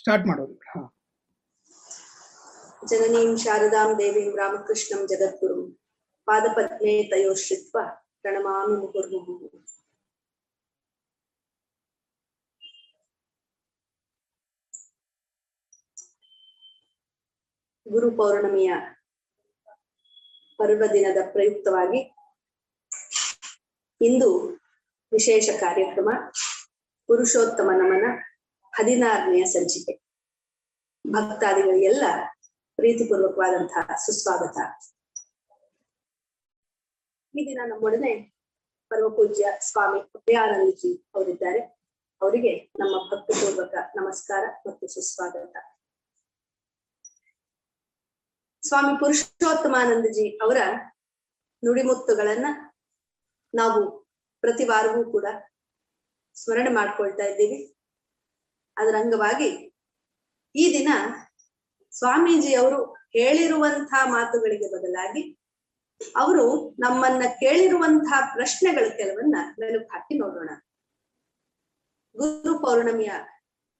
Start ಮಾಡೋದು. ಜನನೀಂ ಶಾರದಾಂ ದೇವೀಂ ರಾಮಕೃಷ್ಣಂ ಜಗದ್ಗುರುಂ ಪಾದಪದ್ಮೇ ತಯೋಶ್ರಿತ್ವ ಪ್ರಣಮಾಮಿ ಮುಹುರ್ಮುಹುಃ. ಗುರು ಪೌರ್ಣಮಿಯ ಪರ್ವದಿನದ ಪ್ರಯುಕ್ತವಾಗಿ ಇಂದು ವಿಶೇಷ ಕಾರ್ಯಕ್ರಮ ಪುರುಷೋತ್ತಮ ನಮನ 16ನೇ ಸಂಚಿಕೆ. ಭಕ್ತಾದಿಗಳಿಗೆಲ್ಲ ಪ್ರೀತಿಪೂರ್ವಕವಾದಂತಹ ಸುಸ್ವಾಗತ. ಈ ದಿನ ನಮ್ಮೊಡನೆ ಪರಮ ಪೂಜ್ಯ ಸ್ವಾಮಿ ಅಭಯಾನಂದಜಿ ಅವರಿದ್ದಾರೆ. ಅವರಿಗೆ ನಮ್ಮ ಭಕ್ತಿಪೂರ್ವಕ ನಮಸ್ಕಾರ ಮತ್ತು ಸುಸ್ವಾಗತ. ಸ್ವಾಮಿ ಪುರುಷೋತ್ತಮಾನಂದಜಿ ಅವರ ನುಡಿಮುತ್ತುಗಳನ್ನ ನಾವು ಪ್ರತಿ ವಾರವೂ ಕೂಡ ಸ್ಮರಣೆ ಮಾಡ್ಕೊಳ್ತಾ ಇದ್ದೀವಿ. ಅದರ ಅಂಗವಾಗಿ ಈ ದಿನ ಸ್ವಾಮೀಜಿ ಅವರು ಹೇಳಿರುವಂತಹ ಮಾತುಗಳಿಗೆ ಬದಲಾಗಿ ಅವರು ನಮ್ಮನ್ನ ಕೇಳಿರುವಂತಹ ಪ್ರಶ್ನೆಗಳ ಕೆಲವನ್ನ ಮೆಲುಕು ಹಾಕಿ ನೋಡೋಣ. ಗುರು ಪೌರ್ಣಮಿಯ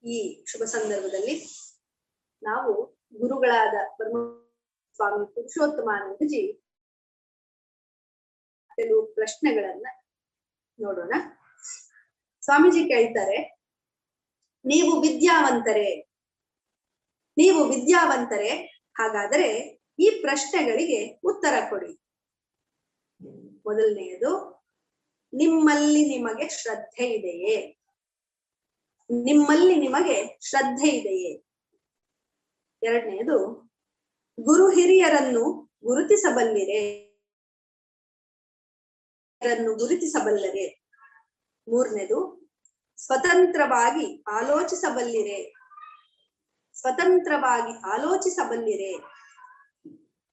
ಈ ಶುಭ ಸಂದರ್ಭದಲ್ಲಿ ನಾವು ಗುರುಗಳಾದ ಪರಮ ಸ್ವಾಮಿ ಪುರುಷೋತ್ತಮಾನಂದಜಿ ಕೆಲವು ಪ್ರಶ್ನೆಗಳನ್ನ ನೋಡೋಣ. ಸ್ವಾಮೀಜಿ ಕೇಳ್ತಾರೆ, ನೀವು ವಿದ್ಯಾವಂತರೇ, ಹಾಗಾದರೆ ಈ ಪ್ರಶ್ನೆಗಳಿಗೆ ಉತ್ತರ ಕೊಡಿ. ಮೊದಲನೆಯದು, ನಿಮ್ಮಲ್ಲಿ ನಿಮಗೆ ಶ್ರದ್ಧೆ ಇದೆಯೇ? ಎರಡನೆಯದು, ಗುರು ಹಿರಿಯರನ್ನು ಗುರುತಿಸಬಲ್ಲರೆ? ಮೂರನೇದು, ಸ್ವತಂತ್ರವಾಗಿ ಆಲೋಚಿಸಬಲ್ಲಿರೆ?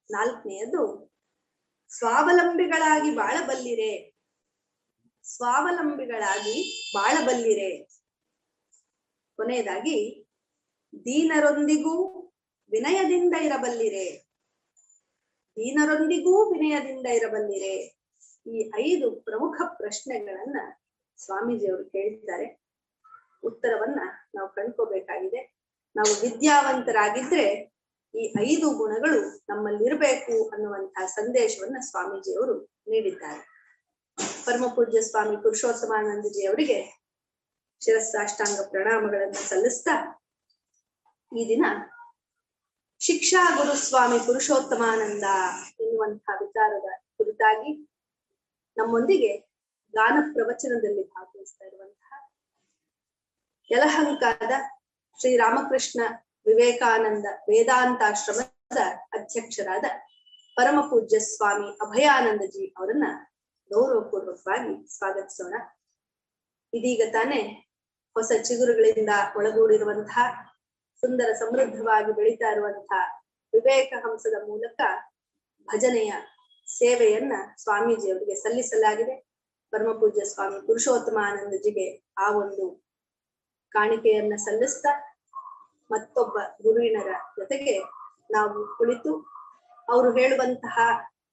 ನಾಲ್ಕನೆಯದು, ಸ್ವಾವಲಂಬಿಗಳಾಗಿ ಬಾಳಬಲ್ಲಿರೆ? ಕೊನೆಯದಾಗಿ, ದೀನರೊಂದಿಗೂ ವಿನಯದಿಂದ ಇರಬಲ್ಲಿರೆ? ಈ 5 ಪ್ರಮುಖ ಪ್ರಶ್ನೆಗಳನ್ನ ಸ್ವಾಮೀಜಿಯವರು ಕೇಳಿದ್ದಾರೆ. ಉತ್ತರವನ್ನ ನಾವು ಕಂಡ್ಕೋಬೇಕಾಗಿದೆ. ನಾವು ವಿದ್ಯಾವಂತರಾಗಿದ್ರೆ ಈ 5 ಗುಣಗಳು ನಮ್ಮಲ್ಲಿರಬೇಕು ಅನ್ನುವಂತಹ ಸಂದೇಶವನ್ನ ಸ್ವಾಮೀಜಿಯವರು ನೀಡಿದ್ದಾರೆ. ಪರಮ ಪೂಜ್ಯ ಸ್ವಾಮಿ ಪುರುಷೋತ್ತಮಾನಂದಜಿ ಅವರಿಗೆ ಶಿರಸ್ಸಾಷ್ಟಾಂಗ ಪ್ರಣಾಮಗಳನ್ನು ಸಲ್ಲಿಸ್ತಾ ಈ ದಿನ ಶಿಕ್ಷಾ ಗುರು ಸ್ವಾಮಿ ಪುರುಷೋತ್ತಮಾನಂದ ಎನ್ನುವಂತಹ ವಿಚಾರದ ಕುರಿತಾಗಿ ನಮ್ಮೊಂದಿಗೆ ಗಾನ ಪ್ರವಚನದಲ್ಲಿ ಭಾಗವಹಿಸ್ತಾ ಇರುವಂತಹ ಯಲಹಂಕದ ಶ್ರೀ ರಾಮಕೃಷ್ಣ ವಿವೇಕಾನಂದ ವೇದಾಂತಾಶ್ರಮದ ಅಧ್ಯಕ್ಷರಾದ ಪರಮ ಪೂಜ್ಯ ಸ್ವಾಮಿ ಅಭಯಾನಂದಜಿ ಅವರನ್ನ ಗೌರವಪೂರ್ವಕವಾಗಿ ಸ್ವಾಗತಿಸೋಣ. ಇದೀಗ ತಾನೇ ಹೊಸ ಚಿಗುರುಗಳಿಂದ ಒಳಗೂಡಿರುವಂತಹ ಸುಂದರ ಸಮೃದ್ಧವಾಗಿ ಬೆಳೀತಾ ಇರುವಂತಹ ವಿವೇಕ ಹಂಸದ ಮೂಲಕ ಭಜನೆಯ ಸೇವೆಯನ್ನ ಸ್ವಾಮೀಜಿಯವರಿಗೆ ಸಲ್ಲಿಸಲಾಗಿದೆ. ಪರಮ ಪೂಜ್ಯ ಸ್ವಾಮಿ ಪುರುಷೋತ್ತಮಾನಂದಜಿಗೆ ಆ ಒಂದು ಕಾಣಿಕೆಯನ್ನ ಸಲ್ಲಿಸ್ತಾ ಮತ್ತೊಬ್ಬ ಗುರುವಿನರ ಜೊತೆಗೆ ನಾವು ಕುಳಿತು ಅವರು ಹೇಳುವಂತಹ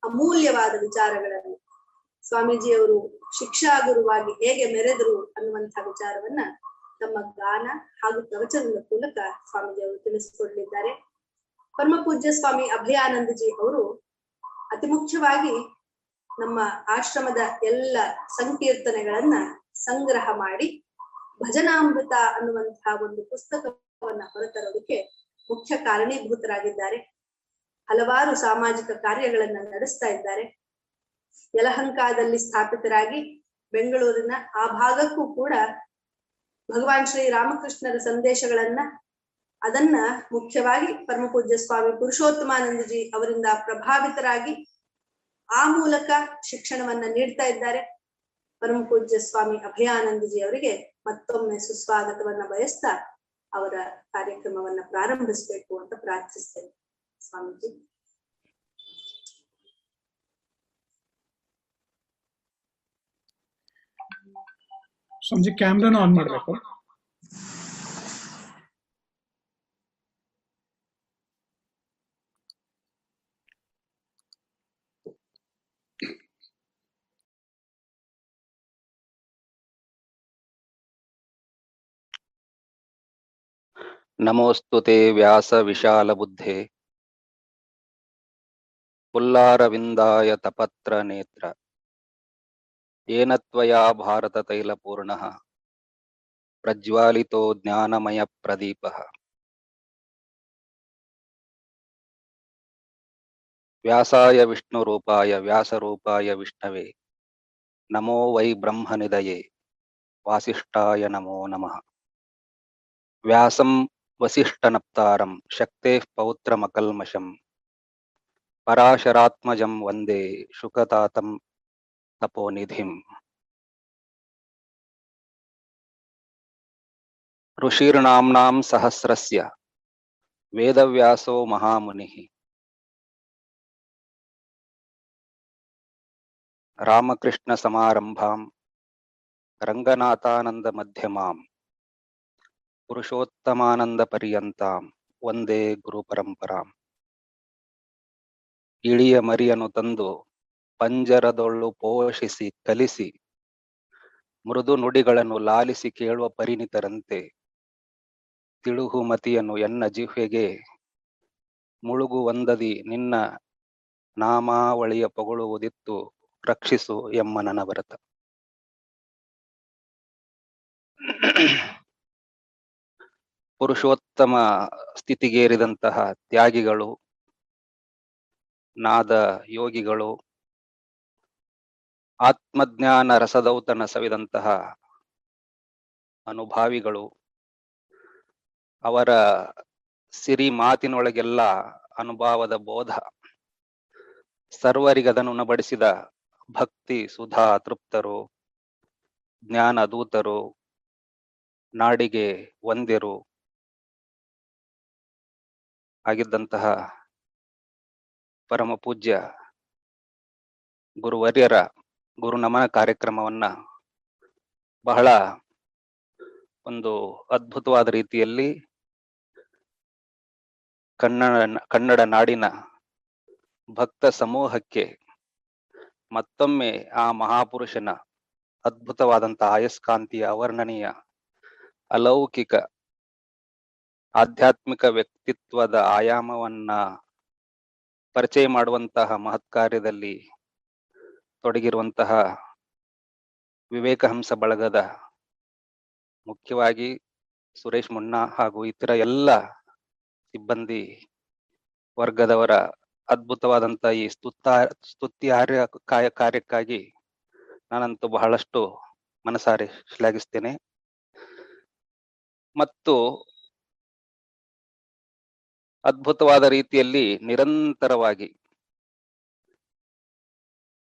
ಅಮೂಲ್ಯವಾದ ವಿಚಾರಗಳನ್ನು, ಸ್ವಾಮೀಜಿಯವರು ಶಿಕ್ಷಾ ಗುರುವಾಗಿ ಹೇಗೆ ಮೆರೆದರು ಅನ್ನುವಂತಹ ವಿಚಾರವನ್ನ ತಮ್ಮ ಗಾನ ಹಾಗೂ ಪ್ರವಚನದ ಮೂಲಕ ಸ್ವಾಮೀಜಿಯವರು ತಿಳಿಸಿಕೊಡಲಿದ್ದಾರೆ. ಪರಮ ಪೂಜ್ಯ ಸ್ವಾಮಿ ಅಭಯಾನಂದಜಿ ಅವರು ಅತಿ ಮುಖ್ಯವಾಗಿ ನಮ್ಮ ಆಶ್ರಮದ ಎಲ್ಲ ಸಂಕೀರ್ತನೆಗಳನ್ನ ಸಂಗ್ರಹ ಮಾಡಿ ಭಜನಾಮೃತ ಅನ್ನುವಂತಹ ಒಂದು ಪುಸ್ತಕವನ್ನ ಹೊರತರೋದಕ್ಕೆ ಮುಖ್ಯ ಕಾರಣೀಭೂತರಾಗಿದ್ದಾರೆ. ಹಲವಾರು ಸಾಮಾಜಿಕ ಕಾರ್ಯಗಳನ್ನ ನಡೆಸ್ತಾ ಇದ್ದಾರೆ. ಯಲಹಂಕದಲ್ಲಿ ಸ್ಥಾಪಿತರಾಗಿ ಬೆಂಗಳೂರಿನ ಆ ಭಾಗಕ್ಕೂ ಕೂಡ ಭಗವಾನ್ ಶ್ರೀ ರಾಮಕೃಷ್ಣರ ಸಂದೇಶಗಳನ್ನ ಅದನ್ನ ಮುಖ್ಯವಾಗಿ ಪರಮ ಪೂಜ್ಯ ಸ್ವಾಮಿ ಪುರುಷೋತ್ತಮಾನಂದಜಿ ಅವರಿಂದ ಪ್ರಭಾವಿತರಾಗಿ ಆ ಮೂಲಕ ಶಿಕ್ಷಣವನ್ನ ನೀಡ್ತಾ ಇದ್ದಾರೆ. ಪರಮ ಪೂಜ್ಯ ಸ್ವಾಮಿ ಅಭಯಾನಂದಜಿ ಅವರಿಗೆ ಮತ್ತೊಮ್ಮೆ ಸುಸ್ವಾಗತವನ್ನ ಬಯಸ್ತಾ ಅವರ ಕಾರ್ಯಕ್ರಮವನ್ನ ಪ್ರಾರಂಭಿಸಬೇಕು ಅಂತ ಪ್ರಾರ್ಥಿಸ್ತೇನೆ. ಸ್ವಾಮೀಜಿ. ಸ್ವಾಮೀಜಿ ಕ್ಯಾಮ್ರಾನ ಆನ್ ಮಾಡ್ಬೇಕು. ನಮೋಸ್ತುತೆ ವ್ಯಾಸ ವಿಶಾಲ ಬುದ್ಧೇ ಪುಲ್ಲಾರವಿಂದಾಯ ತಪತ್ರ ನೇತ್ರ ಯೇನ ತ್ವಯಾ ಭಾರತ ತೈಲಪೂರ್ಣಃ ಪ್ರಜ್ವಾಲಿತೋ ಜ್ಞಾನಮಯ ಪ್ರದೀಪಃ. ವ್ಯಾಸಾಯ ವಿಷ್ಣುರೂಪಾಯ ವ್ಯಾಸರೂಪಾಯ ವಿಷ್ಣವೇ ನಮೋ ವೈ ಬ್ರಹ್ಮನಿಧಯೇ ವಾಸಿಷ್ಠಾಯ ನಮೋ ನಮಃ. ವ್ಯಾಸಂ ವಸಿಷ್ಠನಪ್ತಾರಂ ಶಕ್ತೇಃ ಪೌತ್ರಮಕಲ್ಮಷಂ ಪರಾಶರಾತ್ಮಜಂ ವಂದೇ ಶುಕತಾತಂ ತಪೋನಿಧಿಂ. ಋಷಿರ್ನಾಮ್ನಾಂ ಸಹಸ್ರಸ್ಯ ವೇದವ್ಯಾಸೋ ಮಹಾಮುನಿಃ. ರಾಮಕೃಷ್ಣ ಸಮಾರಂಭಾಂ ರಂಗನಾಥಾನಂದ ಮಧ್ಯಮಾಂ ಪುರುಷೋತ್ತಮಾನಂದ ಪರ್ಯಂತಾಂ ವಂದೇ ಗುರು ಪರಂಪರಾಂ. ಇಳಿಯ ಮರಿಯನು ತಂದು ಪಂಜರದೊಳ್ಳು ಪೋಷಿಸಿ ಕಲಿಸಿ ಮೃದು ನುಡಿಗಳನ್ನು ಲಾಲಿಸಿ ಕೇಳುವ ಪರಿಣಿತರಂತೆ ತಿಳುಹು ಮತಿಯನ್ನು ಎನ್ನ ಜಿಹ್ವೆಗೆ ಮುಳುಗುವಂದದಿ ನಿನ್ನ ನಾಮಾವಳಿಯ ಪೊಗಳುವುದಿತ್ತು ರಕ್ಷಿಸು ಎಮ್ಮ ನನವರತ. ಪುರುಷೋತ್ತಮ ಸ್ಥಿತಿಗೇರಿದಂತಹ ತ್ಯಾಗಿಗಳು, ನಾದ ಯೋಗಿಗಳು, ಆತ್ಮಜ್ಞಾನ ರಸದೌತಣ ಸವಿದಂತಹ ಅನುಭಾವಿಗಳು, ಅವರ ಸಿರಿ ಮಾತಿನೊಳಗೆಲ್ಲ ಅನುಭವದ ಬೋಧ, ಸರ್ವರಿಗದನ್ನು ಉಣಬಡಿಸಿದ ಭಕ್ತಿ ಸುಧಾ ತೃಪ್ತರು, ಜ್ಞಾನ ದೂತರು, ನಾಡಿಗೆ ವಂದ್ಯರು ಆಗಿದ್ದಂತಹ ಪರಮ ಪೂಜ್ಯ ಗುರುವರ್ಯರ ಗುರುನಮನ ಕಾರ್ಯಕ್ರಮವನ್ನ ಬಹಳ ಒಂದು ಅದ್ಭುತವಾದ ರೀತಿಯಲ್ಲಿ ಕನ್ನಡ ನಾಡಿನ ಭಕ್ತ ಸಮೂಹಕ್ಕೆ ಮತ್ತೊಮ್ಮೆ ಆ ಮಹಾಪುರುಷನ ಅದ್ಭುತವಾದಂತಹ ಅಯಸ್ಕಾಂತಿಯ ಅವರ್ಣನೀಯ ಅಲೌಕಿಕ ಆಧ್ಯಾತ್ಮಿಕ ವ್ಯಕ್ತಿತ್ವದ ಆಯಾಮವನ್ನ ಪರಿಚಯ ಮಾಡುವಂತಹ ಮಹತ್ ಕಾರ್ಯದಲ್ಲಿ ತೊಡಗಿರುವಂತಹ ವಿವೇಕಹಂಸ ಬಳಗದ ಮುಖ್ಯವಾಗಿ ಸುರೇಶ್ ಮುನ್ನಾ ಹಾಗೂ ಇತರ ಎಲ್ಲ ಸಿಬ್ಬಂದಿ ವರ್ಗದವರ ಅದ್ಭುತವಾದಂತ ಈ ಸ್ತುತ್ಯಾರ್ಯ ಕಾರ್ಯಕ್ಕಾಗಿ ನಾನಂತೂ ಬಹಳಷ್ಟು ಮನಸಾರೆ ಶ್ಲಾಘಿಸ್ತೇನೆ. ಮತ್ತು ಅದ್ಭುತವಾದ ರೀತಿಯಲ್ಲಿ ನಿರಂತರವಾಗಿ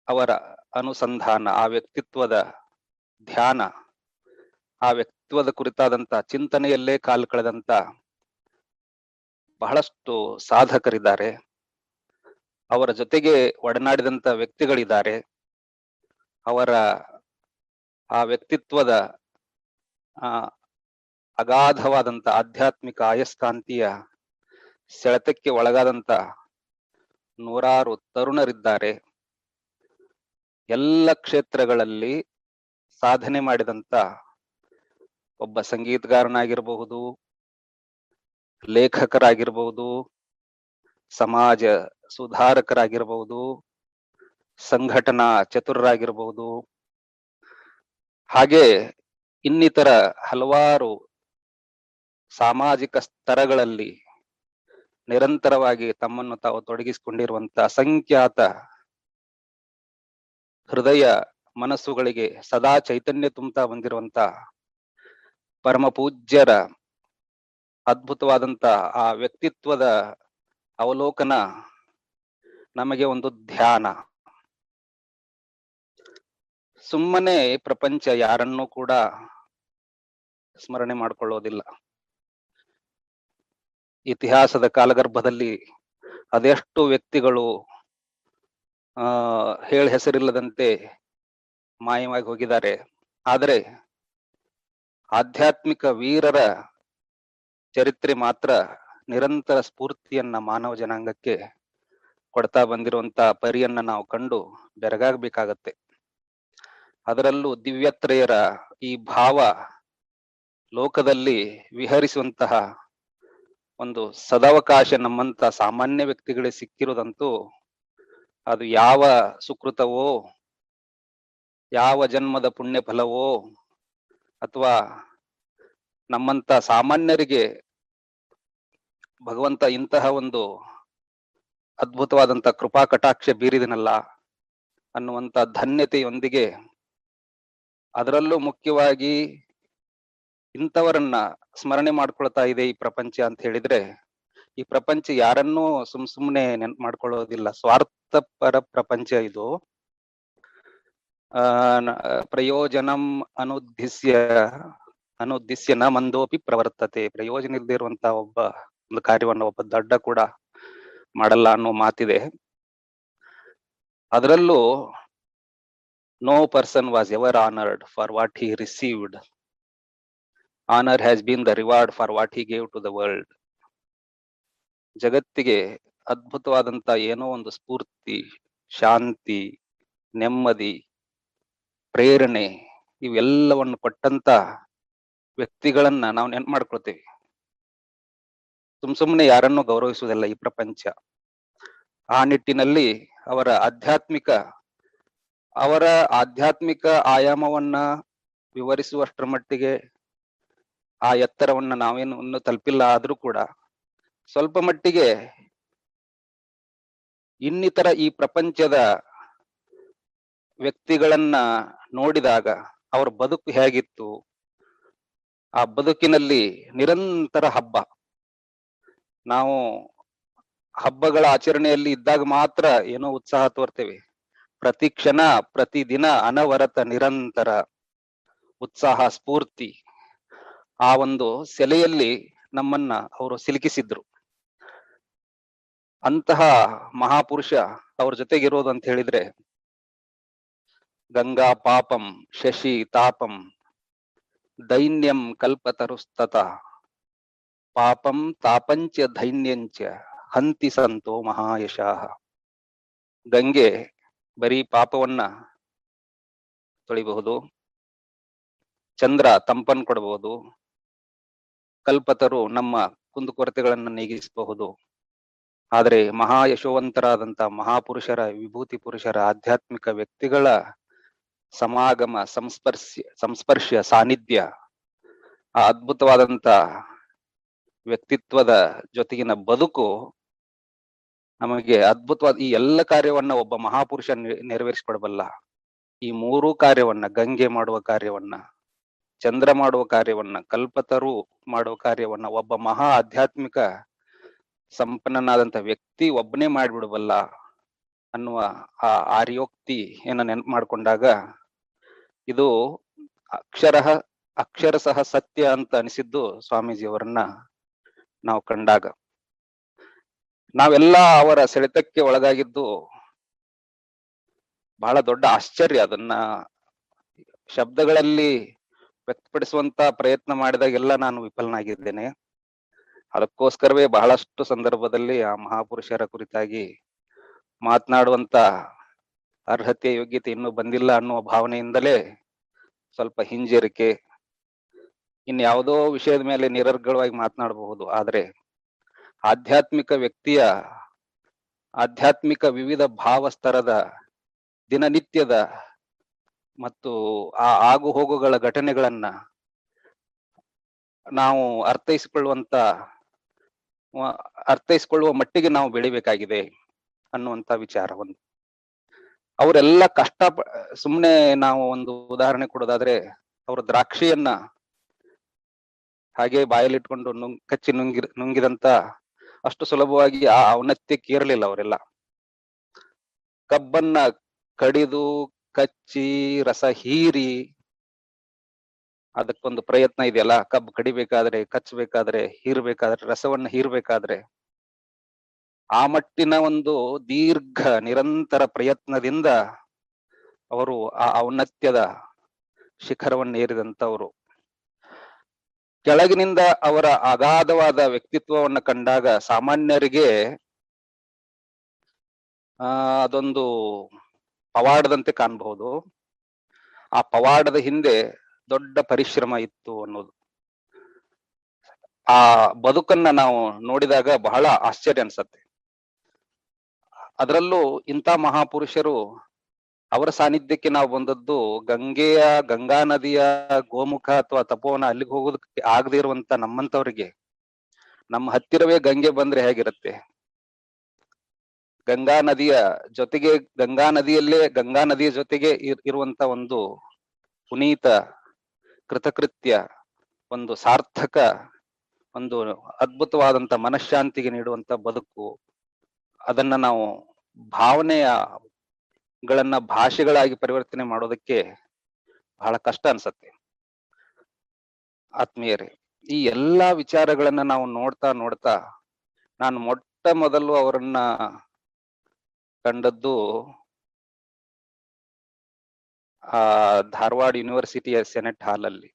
ಅವರ ಅನುಸಂಧಾನ, ಆ ವ್ಯಕ್ತಿತ್ವದ ಧ್ಯಾನ, ಆ ವ್ಯಕ್ತಿತ್ವದ ಕುರಿತಾದಂತ ಚಿಂತನೆಯಲ್ಲೇ ಕಾಲು ಕಳೆದಂತ ಬಹಳಷ್ಟು ಸಾಧಕರಿದ್ದಾರೆ. ಅವರ ಜೊತೆಗೆ ಒಡನಾಡಿದಂತ ವ್ಯಕ್ತಿಗಳಿದ್ದಾರೆ. ಅವರ ಆ ವ್ಯಕ್ತಿತ್ವದ ಅಗಾಧವಾದಂತ ಆಧ್ಯಾತ್ಮಿಕ ಅಯಸ್ಕಾಂತಿಯ ಸೆಳೆತಕ್ಕೆ ಒಳಗಾದಂತ ನೂರಾರು ತರುಣರಿದ್ದಾರೆ. ಎಲ್ಲ ಕ್ಷೇತ್ರಗಳಲ್ಲಿ ಸಾಧನೆ ಮಾಡಿದಂತ ಒಬ್ಬ ಸಂಗೀತಗಾರನಾಗಿರಬಹುದು, ಲೇಖಕರಾಗಿರಬಹುದು, ಸಮಾಜ ಸುಧಾರಕರಾಗಿರಬಹುದು, ಸಂಘಟನಾ ಚತುರರಾಗಿರಬಹುದು, ಹಾಗೆ ಇನ್ನಿತರ ಹಲವಾರು ಸಾಮಾಜಿಕ ಸ್ತರಗಳಲ್ಲಿ ನಿರಂತರವಾಗಿ ತಮ್ಮನ್ನು ತಾವು ತೊಡಗಿಸಿಕೊಂಡಿರುವಂತ ಅಸಂಖ್ಯಾತ ಹೃದಯ ಮನಸ್ಸುಗಳಿಗೆ ಸದಾ ಚೈತನ್ಯ ತುಂಬುತ್ತಾ ಬಂದಿರುವಂತ ಪರಮ ಪೂಜ್ಯರ ಅದ್ಭುತವಾದಂತ ಆ ವ್ಯಕ್ತಿತ್ವದ ಅವಲೋಕನ ನಮಗೆ ಒಂದು ಧ್ಯಾನ. ಸುಮ್ಮನೆ ಪ್ರಪಂಚ ಯಾರನ್ನೂ ಕೂಡ ಸ್ಮರಣೆ ಮಾಡಿಕೊಳ್ಳೋದಿಲ್ಲ. ಇತಿಹಾಸದ ಕಾಲಗರ್ಭದಲ್ಲಿ ಅದೆಷ್ಟು ವ್ಯಕ್ತಿಗಳು ಹೇಳಿ ಹೆಸರಿಲ್ಲದಂತೆ ಮಾಯವಾಗಿ ಹೋಗಿದ್ದಾರೆ. ಆದರೆ ಆಧ್ಯಾತ್ಮಿಕ ವೀರರ ಚರಿತ್ರೆ ಮಾತ್ರ ನಿರಂತರ ಸ್ಫೂರ್ತಿಯನ್ನ ಮಾನವ ಜನಾಂಗಕ್ಕೆ ಕೊಡ್ತಾ ಬಂದಿರುವಂತ ಪರಿಯನ್ನ ನಾವು ಕಂಡು ಬೆರಗಾಗಬೇಕಾಗತ್ತೆ. ಅದರಲ್ಲೂ ದಿವ್ಯತ್ರಯರ ಈ ಭಾವ ಲೋಕದಲ್ಲಿ ವಿಹರಿಸುವಂತಹ ಒಂದು ಸದಾವಕಾಶ ನಮ್ಮಂತ ಸಾಮಾನ್ಯ ವ್ಯಕ್ತಿಗಳಿಗೆ ಸಿಕ್ಕಿರೋದಂತೂ ಅದು ಯಾವ ಸುಕೃತವೋ, ಯಾವ ಜನ್ಮದ ಪುಣ್ಯ ಫಲವೋ, ಅಥವಾ ನಮ್ಮಂತ ಸಾಮಾನ್ಯರಿಗೆ ಭಗವಂತ ಇಂತಹ ಒಂದು ಅದ್ಭುತವಾದಂತ ಕೃಪಾ ಕಟಾಕ್ಷ ಬೀರಿದನಲ್ಲ ಅನ್ನುವಂತ ಧನ್ಯತೆಯೊಂದಿಗೆ, ಅದರಲ್ಲೂ ಮುಖ್ಯವಾಗಿ ಇಂಥವರನ್ನ ಸ್ಮರಣೆ ಮಾಡ್ಕೊಳ್ತಾ ಇದೆ ಈ ಪ್ರಪಂಚ ಅಂತ ಹೇಳಿದ್ರೆ, ಈ ಪ್ರಪಂಚ ಯಾರನ್ನೂ ಸುಮ್ನೆ ನೆನ್ಪು ಮಾಡ್ಕೊಳ್ಳೋದಿಲ್ಲ. ಸ್ವಾರ್ಥಪರ ಪ್ರಪಂಚ ಇದು. ಪ್ರಯೋಜನಂ ಅನುದ್ದಿಶ್ಯ ನ ಮಂದೋಪಿ ಪ್ರವರ್ತತೆ. ಪ್ರಯೋಜನ ಇಲ್ಲದೆ ಇರುವಂತಹ ಒಂದು ಕಾರ್ಯವನ್ನ ಒಬ್ಬ ದಡ್ಡ ಕೂಡ ಮಾಡಲ್ಲ ಅನ್ನೋ ಮಾತಿದೆ. ಅದರಲ್ಲೂ no person was ever honoured for what he received. Honour has been the reward for what he gave to the world. ಜಗತ್ತಿಗೆ ಅದ್ಭುತವಾದಂತ ಏನೋ ಒಂದು ಸ್ಫೂರ್ತಿ, ಶಾಂತಿ, ನೆಮ್ಮದಿ, ಪ್ರೇರಣೆ ಇವೆಲ್ಲವನ್ನು ಕೊಟ್ಟಂತ ವ್ಯಕ್ತಿಗಳನ್ನ ನಾವು ನೆನ್ಪು ಮಾಡ್ಕೊಳ್ತೇವೆ. ಸುಮ್ನೆ ಯಾರನ್ನು ಗೌರವಿಸುವುದಿಲ್ಲ ಈ ಪ್ರಪಂಚ. ಆ ನಿಟ್ಟಿನಲ್ಲಿ ಅವರ ಆಧ್ಯಾತ್ಮಿಕ ಆಯಾಮವನ್ನ ವಿವರಿಸುವಷ್ಟರ ಮಟ್ಟಿಗೆ ಆ ಎತ್ತರವನ್ನ ನಾವೇನು ಇನ್ನೂ ತಲುಪಿಲ್ಲ. ಆದ್ರೂ ಕೂಡ ಸ್ವಲ್ಪ ಮಟ್ಟಿಗೆ ಇನ್ನಿತರ ಈ ಪ್ರಪಂಚದ ವ್ಯಕ್ತಿಗಳನ್ನ ನೋಡಿದಾಗ ಅವರ ಬದುಕು ಹೇಗಿತ್ತು, ಆ ಬದುಕಿನಲ್ಲಿ ನಿರಂತರ ಹಬ್ಬ. ನಾವು ಹಬ್ಬಗಳ ಆಚರಣೆಯಲ್ಲಿ ಇದ್ದಾಗ ಮಾತ್ರ ಏನೋ ಉತ್ಸಾಹ ತೋರ್ತೇವೆ. ಪ್ರತಿ ಕ್ಷಣ, ಪ್ರತಿದಿನ ಅನವರತ ನಿರಂತರ ಉತ್ಸಾಹ, ಸ್ಫೂರ್ತಿ, ಆ ಒಂದು ಸೆಲೆಯಲ್ಲಿ ನಮ್ಮನ್ನ ಅವರು ಸಿಲುಕಿಸಿದ್ರು. ಅಂತಹ ಮಹಾಪುರುಷ ಅವ್ರ ಜೊತೆಗಿರೋದು ಅಂತ ಹೇಳಿದ್ರೆ, ಗಂಗಾ ಪಾಪಂ ಶಶಿ ತಾಪಂ ದೈನ್ಯಂ ಕಲ್ಪತರುಸ್ತತ ಪಾಪಂ ತಾಪಂಚ ದೈನ್ಯಂಚ ಹಂತಿ ಸಂತೋ ಮಹಾಯಶಾಹ. ಗಂಗೆ ಬರೀ ಪಾಪವನ್ನ ತೊಳಿಬಹುದು, ಚಂದ್ರ ತಂಪನ್ ಕೊಡಬಹುದು, ಕಲ್ಪತರು ನಮ್ಮ ಕುಂದುಕೊರತೆಗಳನ್ನು ನೀಗಿಸಬಹುದು. ಆದರೆ ಮಹಾಯಶೋವಂತರಾದಂತ ಮಹಾಪುರುಷರ, ವಿಭೂತಿ ಪುರುಷರ, ಆಧ್ಯಾತ್ಮಿಕ ವ್ಯಕ್ತಿಗಳ ಸಮಾಗಮ, ಸಂಸ್ಪರ್ಶ, ಸಾನ್ನಿಧ್ಯ, ಆ ಅದ್ಭುತವಾದಂತ ವ್ಯಕ್ತಿತ್ವದ ಜೊತೆಗಿನ ಬದುಕು ನಮಗೆ ಅದ್ಭುತವಾದ ಈ ಎಲ್ಲ ಕಾರ್ಯವನ್ನ ಒಬ್ಬ ಮಹಾಪುರುಷ ನೆರವೇರಿಸಿಕೊಡಬಲ್ಲ. ಈ ಮೂರೂ ಕಾರ್ಯವನ್ನ, ಗಂಗೆ ಮಾಡುವ ಕಾರ್ಯವನ್ನ, ಚಂದ್ರ ಮಾಡುವ ಕಾರ್ಯವನ್ನ, ಕಲ್ಪತರು ಮಾಡುವ ಕಾರ್ಯವನ್ನ ಒಬ್ಬ ಮಹಾ ಆಧ್ಯಾತ್ಮಿಕ ಸಂಪನ್ನನಾದಂತ ವ್ಯಕ್ತಿ ಒಬ್ಬನೇ ಮಾಡಿಬಿಡಬಲ್ಲ ಅನ್ನುವ ಆ ಆರ್ಯೋಕ್ತಿ ನೆನಪು ಮಾಡಿಕೊಂಡಾಗ ಇದು ಅಕ್ಷರಶಃ ಸತ್ಯ ಅಂತ ಅನಿಸಿದ್ದು ಸ್ವಾಮೀಜಿಯವರನ್ನ ನಾವು ಕಂಡಾಗ. ನಾವೆಲ್ಲ ಅವರ ಸೆಳೆತಕ್ಕೆ ಒಳಗಾಗಿದ್ದು ಬಹಳ ದೊಡ್ಡ ಆಶ್ಚರ್ಯ. ಅದನ್ನ ಶಬ್ದಗಳಲ್ಲಿ ವ್ಯಕ್ತಪಡಿಸುವಂತ ಪ್ರಯತ್ನ ಮಾಡಿದಾಗೆಲ್ಲ ನಾನು ವಿಫಲನಾಗಿದ್ದೇನೆ. ಅದಕ್ಕೋಸ್ಕರವೇ ಬಹಳಷ್ಟು ಸಂದರ್ಭದಲ್ಲಿ ಆ ಮಹಾಪುರುಷರ ಕುರಿತಾಗಿ ಮಾತನಾಡುವಂತ ಅರ್ಹತೆ, ಯೋಗ್ಯತೆ ಇನ್ನೂ ಬಂದಿಲ್ಲ ಅನ್ನುವ ಭಾವನೆಯಿಂದಲೇ ಸ್ವಲ್ಪ ಹಿಂಜರಿಕೆ. ಇನ್ಯಾವುದೋ ವಿಷಯದ ಮೇಲೆ ನಿರರ್ಗಳವಾಗಿ ಮಾತನಾಡಬಹುದು, ಆದ್ರೆ ಆಧ್ಯಾತ್ಮಿಕ ವ್ಯಕ್ತಿಯ ಆಧ್ಯಾತ್ಮಿಕ ವಿವಿಧ ಭಾವಸ್ತರದ ದಿನನಿತ್ಯದ ಮತ್ತು ಆ ಆಗು ಹೋಗುಗಳ ಘಟನೆಗಳನ್ನ ನಾವು ಅರ್ಥೈಸಿಕೊಳ್ಳುವ ಮಟ್ಟಿಗೆ ನಾವು ಬೆಳಿಬೇಕಾಗಿದೆ ಅನ್ನುವಂತ ವಿಚಾರ ಒಂದು. ಅವರೆಲ್ಲ ಸುಮ್ನೆ ನಾವು ಒಂದು ಉದಾಹರಣೆ ಕೊಡೋದಾದ್ರೆ, ಅವರು ದ್ರಾಕ್ಷಿಯನ್ನ ಹಾಗೆ ಬಾಯಲ್ಲಿಟ್ಕೊಂಡು ಕಚ್ಚಿ ನುಂಗಿದಂತ ಅಷ್ಟು ಸುಲಭವಾಗಿ ಆ ಔನ್ನತ್ಯಕ್ಕೆ ಏರಲಿಲ್ಲ ಅವರೆಲ್ಲ. ಕಬ್ಬನ್ನ ಕಡಿದು ಕಚ್ಚಿ ರಸ ಹೀರಿ, ಅದಕ್ಕೊಂದು ಪ್ರಯತ್ನ ಇದೆಯಲ್ಲ, ಕಬ್ಬು ಕಡಿಬೇಕಾದ್ರೆ, ಕಚ್ಚಬೇಕಾದ್ರೆ, ಹೀರ್ಬೇಕಾದ್ರೆ, ರಸವನ್ನ ಹೀರ್ಬೇಕಾದ್ರೆ ಆ ಮಟ್ಟಿನ ಒಂದು ದೀರ್ಘ ನಿರಂತರ ಪ್ರಯತ್ನದಿಂದ ಅವರು ಆ ಔನ್ನತ್ಯದ ಶಿಖರವನ್ನು ಏರಿದಂತವರು. ಕೆಳಗಿನಿಂದ ಅವರ ಅಗಾಧವಾದ ವ್ಯಕ್ತಿತ್ವವನ್ನು ಕಂಡಾಗ ಸಾಮಾನ್ಯರಿಗೆ ಅದೊಂದು ಪವಾಡದಂತೆ ಕಾಣಬಹುದು. ಆ ಪವಾಡದ ಹಿಂದೆ ದೊಡ್ಡ ಪರಿಶ್ರಮ ಇತ್ತು ಅನ್ನೋದು. ಆ ಬದುಕನ್ನ ನಾವು ನೋಡಿದಾಗ ಬಹಳ ಆಶ್ಚರ್ಯ ಅನ್ಸತ್ತೆ. ಅದರಲ್ಲೂ ಇಂಥ ಮಹಾಪುರುಷರು ಅವರ ಸಾನ್ನಿಧ್ಯಕ್ಕೆ ನಾವು ಬಂದದ್ದು ಗಂಗಾ ನದಿಯ ಗೋಮುಖ ಅಥವಾ ತಪೋವನ ಅಲ್ಲಿಗೆ ಹೋಗೋದಕ್ಕೆ ಆಗದೆ ಇರುವಂತ ನಮ್ಮಂತವರಿಗೆ ನಮ್ಮ ಹತ್ತಿರವೇ ಗಂಗೆ ಬಂದ್ರೆ ಹೇಗಿರುತ್ತೆ? ಗಂಗಾ ನದಿಯ ಜೊತೆಗೆ ಇರುವಂತ ಒಂದು ಪುನೀತ ಕೃತಕೃತ್ಯ, ಒಂದು ಸಾರ್ಥಕ, ಒಂದು ಅದ್ಭುತವಾದಂತ ಮನಃಶಾಂತಿಗೆ ನೀಡುವಂತ ಬದುಕು. ಅದನ್ನ ನಾವು ಭಾವನೆಗಳನ್ನ ಭಾಷೆಗಳಾಗಿ ಪರಿವರ್ತನೆ ಮಾಡೋದಕ್ಕೆ ಬಹಳ ಕಷ್ಟ ಅನ್ಸತ್ತೆ. ಆತ್ಮೀಯರೇ, ಈ ಎಲ್ಲಾ ವಿಚಾರಗಳನ್ನ ನಾವು ನೋಡ್ತಾ ನಾನು ಮೊಟ್ಟ ಮೊದಲು ಅವರನ್ನ ಕಂಡದ್ದು ಆ ಧಾರವಾಡ ಯೂನಿವರ್ಸಿಟಿಯ ಸೆನೆಟ್ ಹಾಲ್ ಅಲ್ಲಿ.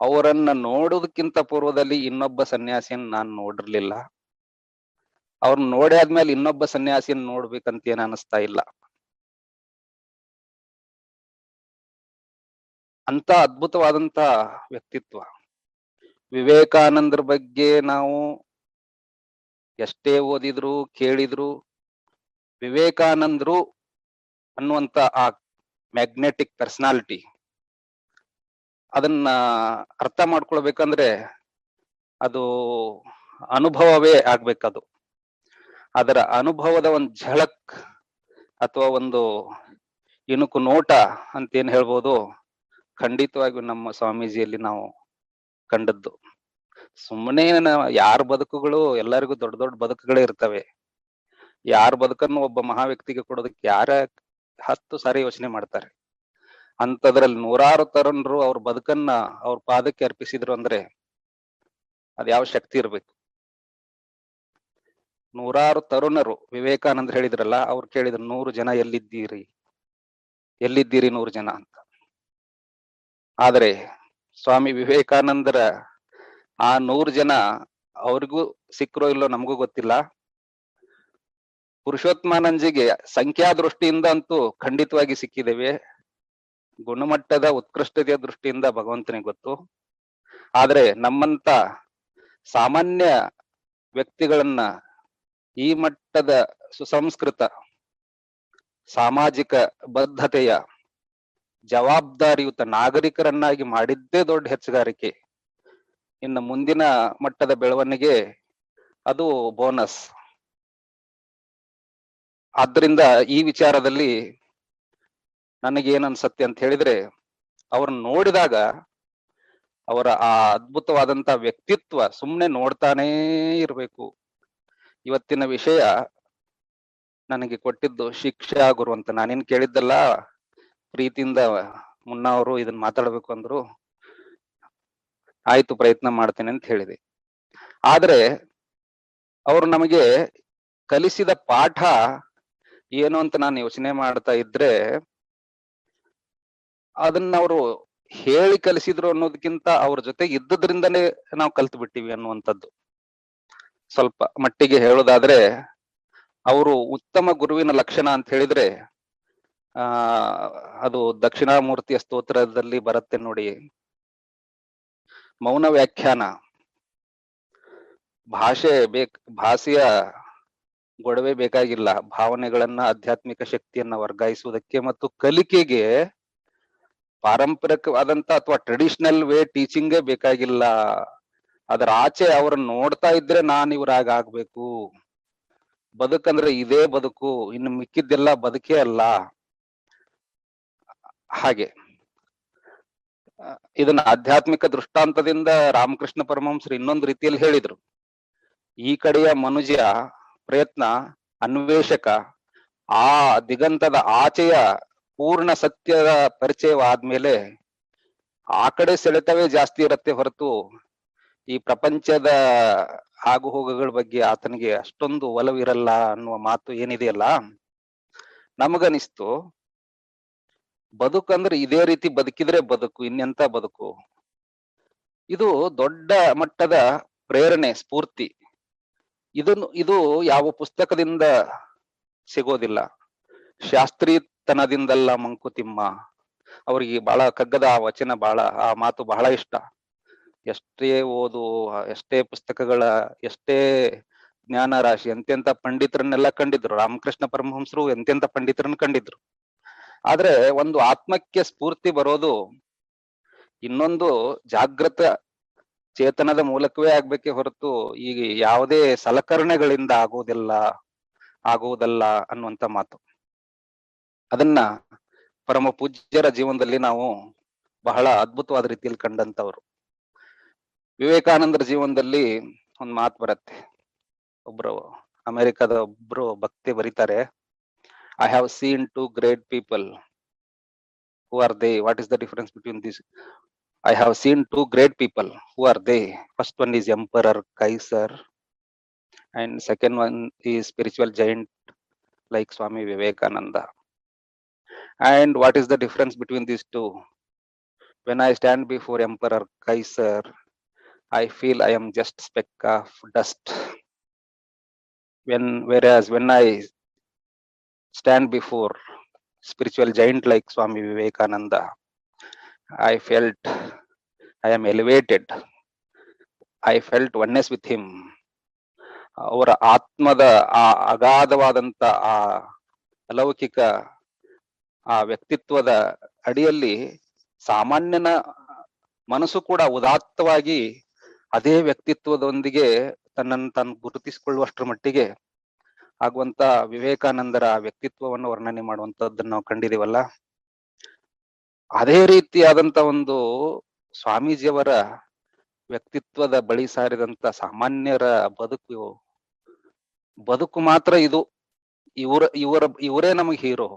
ಅವರನ್ನ ನೋಡೋದಕ್ಕಿಂತ ಪೂರ್ವದಲ್ಲಿ ಇನ್ನೊಬ್ಬ ಸನ್ಯಾಸಿಯನ್ನ ನಾನು ನೋಡಿರ್ಲಿಲ್ಲ. ಅವ್ರನ್ನ ನೋಡಿ ಆದ್ಮೇಲೆ ಇನ್ನೊಬ್ಬ ಸನ್ಯಾಸಿಯನ್ನ ನೋಡ್ಬೇಕಂತ ಏನ್ ಅನಿಸ್ತಾ ಇಲ್ಲ. ಅಂತ ಅದ್ಭುತವಾದಂತ ವ್ಯಕ್ತಿತ್ವ. ವಿವೇಕಾನಂದರ ಬಗ್ಗೆ ನಾವು ಎಷ್ಟೇ ಓದಿದ್ರು ಕೇಳಿದ್ರು, ವಿವೇಕಾನಂದರು ಅನ್ನುವಂತ ಆ ಮ್ಯಾಗ್ನೆಟಿಕ್ ಪರ್ಸನಾಲಿಟಿ ಅದನ್ನ ಅರ್ಥ ಮಾಡ್ಕೊಳ್ಬೇಕಂದ್ರೆ ಅದು ಅನುಭವವೇ ಆಗ್ಬೇಕದು. ಅದರ ಅನುಭವದ ಒಂದು ಝಳಕ್ ಅಥವಾ ಒಂದು ಇಣುಕು ನೋಟ ಅಂತ ಏನ್ ಹೇಳ್ಬೋದು, ಖಂಡಿತವಾಗಿಯೂ ನಮ್ಮ ಸ್ವಾಮೀಜಿಯಲ್ಲಿ ನಾವು ಕಂಡದ್ದು. ಸುಮ್ಮನೆ ಯಾರ ಬದುಕುಗಳು ಎಲ್ಲರಿಗೂ ದೊಡ್ಡ ದೊಡ್ಡ ಬದುಕುಗಳೇ ಇರ್ತವೆ. ಯಾರ ಬದುಕನ್ನು ಒಬ್ಬ ಮಹಾ ವ್ಯಕ್ತಿಗೆ ಕೊಡೋದಕ್ಕೆ 10 ಸಾರಿ ಯೋಚನೆ ಮಾಡ್ತಾರೆ. ಅಂತದ್ರಲ್ಲಿ 100 ತರುಣರು ಅವ್ರ ಬದುಕನ್ನ ಅವ್ರ ಪಾದಕ್ಕೆ ಅರ್ಪಿಸಿದ್ರು ಅಂದ್ರೆ ಅದ್ ಯಾವ ಶಕ್ತಿ ಇರ್ಬೇಕು. 100 ತರುಣರು ವಿವೇಕಾನಂದ ಹೇಳಿದ್ರಲ್ಲ, ಅವ್ರು ಕೇಳಿದ್ರು 100 ಜನ ಎಲ್ಲಿದ್ದೀರಿ 100 ಜನ ಅಂತ. ಆದ್ರೆ ಸ್ವಾಮಿ ವಿವೇಕಾನಂದರ ಆ 100 ಜನ ಅವ್ರಿಗೂ ಸಿಕ್ಕರೋ ಇಲ್ಲೋ ನಮಗೂ ಗೊತ್ತಿಲ್ಲ. ಪುರುಷೋತ್ತಮಾನಂಜಿಗೆ ಸಂಖ್ಯಾ ದೃಷ್ಟಿಯಿಂದ ಅಂತೂ ಖಂಡಿತವಾಗಿ ಸಿಕ್ಕಿದ್ದೇವೆ. ಗುಣಮಟ್ಟದ ಉತ್ಕೃಷ್ಟತೆಯ ದೃಷ್ಟಿಯಿಂದ ಭಗವಂತನಿಗೆ ಗೊತ್ತು. ಆದ್ರೆ ನಮ್ಮಂತ ಸಾಮಾನ್ಯ ವ್ಯಕ್ತಿಗಳನ್ನ ಈ ಮಟ್ಟದ ಸುಸಂಸ್ಕೃತ ಸಾಮಾಜಿಕ ಬದ್ಧತೆಯ ಜವಾಬ್ದಾರಿಯುತ ನಾಗರಿಕರನ್ನಾಗಿ ಮಾಡಿದ್ದೇ ದೊಡ್ಡ ಹೆಚ್ಚುಗಾರಿಕೆ. ಇನ್ನು ಮುಂದಿನ ಮಟ್ಟದ ಬೆಳವಣಿಗೆ ಅದು ಬೋನಸ್. ಆದ್ರಿಂದ ಈ ವಿಚಾರದಲ್ಲಿ ನನಗೇನ್ ಅನ್ಸತ್ತೆ ಅಂತ ಹೇಳಿದ್ರೆ, ಅವ್ರನ್ನ ನೋಡಿದಾಗ ಅವರ ಆ ಅದ್ಭುತವಾದಂತ ವ್ಯಕ್ತಿತ್ವ ಸುಮ್ನೆ ನೋಡ್ತಾನೇ ಇರ್ಬೇಕು. ಇವತ್ತಿನ ವಿಷಯ ನನಗೆ ಕೊಟ್ಟಿದ್ದು ಶಿಕ್ಷಾ ಗುರು ಅಂತ. ನಾನೇನ್ ಕೇಳಿದ್ದಲ್ಲ, ಪ್ರೀತಿಯಿಂದ ಮುನ್ನ ಅವರು ಇದನ್ನ ಮಾತಾಡ್ಬೇಕು ಅಂದ್ರು, ಆಯ್ತು ಪ್ರಯತ್ನ ಮಾಡ್ತೇನೆ ಅಂತ ಹೇಳಿದೆ. ಆದ್ರೆ ಅವರು ನಮಗೆ ಕಲಿಸಿದ ಪಾಠ ಏನು ಅಂತ ನಾನು ಯೋಚನೆ ಮಾಡ್ತಾ ಇದ್ರೆ, ಅದನ್ನ ಅವರು ಹೇಳಿ ಕಲಿಸಿದ್ರು ಅನ್ನೋದಕ್ಕಿಂತ ಅವ್ರ ಜೊತೆಗೆ ಇದ್ದದ್ರಿಂದನೇ ನಾವು ಕಲ್ತು ಬಿಟ್ಟಿವಿ ಅನ್ನುವಂಥದ್ದು. ಸ್ವಲ್ಪ ಮಟ್ಟಿಗೆ ಹೇಳೋದಾದ್ರೆ, ಅವರು ಉತ್ತಮ ಗುರುವಿನ ಲಕ್ಷಣ ಅಂತ ಹೇಳಿದ್ರೆ ಅದು ದಕ್ಷಿಣಾಮೂರ್ತಿಯ ಸ್ತೋತ್ರದಲ್ಲಿ ಬರುತ್ತೆ ನೋಡಿ, ಮೌನ ವ್ಯಾಖ್ಯಾನ. ಭಾಷೆಯ ಗೊಡವೆ ಬೇಕಾಗಿಲ್ಲ. ಭಾವನೆಗಳನ್ನ, ಆಧ್ಯಾತ್ಮಿಕ ಶಕ್ತಿಯನ್ನ ವರ್ಗಾಯಿಸುವುದಕ್ಕೆ ಮತ್ತು ಕಲಿಕೆಗೆ ಪಾರಂಪರಿಕವಾದಂತ ಅಥವಾ ಟ್ರೆಡಿಷನಲ್ ವೇ ಟೀಚಿಂಗೇ ಬೇಕಾಗಿಲ್ಲ. ಅದರ ಆಚೆ ಅವ್ರನ್ನ ನೋಡ್ತಾ ಇದ್ರೆ ನಾನು ಇವ್ರಾಗ ಆಗ್ಬೇಕು. ಬದುಕಂದ್ರೆ ಇದೇ ಬದುಕು, ಇನ್ನು ಮಿಕ್ಕಿದ್ದೆಲ್ಲ ಬದುಕೇ ಅಲ್ಲ. ಹಾಗೆ ಇದನ್ನ ಆಧ್ಯಾತ್ಮಿಕ ದೃಷ್ಟಾಂತದಿಂದ ರಾಮಕೃಷ್ಣ ಪರಮಹಂಸರು ಇನ್ನೊಂದು ರೀತಿಯಲ್ಲಿ ಹೇಳಿದ್ರು. ಈ ಕಡೆಯ ಮನುಜ ಪ್ರಯತ್ನ ಅನ್ವೇಷಕ, ಆ ದಿಗಂತದ ಆಚೆಯ ಪೂರ್ಣ ಸತ್ಯದ ಪರಿಚಯವಾದ್ಮೇಲೆ ಆ ಕಡೆ ಸೆಳೆತವೇ ಜಾಸ್ತಿ ಇರತ್ತೆ ಹೊರತು ಈ ಪ್ರಪಂಚದ ಆಗು ಹೋಗುಗಳ ಬಗ್ಗೆ ಆತನಿಗೆ ಅಷ್ಟೊಂದು ಒಲವಿರಲ್ಲ ಅನ್ನುವ ಮಾತು ಏನಿದೆಯಲ್ಲ, ನಮಗನಿಸ್ತು ಬದುಕಂದ್ರೆ ಇದೇ ರೀತಿ ಬದುಕಿದ್ರೆ ಬದುಕು, ಇನ್ನೆಂತ ಬದುಕು. ಇದು ದೊಡ್ಡ ಮಟ್ಟದ ಪ್ರೇರಣೆ, ಸ್ಫೂರ್ತಿ. ಇದು ಯಾವ ಪುಸ್ತಕದಿಂದ ಸಿಗೋದಿಲ್ಲ. ಶಾಸ್ತ್ರೀತನದಿಂದಲ್ಲ ಮಂಕುತಿಮ್ಮ. ಅವ್ರಿಗೆ ಬಹಳ ಕಗ್ಗದ ಆ ವಚನ, ಆ ಮಾತು ಬಹಳ ಇಷ್ಟ. ಎಷ್ಟೇ ಓದು, ಎಷ್ಟೇ ಪುಸ್ತಕಗಳ, ಎಷ್ಟೇ ಜ್ಞಾನ ರಾಶಿ, ಎಂತೆಂತ ಪಂಡಿತರನ್ನೆಲ್ಲ ಕಂಡಿದ್ರು. ರಾಮಕೃಷ್ಣ ಪರಮಹಂಸರು ಎಂತೆಂತ ಪಂಡಿತರನ್ನ ಕಂಡಿದ್ರು. ಆದ್ರೆ ಒಂದು ಆತ್ಮಕ್ಕೆ ಸ್ಫೂರ್ತಿ ಬರೋದು ಇನ್ನೊಂದು ಜಾಗೃತ ಚೇತನದ ಮೂಲಕವೇ ಆಗ್ಬೇಕೆ ಹೊರತು ಈಗ ಯಾವುದೇ ಸಲಕರಣೆಗಳಿಂದ ಆಗುವುದಲ್ಲ ಅನ್ನುವಂತ ಮಾತು. ಅದನ್ನ ಪರಮ ಪೂಜ್ಯರ ಜೀವನದಲ್ಲಿ ನಾವು ಬಹಳ ಅದ್ಭುತವಾದ ರೀತಿಯಲ್ಲಿ ಕಂಡಂತವ್ರು. ವಿವೇಕಾನಂದರ ಜೀವನದಲ್ಲಿ ಒಂದ್ ಮಾತು ಬರುತ್ತೆ. ಒಬ್ರು ಅಮೆರಿಕದ ಒಬ್ರು ಭಕ್ತಿ ಬರೀತಾರೆ, I have seen two great people. Who are they? What is the difference between this? I have seen two great people. Who are they? First one is Emperor Kaiser, and second one is spiritual giant like Swami Vivekananda. And what is the difference between these two? When I stand before Emperor Kaiser, I feel I am just speck of dust. Whereas when I stand before spiritual giant like Swami Vivekananda, I felt I am elevated. I felt oneness with him. ಅವರ ಆತ್ಮದ ಆ ಅಗಾಧವಾದಂತ ಆ ಅಲೌಕಿಕ ಆ ವ್ಯಕ್ತಿತ್ವದ ಅಡಿಯಲ್ಲಿ ಸಾಮಾನ್ಯನ ಮನಸ್ಸು ಕೂಡ ಉದಾತ್ತವಾಗಿ ಅದೇ ವ್ಯಕ್ತಿತ್ವದೊಂದಿಗೆ ತನ್ನನ್ನು ತಾನು ಗುರುತಿಸಿಕೊಳ್ಳುವಷ್ಟರ ಮಟ್ಟಿಗೆ ಆಗುವಂತ ವಿವೇಕಾನಂದರ ವ್ಯಕ್ತಿತ್ವವನ್ನು ವರ್ಣನೆ ಮಾಡುವಂತದ್ದನ್ನು ನಾವು ಕಂಡಿದೀವಲ್ಲ. ಅದೇ ರೀತಿಯಾದಂತ ಒಂದು ಸ್ವಾಮೀಜಿಯವರ ವ್ಯಕ್ತಿತ್ವದ ಬಳಿ ಸಾರಿದಂತ ಸಾಮಾನ್ಯರ ಬದುಕು ಮಾತ್ರ ಇದು. ಇವರೇ ನಮಗೆ ಹೀರೋ.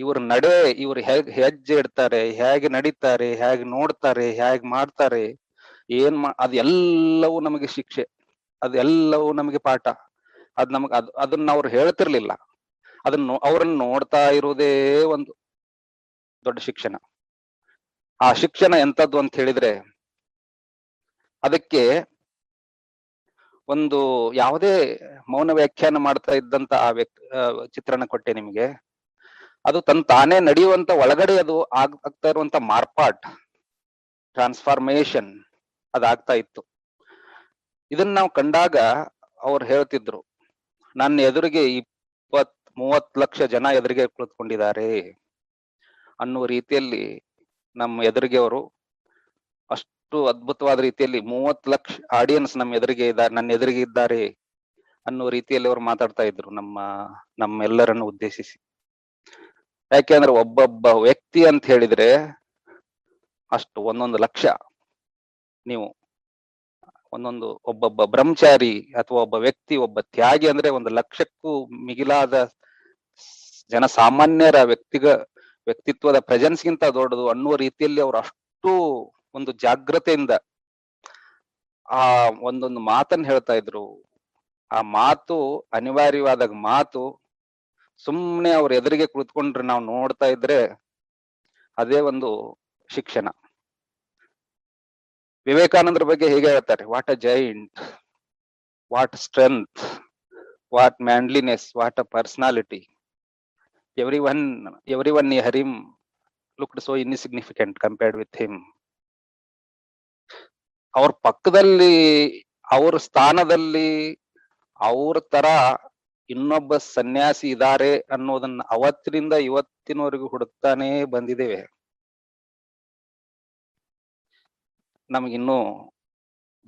ಇವ್ರ ನಡೆ, ಇವ್ರು ಹೇಗೆ ಹೆಜ್ಜೆ ಇಡ್ತಾರೆ, ಹೇಗೆ ನಡೀತಾರೆ, ಹೇಗೆ ನೋಡ್ತಾರೆ, ಹೇಗೆ ಮಾಡ್ತಾರೆ, ಅದೆಲ್ಲವೂ ನಮಗೆ ಶಿಕ್ಷೆ, ಅದೆಲ್ಲವೂ ನಮಗೆ ಪಾಠ. ಅದನ್ನ ಅವ್ರು ಹೇಳ್ತಿರ್ಲಿಲ್ಲ. ಅವ್ರನ್ನ ನೋಡ್ತಾ ಇರುವುದೇ ಒಂದು ದೊಡ್ಡ ಶಿಕ್ಷಣ. ಆ ಶಿಕ್ಷಣ ಎಂತದ್ದು ಅಂತ ಹೇಳಿದ್ರೆ, ಅದಕ್ಕೆ ಒಂದು ಯಾವುದೇ ಮೌನ ವ್ಯಾಖ್ಯಾನ ಮಾಡ್ತಾ ಇದ್ದಂತ ಆ ಚಿತ್ರಣ ಕೊಟ್ಟೆ ನಿಮಗೆ. ಅದು ತಾನೇ ನಡೆಯುವಂತ ಒಳಗಡೆ ಅದು ಆಗ್ತಾ ಇರುವಂತ ಮಾರ್ಪಾಟ್, ಟ್ರಾನ್ಸ್ಫಾರ್ಮೇಶನ್ ಅದಾಗ್ತಾ ಇತ್ತು. ಇದನ್ನ ನಾವು ಕಂಡಾಗ ಅವ್ರು ಹೇಳ್ತಿದ್ರು, ನನ್ನ ಎದುರಿಗೆ 20-30 ಲಕ್ಷ ಜನ ಎದುರಿಗೆ ಕುಳಿತುಕೊಂಡಿದ್ದಾರೆ ಅನ್ನುವ ರೀತಿಯಲ್ಲಿ ನಮ್ಮ ಎದುರಿಗೆ ಅವರು ಅಷ್ಟು ಅದ್ಭುತವಾದ ರೀತಿಯಲ್ಲಿ 30 ಲಕ್ಷ ಆಡಿಯನ್ಸ್ ನನ್ನ ಎದುರಿಗೆ ಇದ್ದಾರೆ ಅನ್ನುವ ರೀತಿಯಲ್ಲಿ ಅವರು ಮಾತಾಡ್ತಾ ಇದ್ರು ನಮ್ಮೆಲ್ಲರನ್ನು ಉದ್ದೇಶಿಸಿ. ಯಾಕೆಂದ್ರೆ ಒಬ್ಬೊಬ್ಬ ವ್ಯಕ್ತಿ ಅಂತ ಹೇಳಿದ್ರೆ ಅಷ್ಟು 1 ಲಕ್ಷ. ನೀವು ಒಬ್ಬೊಬ್ಬ ಬ್ರಹ್ಮಚಾರಿ ಅಥವಾ ಒಬ್ಬ ವ್ಯಕ್ತಿ, ಒಬ್ಬ ತ್ಯಾಗಿ ಅಂದ್ರೆ 1 ಲಕ್ಷಕ್ಕೂ ಮಿಗಿಲಾದ ಜನಸಾಮಾನ್ಯರ ವ್ಯಕ್ತಿತ್ವದ ಪ್ರೆಸೆನ್ಸ್ಗಿಂತ ದೊಡ್ಡದು ಅನ್ನುವ ರೀತಿಯಲ್ಲಿ ಅವರು ಅಷ್ಟು ಒಂದು ಜಾಗ್ರತೆಯಿಂದ ಆ ಒಂದೊಂದು ಮಾತನ್ನ ಹೇಳ್ತಾ ಇದ್ರು. ಆ ಮಾತು ಅನಿವಾರ್ಯವಾದಾಗ ಮಾತು ಸುಮ್ಮನೆ ಅವ್ರ ಎದುರಿಗೆ ಕುಳಿತುಕೊಂಡ್ರೆ ನಾವು ನೋಡ್ತಾ ಇದ್ರೆ ಅದೇ ಒಂದು ಶಿಕ್ಷಣ. ವಿವೇಕಾನಂದರ ಬಗ್ಗೆ ಹೀಗೆ ಹೇಳ್ತಾರೆ, what a giant, what strength, what manliness, what a personality. everyone near him looked so insignificant compared with him. ಅವ್ರ ಪಕ್ಕದಲ್ಲಿ, ಅವ್ರ ಸ್ಥಾನದಲ್ಲಿ ಅವ್ರ ತರ ಇನ್ನೊಬ್ಬ ಸನ್ಯಾಸಿ ಇದ್ದಾರೆ ಅನ್ನೋದನ್ನ ಅವತ್ತಿನಿಂದ ಇವತ್ತಿನವರೆಗೂ ಹುಡುಕ್ತಾನೆ ಬಂದಿದ್ದೇವೆ. ನಮಗಿನ್ನೂ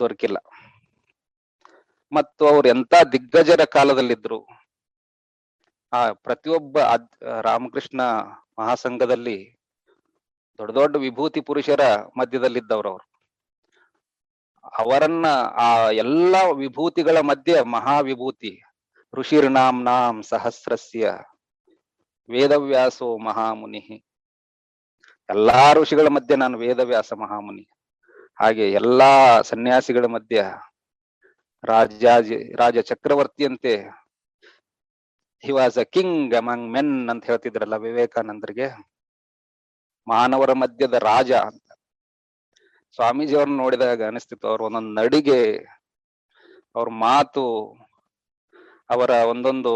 ದೊರಕಿಲ್ಲ. ಮತ್ತು ಅವ್ರು ಎಂತ ದಿಗ್ಗಜರ ಕಾಲದಲ್ಲಿದ್ರು. ಆ ಪ್ರತಿಯೊಬ್ಬ ರಾಮಕೃಷ್ಣ ಮಹಾಸಂಘದಲ್ಲಿ ದೊಡ್ಡ ದೊಡ್ಡ ವಿಭೂತಿ ಪುರುಷರ ಮಧ್ಯದಲ್ಲಿದ್ದವ್ರು ಅವರು. ಅವರನ್ನ ಆ ಎಲ್ಲಾ ವಿಭೂತಿಗಳ ಮಧ್ಯೆ ಮಹಾವಿಭೂತಿ ಋಷಿರ್ನಾಂ ಸಹಸ್ರಸ್ಯ ವೇದವ್ಯಾಸೋ ಮಹಾಮುನಿ. ಎಲ್ಲಾ ಋಷಿಗಳ ಮಧ್ಯೆ ನಾನು ವೇದವ್ಯಾಸ ಮಹಾಮುನಿ. ಹಾಗೆ ಎಲ್ಲಾ ಸನ್ಯಾಸಿಗಳ ಮಧ್ಯ ರಾಜ ಚಕ್ರವರ್ತಿಯಂತೆ he was a king among men ಅಂತ ಹೇಳ್ತಿದ್ರಲ್ಲ ವಿವೇಕಾನಂದರಿಗೆ. ಮಾನವರ ಮಧ್ಯದ ರಾಜ ಅಂತ ಸ್ವಾಮೀಜಿ ಅವ್ರನ್ನ ನೋಡಿದಾಗ ಅನಿಸ್ತಿತ್ತು. ಅವ್ರ ಒಂದೊಂದು ನಡಿಗೆ, ಅವ್ರ ಮಾತು, ಅವರ ಒಂದೊಂದು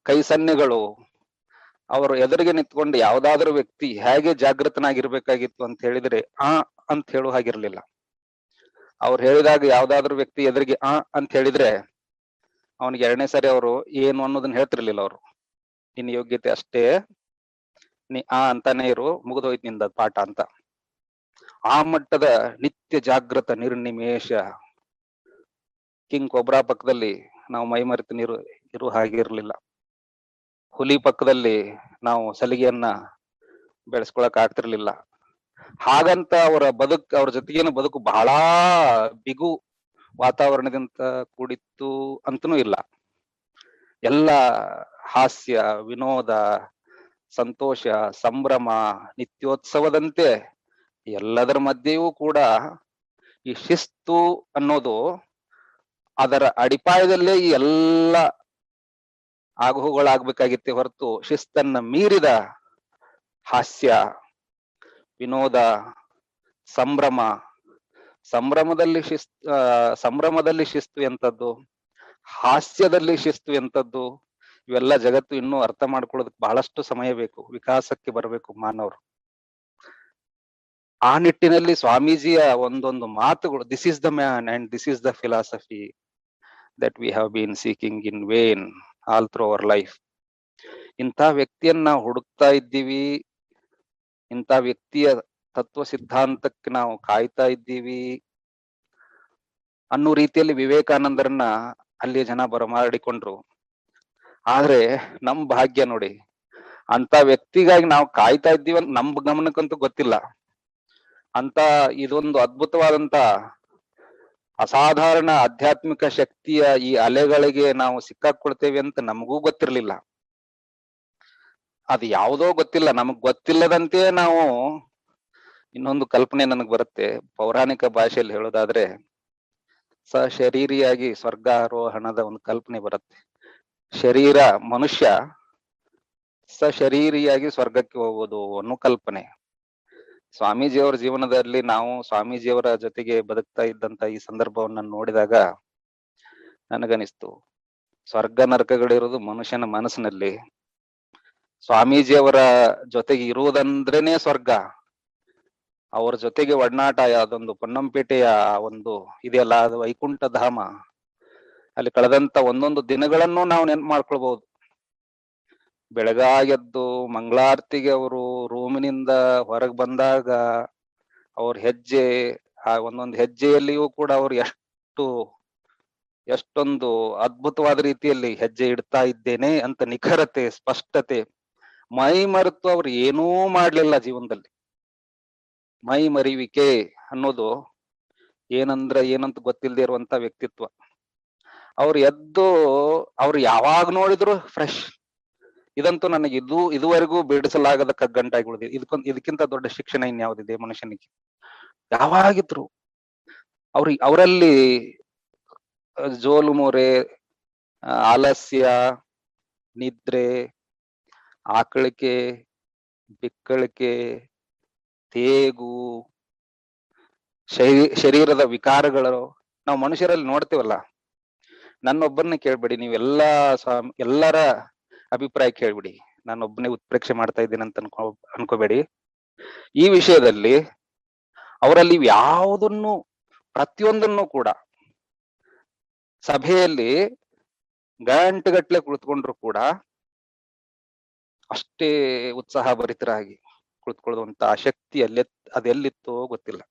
ಕೈ ಸನ್ನೆಗಳು, ಅವರು ಎದುರಿಗೆ ನಿಂತ್ಕೊಂಡು ಯಾವ್ದಾದ್ರು ವ್ಯಕ್ತಿ ಹೇಗೆ ಜಾಗೃತನಾಗಿರ್ಬೇಕಾಗಿತ್ತು ಅಂತ ಹೇಳಿದ್ರೆ ಅಂತ ಹೇಳುವ ಹಾಗಿರ್ಲಿಲ್ಲ. ಅವ್ರು ಹೇಳಿದಾಗ ಯಾವ್ದಾದ್ರು ವ್ಯಕ್ತಿ ಎದುರಿಗೆ ಅಂತ ಹೇಳಿದ್ರೆ ಅವನಿಗೆ ಎರಡನೇ ಸಾರಿ ಅವರು ಏನು ಅನ್ನೋದನ್ನ ಹೇಳ್ತಿರ್ಲಿಲ್ಲ. ಅವರು ನಿನ್ನ ಯೋಗ್ಯತೆ ಅಷ್ಟೇ, ನೀ ಅಂತಾನೆ ಇರು, ಮುಗಿದೋಯ್ತು ನಿಂದ ಪಾಠ ಅಂತ. ಆ ಮಟ್ಟದ ನಿತ್ಯ ಜಾಗೃತ ನಿರ್ನಿಮೇಷ ಕಿಂಗ್ ಕೊಬ್ರಾ ಪಕ್ಕದಲ್ಲಿ ನಾವು ಮೈ ಮರೆತು ಇರುವ ಹಾಗಿರ್ಲಿಲ್ಲ. ಹುಲಿ ಪಕ್ಕದಲ್ಲಿ ನಾವು ಸಲಿಗೆಯನ್ನ ಬೆಳೆಸ್ಕೊಳಕ್ ಆಗ್ತಿರ್ಲಿಲ್ಲ. ಹಾಗಂತ ಅವ್ರ ಜೊತೆಗೇನು ಬದುಕು ಬಹಳ ಬಿಗು ವಾತಾವರಣದಿಂದ ಕೂಡಿತ್ತು ಅಂತನೂ ಇಲ್ಲ. ಎಲ್ಲ ಹಾಸ್ಯ, ವಿನೋದ, ಸಂತೋಷ, ಸಂಭ್ರಮ, ನಿತ್ಯೋತ್ಸವದಂತೆ ಎಲ್ಲದರ ಮಧ್ಯೆಯೂ ಕೂಡ ಈ ಶಿಸ್ತು ಅನ್ನೋದು ಅದರ ಅಡಿಪಾಯದಲ್ಲೇ ಈ ಎಲ್ಲ ಆಗುಗಳಾಗ್ಬೇಕಾಗಿತ್ತೆ ಹೊರತು ಶಿಸ್ತನ್ನ ಮೀರಿದ ಹಾಸ್ಯ, ವಿನೋದ, ಸಂಭ್ರಮದಲ್ಲಿ ಶಿಸ್ತು ಎಂತದ್ದು, ಹಾಸ್ಯದಲ್ಲಿ ಶಿಸ್ತು ಎಂತದ್ದು, ಇವೆಲ್ಲ ಜಗತ್ತು ಇನ್ನೂ ಅರ್ಥ ಮಾಡ್ಕೊಳ್ಳೋದಕ್ಕೆ ಬಹಳಷ್ಟು ಸಮಯ ಬೇಕು, ವಿಕಾಸಕ್ಕೆ ಬರಬೇಕು ಮಾನವರು. ಆ ನಿಟ್ಟಿನಲ್ಲಿ ಸ್ವಾಮೀಜಿಯ ಒಂದೊಂದು ಮಾತುಗಳು, this is the man and this is the philosophy that we have been seeking in vane all through our life. ಇಂಥ ವ್ಯಕ್ತಿಯನ್ನ ಹುಡುಕ್ತಾ ಇದ್ದೀವಿ, ಇಂಥ ವ್ಯಕ್ತಿಯ ತತ್ವ ಸಿದ್ಧಾಂತಕ್ಕೆ ನಾವು ಕಾಯ್ತಾ ಇದ್ದೀವಿ ಅನ್ನೋ ರೀತಿಯಲ್ಲಿ ವಿವೇಕಾನಂದರನ್ನ ಅಲ್ಲಿ ಜನ ಬರಮಾಡಿಕೊಂಡ್ರು. ಆದ್ರೆ ನಮ್ ಭಾಗ್ಯ ನೋಡಿ, ಅಂತ ವ್ಯಕ್ತಿಗಾಗಿ ನಾವು ಕಾಯ್ತಾ ಇದ್ದೀವಿ ಅಂತ ನಮ್ ಗಮನಕ್ಕಂತೂ ಗೊತ್ತಿಲ್ಲ. ಅಂತ ಇದೊಂದು ಅದ್ಭುತವಾದಂತ ಅಸಾಧಾರಣ ಆಧ್ಯಾತ್ಮಿಕ ಶಕ್ತಿಯ ಈ ಅಲೆಗಳಿಗೆ ನಾವು ಸಿಕ್ಕಾಕೊಳ್ತೇವೆ ಅಂತ ನಮಗೂ ಗೊತ್ತಿರ್ಲಿಲ್ಲ. ಅದು ಯಾವುದೋ ಗೊತ್ತಿಲ್ಲ, ನಮಗ್ ಗೊತ್ತಿಲ್ಲದಂತೆ ನಾವು ಇನ್ನೊಂದು ಕಲ್ಪನೆ ನನಗ್ ಬರುತ್ತೆ. ಪೌರಾಣಿಕ ಭಾಷೆಯಲ್ಲಿ ಹೇಳೋದಾದ್ರೆ ಸಶರೀರಿಯಾಗಿ ಸ್ವರ್ಗಾರೋಹಣದ ಒಂದು ಕಲ್ಪನೆ ಬರುತ್ತೆ. ಶರೀರ ಮನುಷ್ಯ ಸಶರೀರಿಯಾಗಿ ಸ್ವರ್ಗಕ್ಕೆ ಹೋಗೋದು ಅನ್ನೋ ಕಲ್ಪನೆ. ಸ್ವಾಮೀಜಿಯವರ ಜೀವನದಲ್ಲಿ ನಾವು ಸ್ವಾಮೀಜಿಯವರ ಜೊತೆಗೆ ಬದುಕ್ತಾ ಇದ್ದಂತ ಈ ಸಂದರ್ಭವನ್ನ ನೋಡಿದಾಗ ನನಗನಿಸ್ತು, ಸ್ವರ್ಗ ನರಕಗಳಿರೋದು ಮನುಷ್ಯನ ಮನಸ್ಸಿನಲ್ಲಿ. ಸ್ವಾಮೀಜಿಯವರ ಜೊತೆಗೆ ಇರುವುದಂದ್ರೇನೆ ಸ್ವರ್ಗ. ಅವ್ರ ಜೊತೆಗೆ ಒಡನಾಟ ಅದೊಂದು ಪೊನ್ನಂಪೇಟೆಯ ಒಂದು ಇದೆಯಲ್ಲ, ಅದು ವೈಕುಂಠ ಧಾಮ. ಅಲ್ಲಿ ಕಳೆದಂತ ಒಂದೊಂದು ದಿನಗಳನ್ನು ನಾವು ನೆನ್ಪು ಮಾಡ್ಕೊಳ್ಬಹುದು. ಬೆಳಗಾಗೆದ್ದು ಮಂಗಳಾರತಿಗೆ ಅವರು ರೂಮಿನಿಂದ ಹೊರಗೆ ಬಂದಾಗ ಅವ್ರ ಹೆಜ್ಜೆ, ಆ ಒಂದೊಂದು ಹೆಜ್ಜೆಯಲ್ಲಿಯೂ ಕೂಡ ಅವ್ರು ಎಷ್ಟೊಂದು ಅದ್ಭುತವಾದ ರೀತಿಯಲ್ಲಿ ಹೆಜ್ಜೆ ಇಡ್ತಾ ಇದ್ದೇನೆ ಅಂತ ನಿಖರತೆ, ಸ್ಪಷ್ಟತೆ, ಮೈ ಮರೆತು ಅವ್ರು ಏನೂ ಮಾಡ್ಲಿಲ್ಲ ಜೀವನದಲ್ಲಿ. ಮೈ ಮರಿವಿಕೆ ಅನ್ನೋದು ಏನಂತ ಗೊತ್ತಿಲ್ಲದೆ ಇರುವಂತ ವ್ಯಕ್ತಿತ್ವ. ಅವ್ರು ಯಾವಾಗ ನೋಡಿದ್ರು ಫ್ರೆಶ್. ಇದಂತೂ ನನಗೆ ಇದುವರೆಗೂ ಬಿಡಿಸಲಾಗದ ಕಗ್ಗಂಟಾಗಿ ಉಳಿದಿದೆ. ಇದಕ್ಕಿಂತ ದೊಡ್ಡ ಶಿಕ್ಷಣ ಇನ್ಯಾವುದಿದೆ ಮನುಷ್ಯನಿಗೆ? ಯಾವಾಗಿದ್ರು ಅವರಲ್ಲಿ ಜೋಲು ಮೋರೆ, ಆಲಸ್ಯ, ನಿದ್ರೆ, ಆಕಳಿಕೆ, ಬಿಕ್ಕಳಿಕೆ, ತೇಗು, ಶರೀರದ ವಿಕಾರಗಳು ನಾವು ಮನುಷ್ಯರಲ್ಲಿ ನೋಡ್ತೇವಲ್ಲ. ನನ್ನೊಬ್ಬರನ್ನ ಕೇಳ್ಬೇಡಿ, ಎಲ್ಲರ ಅಭಿಪ್ರಾಯ ಕೇಳ್ಬಿಡಿ. ನಾನೊಬ್ಬನೇ ಉತ್ಪ್ರೇಕ್ಷೆ ಮಾಡ್ತಾ ಇದ್ದೇನೆ ಅಂತ ಅನ್ಕೋಬೇಡಿ. ಈ ವಿಷಯದಲ್ಲಿ ಅವರಲ್ಲಿ ಯಾವುದನ್ನು, ಪ್ರತಿಯೊಂದನ್ನು ಕೂಡ ಸಭೆಯಲ್ಲಿ ಗಂಟೆಗಟ್ಲೆ ಕುಳಿತುಕೊಂಡ್ರು ಕೂಡ ಅಷ್ಟೇ ಉತ್ಸಾಹ ಭರಿತರಾಗಿ ಕುಳಿತುಕೊಳ್ಳುವಂತ ಶಕ್ತಿ ಅದೆಲ್ಲಿತ್ತೋ ಗೊತ್ತಿಲ್ಲ.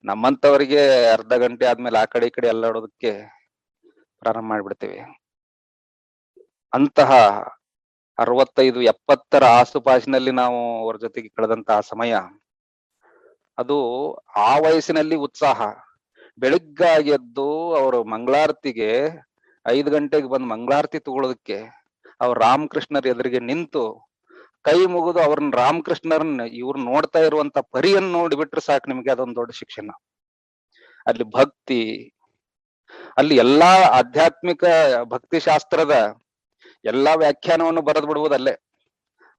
ನಮ್ಮಂತವರಿಗೆ ಅರ್ಧ ಗಂಟೆ ಆದ್ಮೇಲೆ ಆ ಕಡೆ ಈ ಕಡೆ ಅಲ್ಲಾಡೋದಕ್ಕೆ ಪ್ರಾರಂಭ ಮಾಡ್ಬಿಡ್ತೇವೆ. ಅಂತಹ 65-70 ಆಸುಪಾಸಿನಲ್ಲಿ ನಾವು ಅವ್ರ ಜೊತೆಗೆ ಕಳೆದಂತಹ ಸಮಯ, ಅದು ಆ ವಯಸ್ಸಿನಲ್ಲಿ ಉತ್ಸಾಹ. ಬೆಳಗ್ಗಾಗಿ ಎದ್ದು ಅವರು ಮಂಗಳಾರತಿಗೆ 5 ಗಂಟೆಗೆ ಬಂದು ಮಂಗಳಾರತಿ ತಗೊಳ್ಳೋದಕ್ಕೆ ಅವ್ರ ರಾಮಕೃಷ್ಣರ ಎದುರಿಗೆ ನಿಂತು ಕೈ ಮುಗಿದು ಅವ್ರನ್ನ ರಾಮಕೃಷ್ಣರನ್ನ ಇವ್ರು ನೋಡ್ತಾ ಇರುವಂತ ಪರಿಯನ್ನು ನೋಡಿಬಿಟ್ರೆ ಸಾಕು ನಿಮ್ಗೆ ಅದೊಂದು ದೊಡ್ಡ ಶಿಕ್ಷಣ. ಅಲ್ಲಿ ಭಕ್ತಿ, ಅಲ್ಲಿ ಎಲ್ಲಾ ಆಧ್ಯಾತ್ಮಿಕ ಭಕ್ತಿ ಶಾಸ್ತ್ರದ ಎಲ್ಲಾ ವ್ಯಾಖ್ಯಾನವನ್ನು ಬರೆದು ಬಿಡುವುದು ಅಲ್ಲೇ.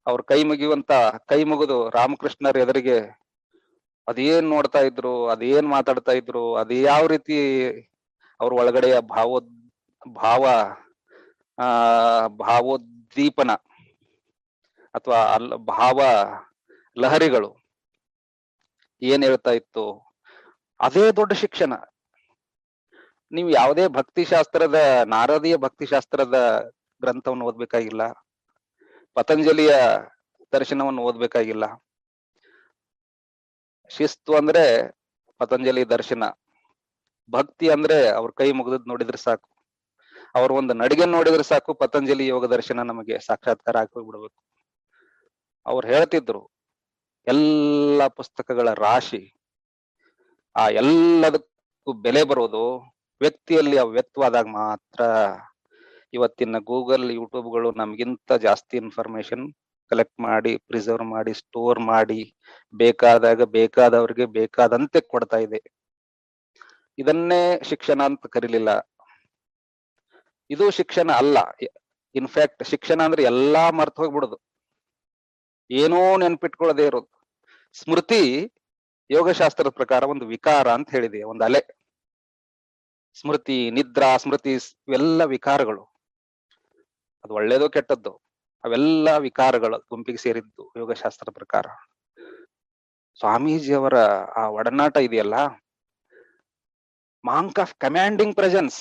ಅವ್ರ ಕೈ ಮುಗಿದು ರಾಮಕೃಷ್ಣರ ಎದುರಿಗೆ ಅದೇನ್ ನೋಡ್ತಾ ಇದ್ರು, ಅದೇನ್ ಮಾತಾಡ್ತಾ ಇದ್ರು, ಅದೇ ಯಾವ ರೀತಿ ಅವ್ರ ಒಳಗಡೆಯ ಭಾವೋದ್ದೀಪನ ಅಥವಾ ಭಾವ ಲಹರಿಗಳು ಏನ್ ಹೇಳ್ತಾ ಇತ್ತು, ಅದೇ ದೊಡ್ಡ ಶಿಕ್ಷಣ. ನೀವು ಯಾವುದೇ ಭಕ್ತಿಶಾಸ್ತ್ರದ, ನಾರದೀಯ ಭಕ್ತಿಶಾಸ್ತ್ರದ ಗ್ರಂಥವನ್ನು ಓದ್ಬೇಕಾಗಿಲ್ಲ, ಪತಂಜಲಿಯ ದರ್ಶನವನ್ನು ಓದ್ಬೇಕಾಗಿಲ್ಲ. ಶಿಸ್ತು ಅಂದ್ರೆ ಪತಂಜಲಿ ದರ್ಶನ, ಭಕ್ತಿ ಅಂದ್ರೆ ಅವ್ರ ಕೈ ಮುಗಿದ್ ನೋಡಿದ್ರೆ ಸಾಕು, ಅವ್ರ ಒಂದು ನಡಿಗೆ ನೋಡಿದ್ರೆ ಸಾಕು, ಪತಂಜಲಿ ಯೋಗ ದರ್ಶನ ನಮಗೆ ಸಾಕ್ಷಾತ್ಕಾರ ಆಗ್ಬಿಡ್ಬೇಕು. ಅವ್ರು ಹೇಳ್ತಿದ್ರು ಎಲ್ಲ ಪುಸ್ತಕಗಳ ರಾಶಿ, ಆ ಎಲ್ಲದಕ್ಕೂ ಬೆಲೆ ಬರೋದು ವ್ಯಕ್ತಿಯಲ್ಲಿ ಅವ್ಯಕ್ತವಾದಾಗ ಮಾತ್ರ. ಇವತ್ತಿನ ಗೂಗಲ್, ಯೂಟ್ಯೂಬ್ಗಳು ನಮ್ಗಿಂತ ಜಾಸ್ತಿ ಇನ್ಫಾರ್ಮೇಶನ್ ಕಲೆಕ್ಟ್ ಮಾಡಿ, ಪ್ರಿಸರ್ವ್ ಮಾಡಿ, ಸ್ಟೋರ್ ಮಾಡಿ, ಬೇಕಾದಾಗ ಬೇಕಾದವ್ರಿಗೆ ಬೇಕಾದಂತೆ ಕೊಡ್ತಾ ಇದೆ. ಇದನ್ನೇ ಶಿಕ್ಷಣ ಅಂತ ಕರೀಲಿಲ್ಲ. ಇದು ಶಿಕ್ಷಣ ಅಲ್ಲ. ಇನ್ಫ್ಯಾಕ್ಟ್ ಶಿಕ್ಷಣ ಅಂದ್ರೆ ಎಲ್ಲಾ ಮರ್ತು ಹೋಗ್ಬಿಡುದು, ಏನೋ ನೆನ್ಪಿಟ್ಕೊಳ್ಳದೆ ಇರೋದು. ಸ್ಮೃತಿ ಯೋಗಶಾಸ್ತ್ರದ ಪ್ರಕಾರ ಒಂದು ವಿಕಾರ ಅಂತ ಹೇಳಿದೆ, ಒಂದು ಅಲೆ. ಸ್ಮೃತಿ, ನಿದ್ರಾ, ಸ್ಮೃತಿ ಇವೆಲ್ಲ ವಿಕಾರಗಳು. ಅದು ಒಳ್ಳೇದು ಕೆಟ್ಟದ್ದು, ಅವೆಲ್ಲ ವಿಕಾರಗಳು ಗುಂಪಿಗೆ ಸೇರಿದ್ದು ಯೋಗಶಾಸ್ತ್ರದ ಪ್ರಕಾರ. ಸ್ವಾಮೀಜಿಯವರ ಆ ಒಡನಾಟ ಇದೆಯಲ್ಲ, ಮಾಂಕ್ ಆಫ್ ಕಮಾಂಡಿಂಗ್ ಪ್ರೆಸೆನ್ಸ್.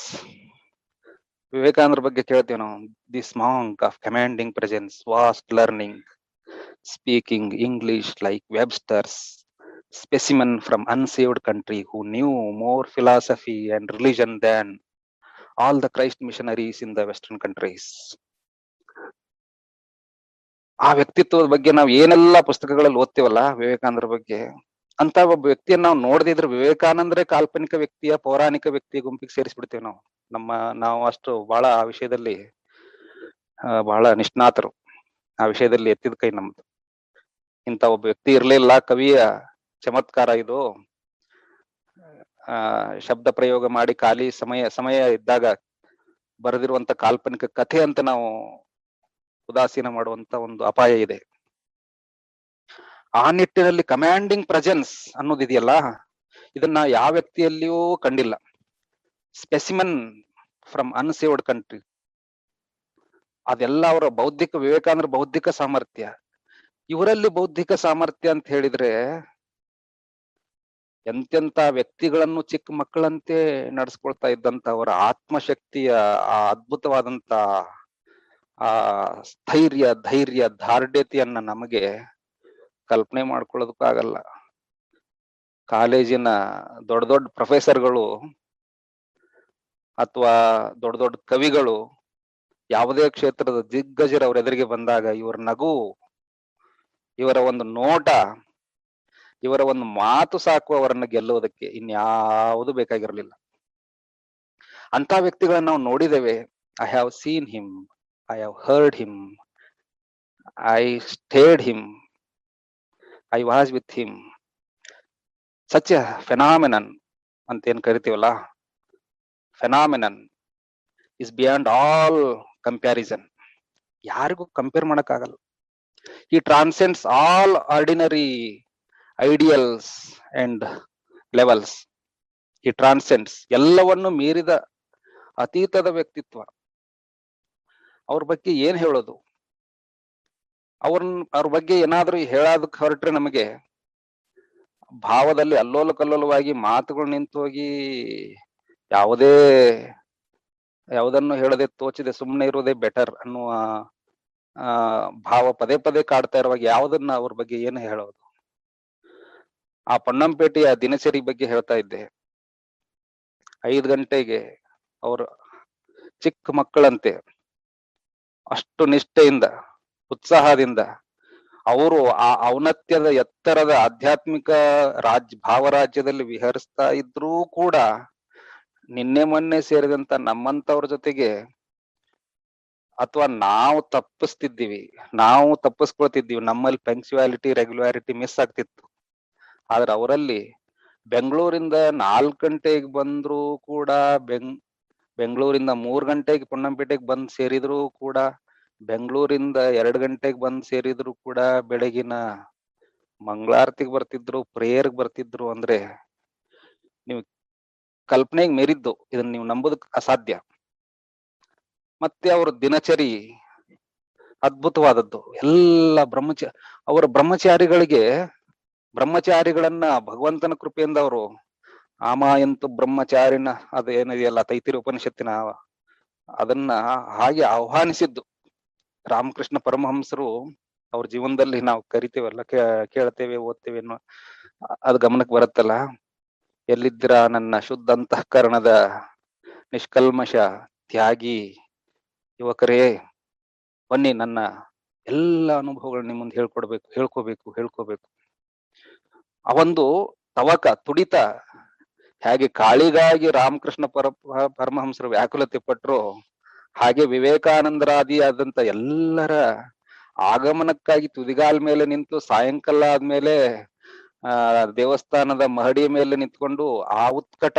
ವಿವೇಕಾನಂದರ ಬಗ್ಗೆ ಕೇಳ್ತೀವಿ ನಾವು, this monk of commanding presence, vast learning, speaking English like Webster's, specimen from unsaved country who knew more philosophy and religion than all the Christ missionaries in the western countries. ಆ ವ್ಯಕ್ತಿತ್ವದ ಬಗ್ಗೆ ನಾವು ಏನೆಲ್ಲ ಪುಸ್ತಕಗಳಲ್ಲಿ ಓದ್ತೀವಲ್ಲ ವಿವೇಕಾನಂದರ ಬಗ್ಗೆ, ಅಂತ ಒಬ್ಬ ವ್ಯಕ್ತಿಯನ್ನು ನಾವು ನೋಡದಿದ್ರೆ ವಿವೇಕಾನಂದರೇ ಕಾಲ್ಪನಿಕ ವ್ಯಕ್ತಿಯ, ಪೌರಾಣಿಕ ವ್ಯಕ್ತಿಯ ಗುಂಪಿಗೆ ಸೇರಿಸ್ಬಿಡ್ತೀವಿ ನಾವು. ನಾವು ಅಷ್ಟು ಬಹಳ ಆ ವಿಷಯದಲ್ಲಿ ಬಹಳ ನಿಷ್ಣಾತರು. ಆ ವಿಷಯದಲ್ಲಿ ಎತ್ತಿದ ಕೈ ನಮ್ದು. ಇಂಥ ಒಬ್ಬ ವ್ಯಕ್ತಿ ಇರ್ಲಿಲ್ಲ. ಕವಿಯ ಚಮತ್ಕಾರ ಇದು. ಶಬ್ದ ಪ್ರಯೋಗ ಮಾಡಿ ಖಾಲಿ ಸಮಯ ಇದ್ದಾಗ ಬರೆದಿರುವಂತ ಕಾಲ್ಪನಿಕ ಕಥೆ ಅಂತ ನಾವು ಉದಾಸೀನ ಮಾಡುವಂತ ಒಂದು ಅಪಾಯ ಇದೆ. ಆ ನಿಟ್ಟಿನಲ್ಲಿ ಕಮಾಂಡಿಂಗ್ ಪ್ರೆಸೆನ್ಸ್ ಅನ್ನೋದಿದೆಯಲ್ಲ, ಇದನ್ನ ಯಾವ ವ್ಯಕ್ತಿಯಲ್ಲಿಯೂ ಕಂಡಿಲ್ಲ. ಸ್ಪೆಸಿಮನ್ ಫ್ರಮ್ ಅನ್ಸೇವ್ಡ್ ಕಂಟ್ರಿ, ಅದೆಲ್ಲ ಅವರ ಬೌದ್ಧಿಕ, ವಿವೇಕಾನಂದರ ಬೌದ್ಧಿಕ ಸಾಮರ್ಥ್ಯ. ಇವರಲ್ಲಿ ಬೌದ್ಧಿಕ ಸಾಮರ್ಥ್ಯ ಅಂತ ಹೇಳಿದ್ರೆ ಎಂತೆಂತ ವ್ಯಕ್ತಿಗಳನ್ನು ಚಿಕ್ಕ ಮಕ್ಕಳಂತೆ ನಡೆಸ್ಕೊಳ್ತಾ ಇದ್ದಂತ ಅವರ ಆತ್ಮಶಕ್ತಿಯ ಆ ಅದ್ಭುತವಾದಂತ ಆ ಸ್ಥೈರ್ಯ, ಧೈರ್ಯ, ದಾರ್ಢ್ಯತೆಯನ್ನ ನಮಗೆ ಕಲ್ಪನೆ ಮಾಡ್ಕೊಳ್ಳೋದಕ್ಕಾಗಲ್ಲ. ಕಾಲೇಜಿನ ದೊಡ್ಡ ದೊಡ್ಡ ಪ್ರೊಫೆಸರ್ಗಳು ಅಥವಾ ದೊಡ್ಡ ದೊಡ್ಡ ಕವಿಗಳು, ಯಾವುದೇ ಕ್ಷೇತ್ರದ ದಿಗ್ಗಜರು ಅವ್ರ ಎದುರಿಗೆ ಬಂದಾಗ ಇವರ ನಗು, ಇವರ ಒಂದು ನೋಟ, ಇವರ ಒಂದು ಮಾತು ಸಾಕು ಅವರನ್ನು ಗೆಲ್ಲುವುದಕ್ಕೆ, ಇನ್ಯಾವುದು ಬೇಕಾಗಿರಲಿಲ್ಲ. ಅಂತ ವ್ಯಕ್ತಿಗಳನ್ನ ನಾವು ನೋಡಿದ್ದೇವೆ. I have seen him, I have heard him, I stayed him, I was with him. Such a phenomenon ಅಂತ ಏನ್ ಕರಿತೀವಲ್ಲ, phenomenon is beyond all comparison. ಯಾರಿಗೂ ಕಂಪೇರ್ ಮಾಡಕ್ಕಾಗಲ್ಲ. He transcends all ordinary ideals and levels. He transcends, ಎಲ್ಲವನ್ನು ಮೀರಿದ ಅತೀತದ ವ್ಯಕ್ತಿತ್ವ. ಅವ್ರ ಬಗ್ಗೆ ಏನ್ ಹೇಳೋದು? ಅವ್ರ ಬಗ್ಗೆ ಏನಾದ್ರೂ ಹೇಳೋದಕ್ಕೆ ಹೊರಟ್ರೆ ನಮಗೆ ಭಾವದಲ್ಲಿ ಅಲ್ಲೋಲ ಕಲ್ಲೋಲವಾಗಿ ಮಾತುಗಳು ನಿಂತು ಹೋಗಿ ಯಾವುದನ್ನು ಹೇಳದೆ ತೋಚದೆ ಸುಮ್ಮನೆ ಇರೋದೇ ಬೆಟರ್ ಅನ್ನುವ ಭಾವ ಪದೇ ಪದೇ ಕಾಡ್ತಾ ಇರುವಾಗ ಯಾವುದನ್ನ ಅವ್ರ ಬಗ್ಗೆ ಏನು ಹೇಳೋದು? ಆ ಪೊನ್ನಂಪೇಟೆಯ ದಿನಚರಿ ಬಗ್ಗೆ ಹೇಳ್ತಾ ಇದ್ದೆ. 5 ಗಂಟೆಗೆ ಅವರು ಚಿಕ್ಕ ಮಕ್ಕಳಂತೆ ಅಷ್ಟು ನಿಷ್ಠೆಯಿಂದ, ಉತ್ಸಾಹದಿಂದ ಅವರು ಆ ಔನ್ನತ್ಯದ ಎತ್ತರದ ಆಧ್ಯಾತ್ಮಿಕ ಭಾವರಾಜ್ಯದಲ್ಲಿ ವಿಹರಿಸ್ತಾ ಇದ್ರೂ ಕೂಡ ನಿನ್ನೆ ಮೊನ್ನೆ ಸೇರಿದಂತ ನಮ್ಮಂತವ್ರ ಜೊತೆಗೆ, ಅಥವಾ ನಾವು ತಪ್ಪಿಸ್ಕೊಳ್ತಿದ್ದೀವಿ, ನಮ್ಮಲ್ಲಿ ಪಂಕ್ಚುಯಾಲಿಟಿ, ರೆಗ್ಯುಲಾರಿಟಿ ಮಿಸ್ ಆಗ್ತಿತ್ತು. ಆದ್ರೆ ಅವರಲ್ಲಿ ಬೆಂಗಳೂರಿಂದ 4 ಗಂಟೆಗೆ ಬಂದ್ರು ಕೂಡ, ಬೆಂಗಳೂರಿಂದ 3 ಗಂಟೆಗೆ ಪೊನ್ನಂಪೇಟೆಗೆ ಬಂದ್ ಸೇರಿದ್ರು ಕೂಡ, ಬೆಂಗಳೂರಿಂದ 2 ಗಂಟೆಗೆ ಬಂದ್ ಸೇರಿದ್ರು ಕೂಡ ಬೆಳಗಿನ ಮಂಗಳಾರತಿಗೆ ಬರ್ತಿದ್ರು, ಪ್ರೇಯರ್ಗೆ ಬರ್ತಿದ್ರು. ಅಂದ್ರೆ ನೀವು ಕಲ್ಪನೆಗೆ ಮೀರಿದ್ದು, ಇದನ್ನ ನೀವು ನಂಬೋದಕ್ಕೆ ಅಸಾಧ್ಯ. ಮತ್ತೆ ಅವ್ರ ದಿನಚರಿ ಅದ್ಭುತವಾದದ್ದು. ಎಲ್ಲ ಅವರ ಬ್ರಹ್ಮಚಾರಿಗಳಿಗೆ ಬ್ರಹ್ಮಚಾರಿಗಳನ್ನ ಭಗವಂತನ ಕೃಪೆಯಿಂದ ಅವರು ಆಮಾಯಂತು ಬ್ರಹ್ಮಚಾರಿನ ಅದು ಏನಿದೆಯಲ್ಲ ತೈತಿರಿ ಉಪನಿಷತ್ತಿನ ಅದನ್ನ ಹಾಗೆ ಆಹ್ವಾನಿಸಿದ್ದು ರಾಮಕೃಷ್ಣ ಪರಮಹಂಸರು ಅವ್ರ ಜೀವನದಲ್ಲಿ ನಾವು ಕರಿತೇವಲ್ಲ ಕೇಳ್ತೇವೆ ಓದ್ತೇವೆ ಅನ್ನೋ ಅದು ಗಮನಕ್ಕೆ ಬರುತ್ತಲ್ಲ. ಎಲ್ಲಿದ್ದೀರಾ ನನ್ನ ಶುದ್ಧ ಅಂತಃಕರಣದ ನಿಷ್ಕಲ್ಮಶ ತ್ಯಾಗಿ ಯುವಕರೇ, ಬನ್ನಿ ನನ್ನ ಎಲ್ಲ ಅನುಭವಗಳು ನಿಮ್ಮ ಮುಂದೆ ಹೇಳ್ಕೋಬೇಕು. ಆ ಒಂದು ತವಕ ತುಡಿತ ಹೇಗೆ ಕಾಳಿಗಾಗಿ ರಾಮಕೃಷ್ಣ ಪರಮಹಂಸರು ವ್ಯಾಕುಲತೆ ಪಟ್ರು, ಹಾಗೆ ವಿವೇಕಾನಂದರಾದಿ ಆದಂತ ಎಲ್ಲರ ಆಗಮನಕ್ಕಾಗಿ ತುದಿಗಾಲ್ ಮೇಲೆ ನಿಂತು ಸಾಯಂಕಾಲ ಆದ್ಮೇಲೆ ದೇವಸ್ಥಾನದ ಮಹಡಿ ಮೇಲೆ ನಿಂತ್ಕೊಂಡು ಆ ಉತ್ಕಟ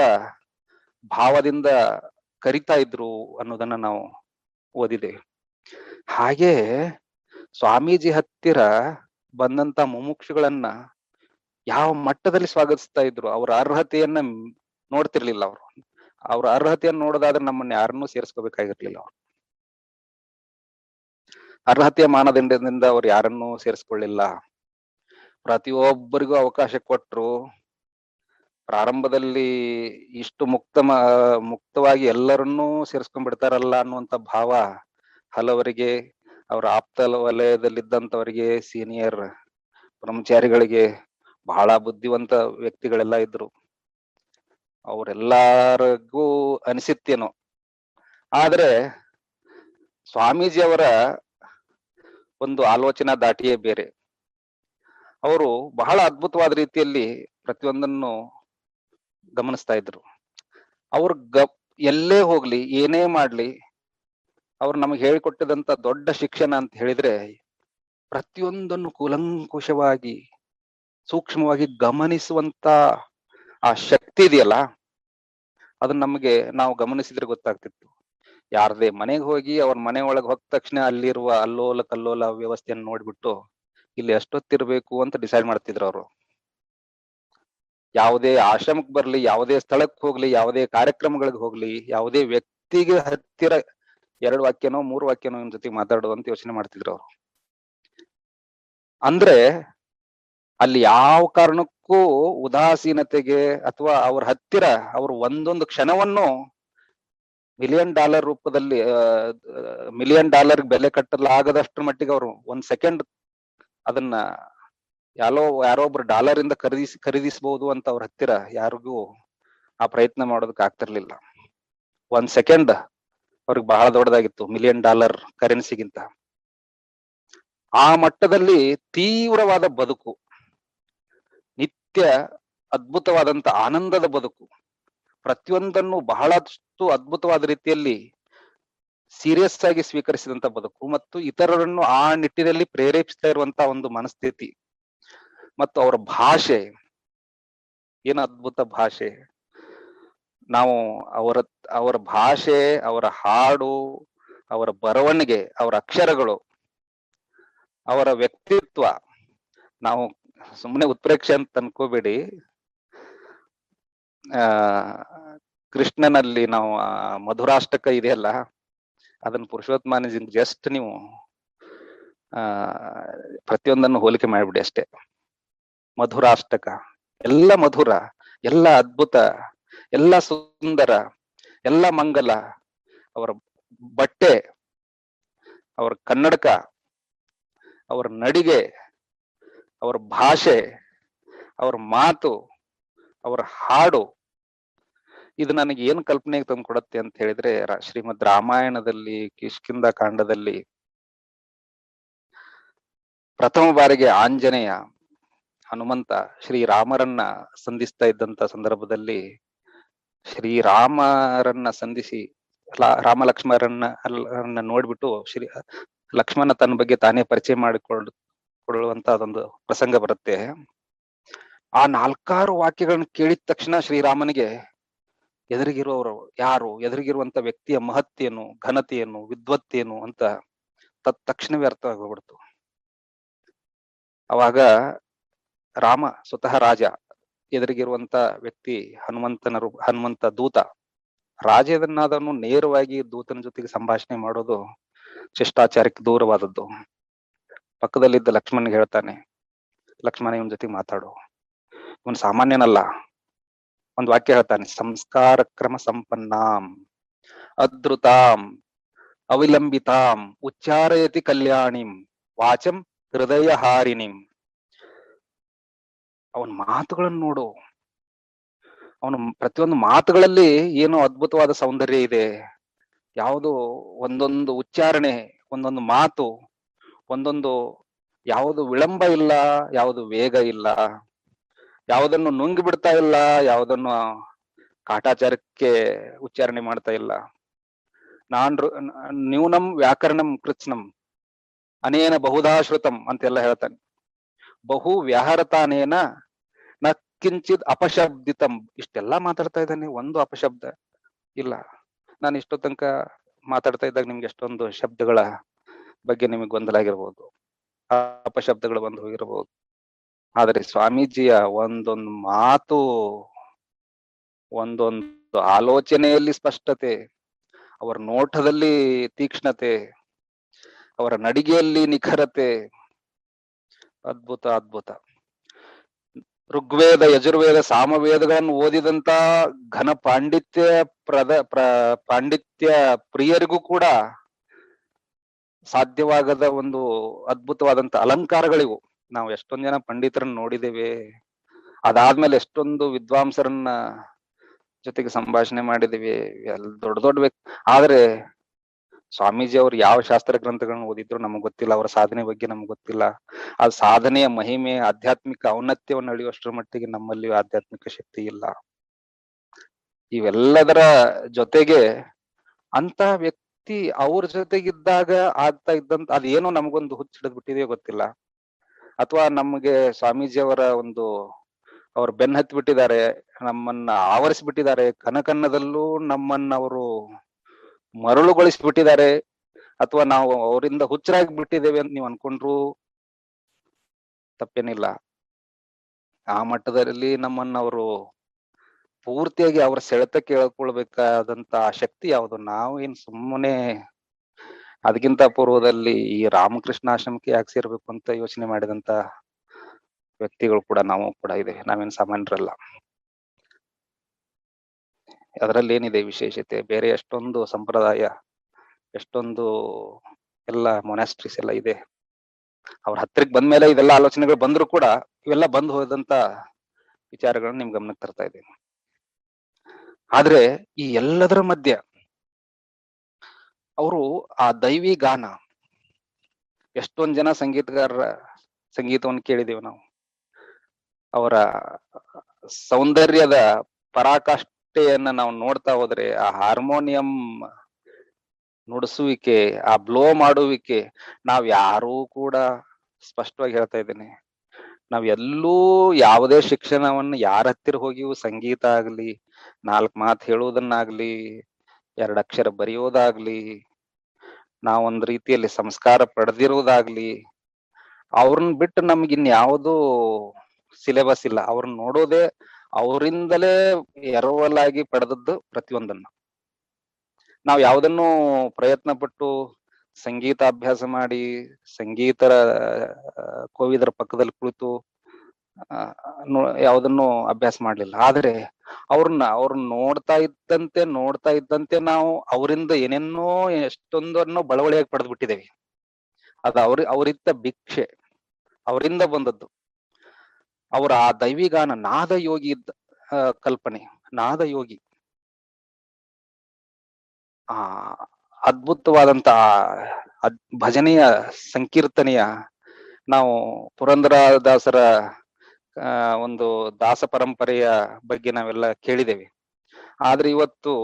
ಭಾವದಿಂದ ಕರಿತಾ ಇದ್ರು ಅನ್ನೋದನ್ನ ನಾವು ಓದಿದ್ದೇವೆ. ಹಾಗೆ ಸ್ವಾಮೀಜಿ ಹತ್ತಿರ ಬಂದಂತ ಮುಮುಕ್ಷುಗಳನ್ನ ಯಾವ ಮಟ್ಟದಲ್ಲಿ ಸ್ವಾಗತಿಸ್ತಾ ಇದ್ರು. ಅವರ ಅರ್ಹತೆಯನ್ನ ನೋಡ್ತಿರ್ಲಿಲ್ಲ. ಅವ್ರ ಅರ್ಹತೆಯನ್ನು ನೋಡೋದಾದ್ರೆ ನಮ್ಮನ್ನ ಯಾರನ್ನೂ ಸೇರಿಸ್ಕೋಬೇಕಾಗಿರ್ಲಿಲ್ಲ. ಅವ್ರು ಅರ್ಹತೆಯ ಮಾನದಂಡದಿಂದ ಅವ್ರು ಯಾರನ್ನೂ ಸೇರಿಸ್ಕೊಳ್ಳಿಲ್ಲ. ಪ್ರತಿಯೊಬ್ಬರಿಗೂ ಅವಕಾಶ ಕೊಟ್ರು. ಪ್ರಾರಂಭದಲ್ಲಿ ಇಷ್ಟು ಮುಕ್ತವಾಗಿ ಎಲ್ಲರನ್ನೂ ಸೇರಿಸ್ಕೊಂಡ್ಬಿಡ್ತಾರಲ್ಲ ಅನ್ನುವಂತ ಭಾವ ಹಲವರಿಗೆ, ಅವರ ಆಪ್ತ ವಲಯದಲ್ಲಿದ್ದಂಥವರಿಗೆ, ಸೀನಿಯರ್ ಬ್ರಹ್ಮಚಾರಿಗಳಿಗೆ, ಬಹಳ ಬುದ್ಧಿವಂತ ವ್ಯಕ್ತಿಗಳೆಲ್ಲ ಇದ್ರು. ಅವರೆಲ್ಲರಿಗೂ ಅನಿಸಿತ್ತೇನೋ. ಆದ್ರೆ ಸ್ವಾಮೀಜಿಯವರ ಒಂದು ಆಲೋಚನಾ ದಾಟಿಯೇ ಬೇರೆ. ಅವರು ಬಹಳ ಅದ್ಭುತವಾದ ರೀತಿಯಲ್ಲಿ ಪ್ರತಿಯೊಂದನ್ನು ಗಮನಿಸ್ತಾ ಇದ್ರು. ಅವ್ರ ಎಲ್ಲೇ ಹೋಗ್ಲಿ, ಏನೇ ಮಾಡ್ಲಿ, ಅವ್ರು ನಮಗೆ ಹೇಳಿಕೊಟ್ಟಿದಂತ ದೊಡ್ಡ ಶಿಕ್ಷಣ ಅಂತ ಹೇಳಿದ್ರೆ, ಪ್ರತಿಯೊಂದನ್ನು ಕೂಲಂಕುಷವಾಗಿ ಸೂಕ್ಷ್ಮವಾಗಿ ಗಮನಿಸುವಂತ ಆ ಶಕ್ತಿ ಇದೆಯಲ್ಲ, ಅದನ್ನ ನಾವು ಗಮನಿಸಿದ್ರೆ ಗೊತ್ತಾಗ್ತಿತ್ತು. ಯಾರದೇ ಮನೆಗೆ ಹೋಗಿ ಅವ್ರ ಮನೆ ಒಳಗೆ ಹೋದ ತಕ್ಷಣ ಅಲ್ಲಿರುವ ಅಲ್ಲೋಲ ಕಲ್ಲೋಲ ವ್ಯವಸ್ಥೆಯನ್ನು ನೋಡ್ಬಿಟ್ಟು ಇಲ್ಲಿ ಎಷ್ಟೊತ್ತಿರ್ಬೇಕು ಅಂತ ಡಿಸೈಡ್ ಮಾಡ್ತಿದ್ರು ಅವರು. ಯಾವುದೇ ಆಶ್ರಮಕ್ಕೆ ಬರ್ಲಿ, ಯಾವುದೇ ಸ್ಥಳಕ್ಕೆ ಹೋಗ್ಲಿ, ಯಾವುದೇ ಕಾರ್ಯಕ್ರಮಗಳಿಗೆ ಹೋಗ್ಲಿ, ಯಾವುದೇ ವ್ಯಕ್ತಿಗೆ ಹತ್ತಿರ 2 ವಾಕ್ಯನೋ 3 ವಾಕ್ಯನೋ ಇವ್ನ ಜೊತೆಗೆ ಮಾತಾಡುವಂತ ಯೋಚನೆ ಮಾಡ್ತಿದ್ರು ಅವರು. ಅಂದ್ರೆ ಅಲ್ಲಿ ಯಾವ ಕಾರಣಕ್ಕೂ ಉದಾಸೀನತೆಗೆ ಅಥವಾ ಅವ್ರ ಹತ್ತಿರ ಅವ್ರ ಒಂದೊಂದು ಕ್ಷಣವನ್ನು $1 ಮಿಲಿಯನ್ ರೂಪದಲ್ಲಿ $1 ಮಿಲಿಯನ್ ಬೆಲೆ ಕಟ್ಟಲಾಗದಷ್ಟ್ರ ಮಟ್ಟಿಗೆ ಅವರು 1 ಸೆಕೆಂಡ್ ಅದನ್ನ ಯಾರೋ ಒಬ್ರು $1 ಇಂದ ಖರೀದಿಸಬಹುದು ಅಂತ ಅವ್ರ ಹತ್ತಿರ ಯಾರಿಗೂ ಆ ಪ್ರಯತ್ನ ಮಾಡೋದಕ್ಕೆ ಆಗ್ತಿರ್ಲಿಲ್ಲ. 1 ಸೆಕೆಂಡ್ ಅವ್ರಿಗೆ ಬಹಳ ದೊಡ್ಡದಾಗಿತ್ತು $1 ಮಿಲಿಯನ್ ಕರೆನ್ಸಿಗಿಂತ. ಆ ಮಟ್ಟದಲ್ಲಿ ತೀವ್ರವಾದ ಬದುಕು, ನಿತ್ಯ ಅದ್ಭುತವಾದಂತ ಆನಂದದ ಬದುಕು, ಪ್ರತಿಯೊಂದನ್ನು ಬಹಳಷ್ಟು ಅದ್ಭುತವಾದ ರೀತಿಯಲ್ಲಿ ಸೀರಿಯಸ್ ಆಗಿ ಸ್ವೀಕರಿಸಿದಂತ ಬದುಕು, ಮತ್ತು ಇತರರನ್ನು ಆ ನಿಟ್ಟಿನಲ್ಲಿ ಪ್ರೇರೇಪಿಸ್ತಾ ಇರುವಂತ ಒಂದು ಮನಸ್ಥಿತಿ, ಮತ್ತು ಅವರ ಭಾಷೆ, ಏನು ಅದ್ಭುತ ಭಾಷೆ. ನಾವು ಅವರ ಭಾಷೆ, ಅವರ ಹಾಡು, ಅವರ ಬರವಣಿಗೆ, ಅವರ ಅಕ್ಷರಗಳು, ಅವರ ವ್ಯಕ್ತಿತ್ವ, ನಾವು ಸುಮ್ಮನೆ ಉತ್ಪ್ರೇಕ್ಷೆ ಅಂತ ಅನ್ಕೋಬೇಡಿ. ಕೃಷ್ಣನಲ್ಲಿ ನಾವು ಮಧುರಾಷ್ಟಕ ಇದೆಯಲ್ಲ, ಅದನ್ನ ಪುರುಷೋತ್ತಮಾನಜಿಂದ ಜಸ್ಟ್ ನೀವು ಪ್ರತಿಯೊಂದನ್ನು ಹೋಲಿಕೆ ಮಾಡ್ಬಿಡಿ ಅಷ್ಟೇ. ಮಧುರಾಷ್ಟಕ ಎಲ್ಲ ಮಧುರ, ಎಲ್ಲ ಅದ್ಭುತ, ಎಲ್ಲ ಸುಂದರ, ಎಲ್ಲ ಮಂಗಲ. ಅವರ ಬಟ್ಟೆ, ಅವರ ಕನ್ನಡಕ, ಅವರ ನಡಿಗೆ, ಅವರ ಭಾಷೆ, ಅವರ ಮಾತು, ಅವರ ಹಾಡು, ಇದು ನನಗೆ ಏನ್ ಕಲ್ಪನೆಗೆ ತಂದು ಕೊಡತ್ತೆ ಅಂತ ಹೇಳಿದ್ರೆ, ಶ್ರೀಮದ್ ರಾಮಾಯಣದಲ್ಲಿ ಕಿಷ್ಕಿಂಧ ಕಾಂಡದಲ್ಲಿ ಪ್ರಥಮ ಬಾರಿಗೆ ಆಂಜನೇಯ ಹನುಮಂತ ಶ್ರೀರಾಮರನ್ನ ಸಂಧಿಸ್ತಾ ಇದ್ದಂತ ಸಂದರ್ಭದಲ್ಲಿ, ಶ್ರೀರಾಮರನ್ನ ಸಂಧಿಸಿ ರಾಮ ಲಕ್ಷ್ಮಣರನ್ನ ನೋಡ್ಬಿಟ್ಟು ಲಕ್ಷ್ಮಣ ತನ್ನ ಬಗ್ಗೆ ತಾನೇ ಪರಿಚಯ ಮಾಡಿಕೊಳ್ಳುವಂತ ಅದೊಂದು ಪ್ರಸಂಗ ಬರುತ್ತೆ. ಆ 4-6 ವಾಕ್ಯಗಳನ್ನ ಕೇಳಿದ ತಕ್ಷಣ ಶ್ರೀರಾಮನಿಗೆ ಎದುರಿಗಿರುವವರು ಯಾರು, ಎದುರಿಗಿರುವಂತ ವ್ಯಕ್ತಿಯ ಮಹತ್ತೇನು, ಘನತೆಯನ್ನು, ವಿದ್ವತ್ತೇನು ಅಂತ ತಕ್ಷಣವೇ ಅರ್ಥ ಆಗೋಗ್ಬಿಡ್ತು. ಅವಾಗ ರಾಮ ಸ್ವತಃ ರಾಜ, ಎದುರಿಗಿರುವಂತ ವ್ಯಕ್ತಿ ಹನುಮಂತ ದೂತ. ರಾಜದನ್ನಾದವನು ನೇರವಾಗಿ ದೂತನ ಜೊತೆಗೆ ಸಂಭಾಷಣೆ ಮಾಡೋದು ಶಿಷ್ಟಾಚಾರಕ್ಕೆ ದೂರವಾದದ್ದು. ಪಕ್ಕದಲ್ಲಿದ್ದ ಲಕ್ಷ್ಮಣನಿಗೆ ಹೇಳ್ತಾನೆ, ಲಕ್ಷ್ಮಣ ಇವನ್ ಜೊತೆಗೆ ಮಾತಾಡು, ಇವನ್ ಸಾಮಾನ್ಯನಲ್ಲ. ಒಂದು ವಾಕ್ಯ ಹೇಳ್ತಾನೆ, ಸಂಸ್ಕಾರ ಕ್ರಮ ಸಂಪನ್ನಾಂ ಅದ್ರುತಾಂ ಅವಿಲಂಬಿತಾಂ ಉಚ್ಚಾರಯತಿ ಕಲ್ಯಾಣಿಂ ವಾಚಂ ಹೃದಯ ಹಾರಿಣಿಂ. ಅವನ ಮಾತುಗಳನ್ನು ನೋಡು, ಅವನ ಪ್ರತಿಯೊಂದು ಮಾತುಗಳಲ್ಲಿ ಏನೋ ಅದ್ಭುತವಾದ ಸೌಂದರ್ಯ ಇದೆ. ಯಾವುದು ಒಂದೊಂದು ಉಚ್ಚಾರಣೆ, ಒಂದೊಂದು ಮಾತು, ಒಂದೊಂದು ಯಾವುದು ವಿಳಂಬ ಇಲ್ಲ, ಯಾವುದು ವೇಗ ಇಲ್ಲ, ಯಾವುದನ್ನು ನುಂಗಿ ಬಿಡ್ತಾ ಇಲ್ಲ, ಯಾವುದನ್ನು ಕಾಟಾಚಾರಕ್ಕೆ ಉಚ್ಚಾರಣೆ ಮಾಡ್ತಾ ಇಲ್ಲ. ನ್ಯೂನಂ ವ್ಯಾಕರಣಂ ಕೃತ್ಸ್ನಂ ಅನೇನ ಬಹುಧಾಶ್ರುತಂ ಅಂತೆಲ್ಲ ಹೇಳ್ತಾನೆ. ಬಹು ವ್ಯಾಹರತಾನೇನ ನ ಕಿಂಚಿತ್ ಅಪಶಬ್ದಿತಂ. ಇಷ್ಟೆಲ್ಲಾ ಮಾತಾಡ್ತಾ ಇದ್ದಾನೆ, ಒಂದು ಅಪಶಬ್ದ ಇಲ್ಲ. ನಾನು ಇಷ್ಟೋ ತನಕ ಮಾತಾಡ್ತಾ ಇದ್ದಾಗ ನಿಮ್ಗೆ ಎಷ್ಟೊಂದು ಶಬ್ದಗಳ ಬಗ್ಗೆ ನಿಮಗೆ ಗೊಂದಲ ಆಗಿರ್ಬೋದು, ಅಪಶಬ್ದಗಳು ಬಂದು ಹೋಗಿರ್ಬೋದು. ಆದರೆ ಸ್ವಾಮೀಜಿಯ ಒಂದೊಂದು ಮಾತು, ಒಂದೊಂದು ಆಲೋಚನೆಯಲ್ಲಿ ಸ್ಪಷ್ಟತೆ, ಅವರ ನೋಟದಲ್ಲಿ ತೀಕ್ಷ್ಣತೆ, ಅವರ ನಡಿಗೆಯಲ್ಲಿ ನಿಖರತೆ, ಅದ್ಭುತ ಅದ್ಭುತ. ಋಗ್ವೇದ, ಯಜುರ್ವೇದ, ಸಾಮವೇದಗಳನ್ನು ಓದಿದಂತ ಘನ ಪಾಂಡಿತ್ಯ ಪ್ರಿಯರಿಗೂ ಕೂಡ ಸಾಧ್ಯವಾಗದ ಒಂದು ಅದ್ಭುತವಾದಂತ ಅಲಂಕಾರಗಳಿವು. ನಾವು ಎಷ್ಟೊಂದ್ ಜನ ಪಂಡಿತರನ್ನ ನೋಡಿದ್ದೇವೆ, ಅದಾದ್ಮೇಲೆ ಎಷ್ಟೊಂದು ವಿದ್ವಾಂಸರನ್ನ ಜೊತೆಗೆ ಸಂಭಾಷಣೆ ಮಾಡಿದೀವಿ, ಎಲ್ಲ ದೊಡ್ಡ ದೊಡ್ಡ ವ್ಯಕ್ತಿ. ಆದ್ರೆ ಸ್ವಾಮೀಜಿ ಅವ್ರು ಯಾವ ಶಾಸ್ತ್ರ ಗ್ರಂಥಗಳನ್ನ ಓದಿದ್ರು ನಮಗ್ ಗೊತ್ತಿಲ್ಲ, ಅವರ ಸಾಧನೆ ಬಗ್ಗೆ ನಮ್ಗೆ ಗೊತ್ತಿಲ್ಲ. ಆ ಸಾಧನೆಯ ಮಹಿಮೆ, ಆಧ್ಯಾತ್ಮಿಕ ಔನ್ನತ್ಯವನ್ನು ಅಳಿಯುವಷ್ಟರ ಮಟ್ಟಿಗೆ ನಮ್ಮಲ್ಲಿ ಆಧ್ಯಾತ್ಮಿಕ ಶಕ್ತಿ ಇಲ್ಲ. ಇವೆಲ್ಲದರ ಜೊತೆಗೆ ಅಂತ ವ್ಯಕ್ತಿ ಅವ್ರ ಜೊತೆಗಿದ್ದಾಗ ಆಗ್ತಾ ಇದ್ದಂತ ಅದೇನೋ ನಮಗೊಂದು ಹುಚ್ಚಿಡಿದ್ ಬಿಟ್ಟಿದೆಯೋ ಗೊತ್ತಿಲ್ಲ, ಅಥವಾ ನಮಗೆ ಸ್ವಾಮೀಜಿಯವರ ಅವ್ರ ಬೆನ್ನ ಹತ್ತಿ ಬಿಟ್ಟಿದ್ದಾರೆ, ನಮ್ಮನ್ನ ಆವರಿಸ್ಬಿಟ್ಟಿದ್ದಾರೆ, ಕನಕನ್ನದಲ್ಲೂ ನಮ್ಮನ್ನ ಅವರು ಮರಳುಗೊಳಿಸ್ಬಿಟ್ಟಿದ್ದಾರೆ, ಅಥವಾ ನಾವು ಅವರಿಂದ ಹುಚ್ಚರಾಗಿ ಬಿಟ್ಟಿದ್ದೇವೆ ಅಂತ ನೀವು ಅನ್ಕೊಂಡ್ರು ತಪ್ಪೇನಿಲ್ಲ. ಆ ಮಟ್ಟದಲ್ಲಿ ನಮ್ಮನ್ನ ಅವರು ಪೂರ್ತಿಯಾಗಿ ಅವ್ರ ಸೆಳೆತ ಕೇಳ್ಕೊಳ್ಬೇಕಾದಂತ ಶಕ್ತಿ ಯಾವುದು? ನಾವು ಏನ್ ಸುಮ್ಮನೆ ಅದಕ್ಕಿಂತ ಪೂರ್ವದಲ್ಲಿ ಈ ರಾಮಕೃಷ್ಣ ಆಶ್ರಮಕ್ಕೆ ಯಾಕೆ ಸೇರ್ಬೇಕು ಅಂತ ಯೋಚನೆ ಮಾಡಿದಂತ ವ್ಯಕ್ತಿಗಳು ಕೂಡ ನಾವು ಕೂಡ ಇದ್ದೇವೆ. ನಾವೇನ್ ಸಾಮಾನ್ಯರಲ್ಲ. ಅದರಲ್ಲಿ ಏನಿದೆ ವಿಶೇಷತೆ? ಬೇರೆ ಎಷ್ಟೊಂದು ಸಂಪ್ರದಾಯ, ಎಷ್ಟೊಂದು ಎಲ್ಲ ಮೊನಾಸ್ಟ್ರೀಸ್ ಎಲ್ಲ ಇದೆ. ಅವ್ರ ಹತ್ರಕ್ಕೆ ಬಂದ್ಮೇಲೆ ಇದೆಲ್ಲ ಆಲೋಚನೆಗಳು ಬಂದ್ರು ಕೂಡ ಇವೆಲ್ಲ ಬಂದು ಹೋದಂತ ವಿಚಾರಗಳನ್ನ ನಿಮ್ ಗಮನಕ್ಕೆ ತರ್ತಾ ಇದ್ದೀನಿ. ಆದ್ರೆ ಈ ಎಲ್ಲದರ ಮಧ್ಯ ಅವರು ಆ ದೈವಿ ಗಾನ, ಎಷ್ಟೊಂದ್ ಜನ ಸಂಗೀತಗಾರರ ಸಂಗೀತವನ್ನು ಕೇಳಿದೀವಿ ನಾವು. ಅವರ ಸೌಂದರ್ಯದ ಪರಾಕಾಷ್ಠೆಯನ್ನ ನಾವು ನೋಡ್ತಾ ಹೋದ್ರೆ, ಆ ಹಾರ್ಮೋನಿಯಂ ನುಡಿಸುವಿಕೆ, ಆ ಬ್ಲೋ ಮಾಡುವಿಕೆ, ನಾವ್ ಯಾರೂ ಕೂಡ ಸ್ಪಷ್ಟವಾಗಿ ಹೇಳ್ತಾ ಇದ್ದೇನೆ, ನಾವ್ ಎಲ್ಲೂ ಯಾವುದೇ ಶಿಕ್ಷಣವನ್ನು ಯಾರ ಹತ್ತಿರ ಹೋಗಿಯೂ ಸಂಗೀತ ಆಗ್ಲಿ, 4 ಮಾತು ಹೇಳುವುದನ್ನಾಗ್ಲಿ, 2 ಅಕ್ಷರ ಬರೆಯೋದಾಗ್ಲಿ, ನಾವೊಂದ್ ರೀತಿಯಲ್ಲಿ ಸಂಸ್ಕಾರ ಪಡೆದಿರುವುದಾಗ್ಲಿ, ಅವ್ರನ್ನ ಬಿಟ್ಟು ನಮ್ಗೆ ಇನ್ಯಾವುದೂ ಸಿಲೆಬಸ್ ಇಲ್ಲ. ಅವ್ರನ್ನ ನೋಡೋದೇ ಅವರಿಂದಲೇ ಎರವಲಾಗಿ ಪಡೆದದ್ದು ಪ್ರತಿಯೊಂದನ್ನ. ನಾವ್ ಯಾವ್ದನ್ನು ಪ್ರಯತ್ನ ಪಟ್ಟು ಸಂಗೀತಾಭ್ಯಾಸ ಮಾಡಿ, ಸಂಗೀತರ ಕೋವಿದರ ಪಕ್ಕದಲ್ಲಿ ಕುಳಿತು ಯಾವುದನ್ನು ಅಭ್ಯಾಸ ಮಾಡ್ಲಿಲ್ಲ. ಆದ್ರೆ ಅವ್ರನ್ನ ನೋಡ್ತಾ ಇದ್ದಂತೆ ನಾವು ಅವರಿಂದ ಏನೇನೋ ಎಷ್ಟೊಂದನ್ನು ಬಳವಳಿಯಾಗಿ ಪಡೆದು ಬಿಟ್ಟಿದ್ದೇವೆ. ಅದು ಅವರಿದ್ದ ಭಿಕ್ಷೆ, ಅವರಿಂದ ಬಂದದ್ದು. ಅವರ ಆ ದೈವಿಗಾನ, ನಾದ ಯೋಗಿ ಕಲ್ಪನೆ, ನಾದ ಯೋಗಿ, ಆ ಅದ್ಭುತವಾದಂತ ಭಜನೆಯ ಸಂಕೀರ್ತನೆಯ, ನಾವು ಪುರಂದರದಾಸರ ಒಂದು ದಾಸ ಪರಂಪರೆಯ ಬಗ್ಗೆ ನಾವೆಲ್ಲ ಕೇಳಿದ್ದೇವೆ. ಆದ್ರೆ ಇವತ್ತು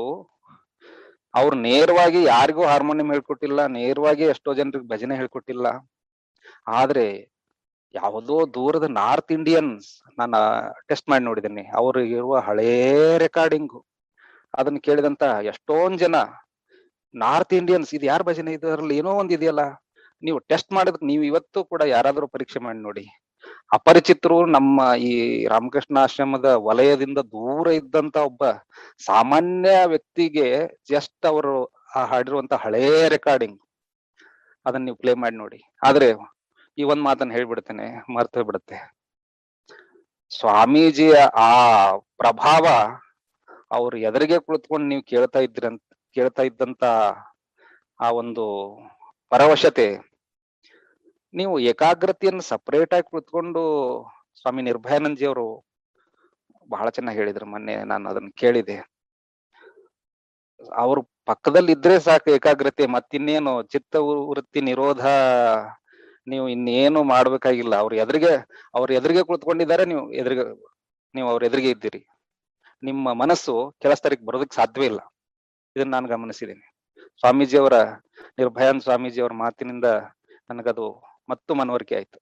ಅವ್ರು ನೇರವಾಗಿ ಯಾರಿಗೂ ಹಾರ್ಮೋನಿಯಂ ಹೇಳ್ಕೊಟ್ಟಿಲ್ಲ, ನೇರವಾಗಿ ಎಷ್ಟೋ ಜನರಿಗೆ ಭಜನೆ ಹೇಳ್ಕೊಟ್ಟಿಲ್ಲ. ಆದ್ರೆ ಯಾವುದೋ ದೂರದ ನಾರ್ತ್ ಇಂಡಿಯನ್ಸ್, ನಾನು ಟೆಸ್ಟ್ ಮಾಡಿ ನೋಡಿದ್ದೇನೆ, ಅವ್ರಿಗೆ ಇರುವ ಹಳೇ ರೆಕಾರ್ಡಿಂಗು ಅದನ್ನ ಕೇಳಿದಂತ ಎಷ್ಟೊಂದ್ ಜನ ನಾರ್ತ್ ಇಂಡಿಯನ್ಸ್, ಇದು ಯಾರ ಭಜನೆ, ಇದರಲ್ಲಿ ಏನೋ ಒಂದ್ ಇದೆಯಲ್ಲ, ನೀವು ಟೆಸ್ಟ್ ಮಾಡಿದ್, ನೀವು ಇವತ್ತು ಕೂಡ ಯಾರಾದ್ರೂ ಪರೀಕ್ಷೆ ಮಾಡಿ ನೋಡಿ. ಅಪರಿಚಿತರು ನಮ್ಮ ಈ ರಾಮಕೃಷ್ಣ ಆಶ್ರಮದ ವಲಯದಿಂದ ದೂರ ಇದ್ದಂತ ಒಬ್ಬ ಸಾಮಾನ್ಯ ವ್ಯಕ್ತಿಗೆ ಜಸ್ಟ್ ಅವರು ಹಾಡಿರುವಂತ ಹಳೇ ರೆಕಾರ್ಡಿಂಗ್ ಅದನ್ನ ನೀವು ಪ್ಲೇ ಮಾಡಿ ನೋಡಿ. ಆದ್ರೆ ಈ ಒಂದ್ ಮಾತನ್ನ ಹೇಳ್ಬಿಡ್ತೇನೆ, ಮರ್ತು ಹೋಗ್ಬಿಡುತ್ತೆ. ಸ್ವಾಮೀಜಿಯ ಆ ಪ್ರಭಾವ ಅವ್ರ ಎದುರಿಗೆ ಕುಳಿತುಕೊಂಡು ನೀವು ಕೇಳ್ತಾ ಇದ್ದಂತ ಆ ಒಂದು ಪರವಶತೆ, ನೀವು ಏಕಾಗ್ರತೆಯನ್ನು ಸಪರೇಟ್ ಆಗಿ ಕುಳಿತುಕೊಂಡು ಸ್ವಾಮಿ ನಿರ್ಭಯಾನಂದಜಿ ಅವರು ಬಹಳ ಚೆನ್ನಾಗಿ ಹೇಳಿದ್ರು. ಮೊನ್ನೆ ನಾನು ಅದನ್ನ ಕೇಳಿದೆ. ಅವ್ರ ಪಕ್ಕದಲ್ಲಿ ಇದ್ರೆ ಸಾಕು ಏಕಾಗ್ರತೆ, ಮತ್ತಿನ್ನೇನು ಚಿತ್ತ ವೃತ್ತಿ ನಿರೋಧ, ನೀವು ಇನ್ನೇನು ಮಾಡ್ಬೇಕಾಗಿಲ್ಲ. ಅವ್ರ ಎದುರಿಗೆ ಕುಳಿತುಕೊಂಡಿದ್ದಾರೆ, ನೀವು ಅವ್ರ ಎದುರಿಗೆ ಇದ್ದೀರಿ. ನಿಮ್ಮ ಮನಸ್ಸು ಕೆಲಸದಕ್ಕೆ ಬರೋದಕ್ಕೆ ಸಾಧ್ಯವೇ ಇಲ್ಲ. ಇದನ್ನ ನಾನು ಗಮನಿಸಿದ್ದೀನಿ. ಸ್ವಾಮೀಜಿಯವರ ನಿರ್ಭಯಾನಂದ ಸ್ವಾಮೀಜಿಯವರ ಮಾತಿನಿಂದ ನನಗದು ಮತ್ತು ಮನವರಿಕೆ ಆಯ್ತು.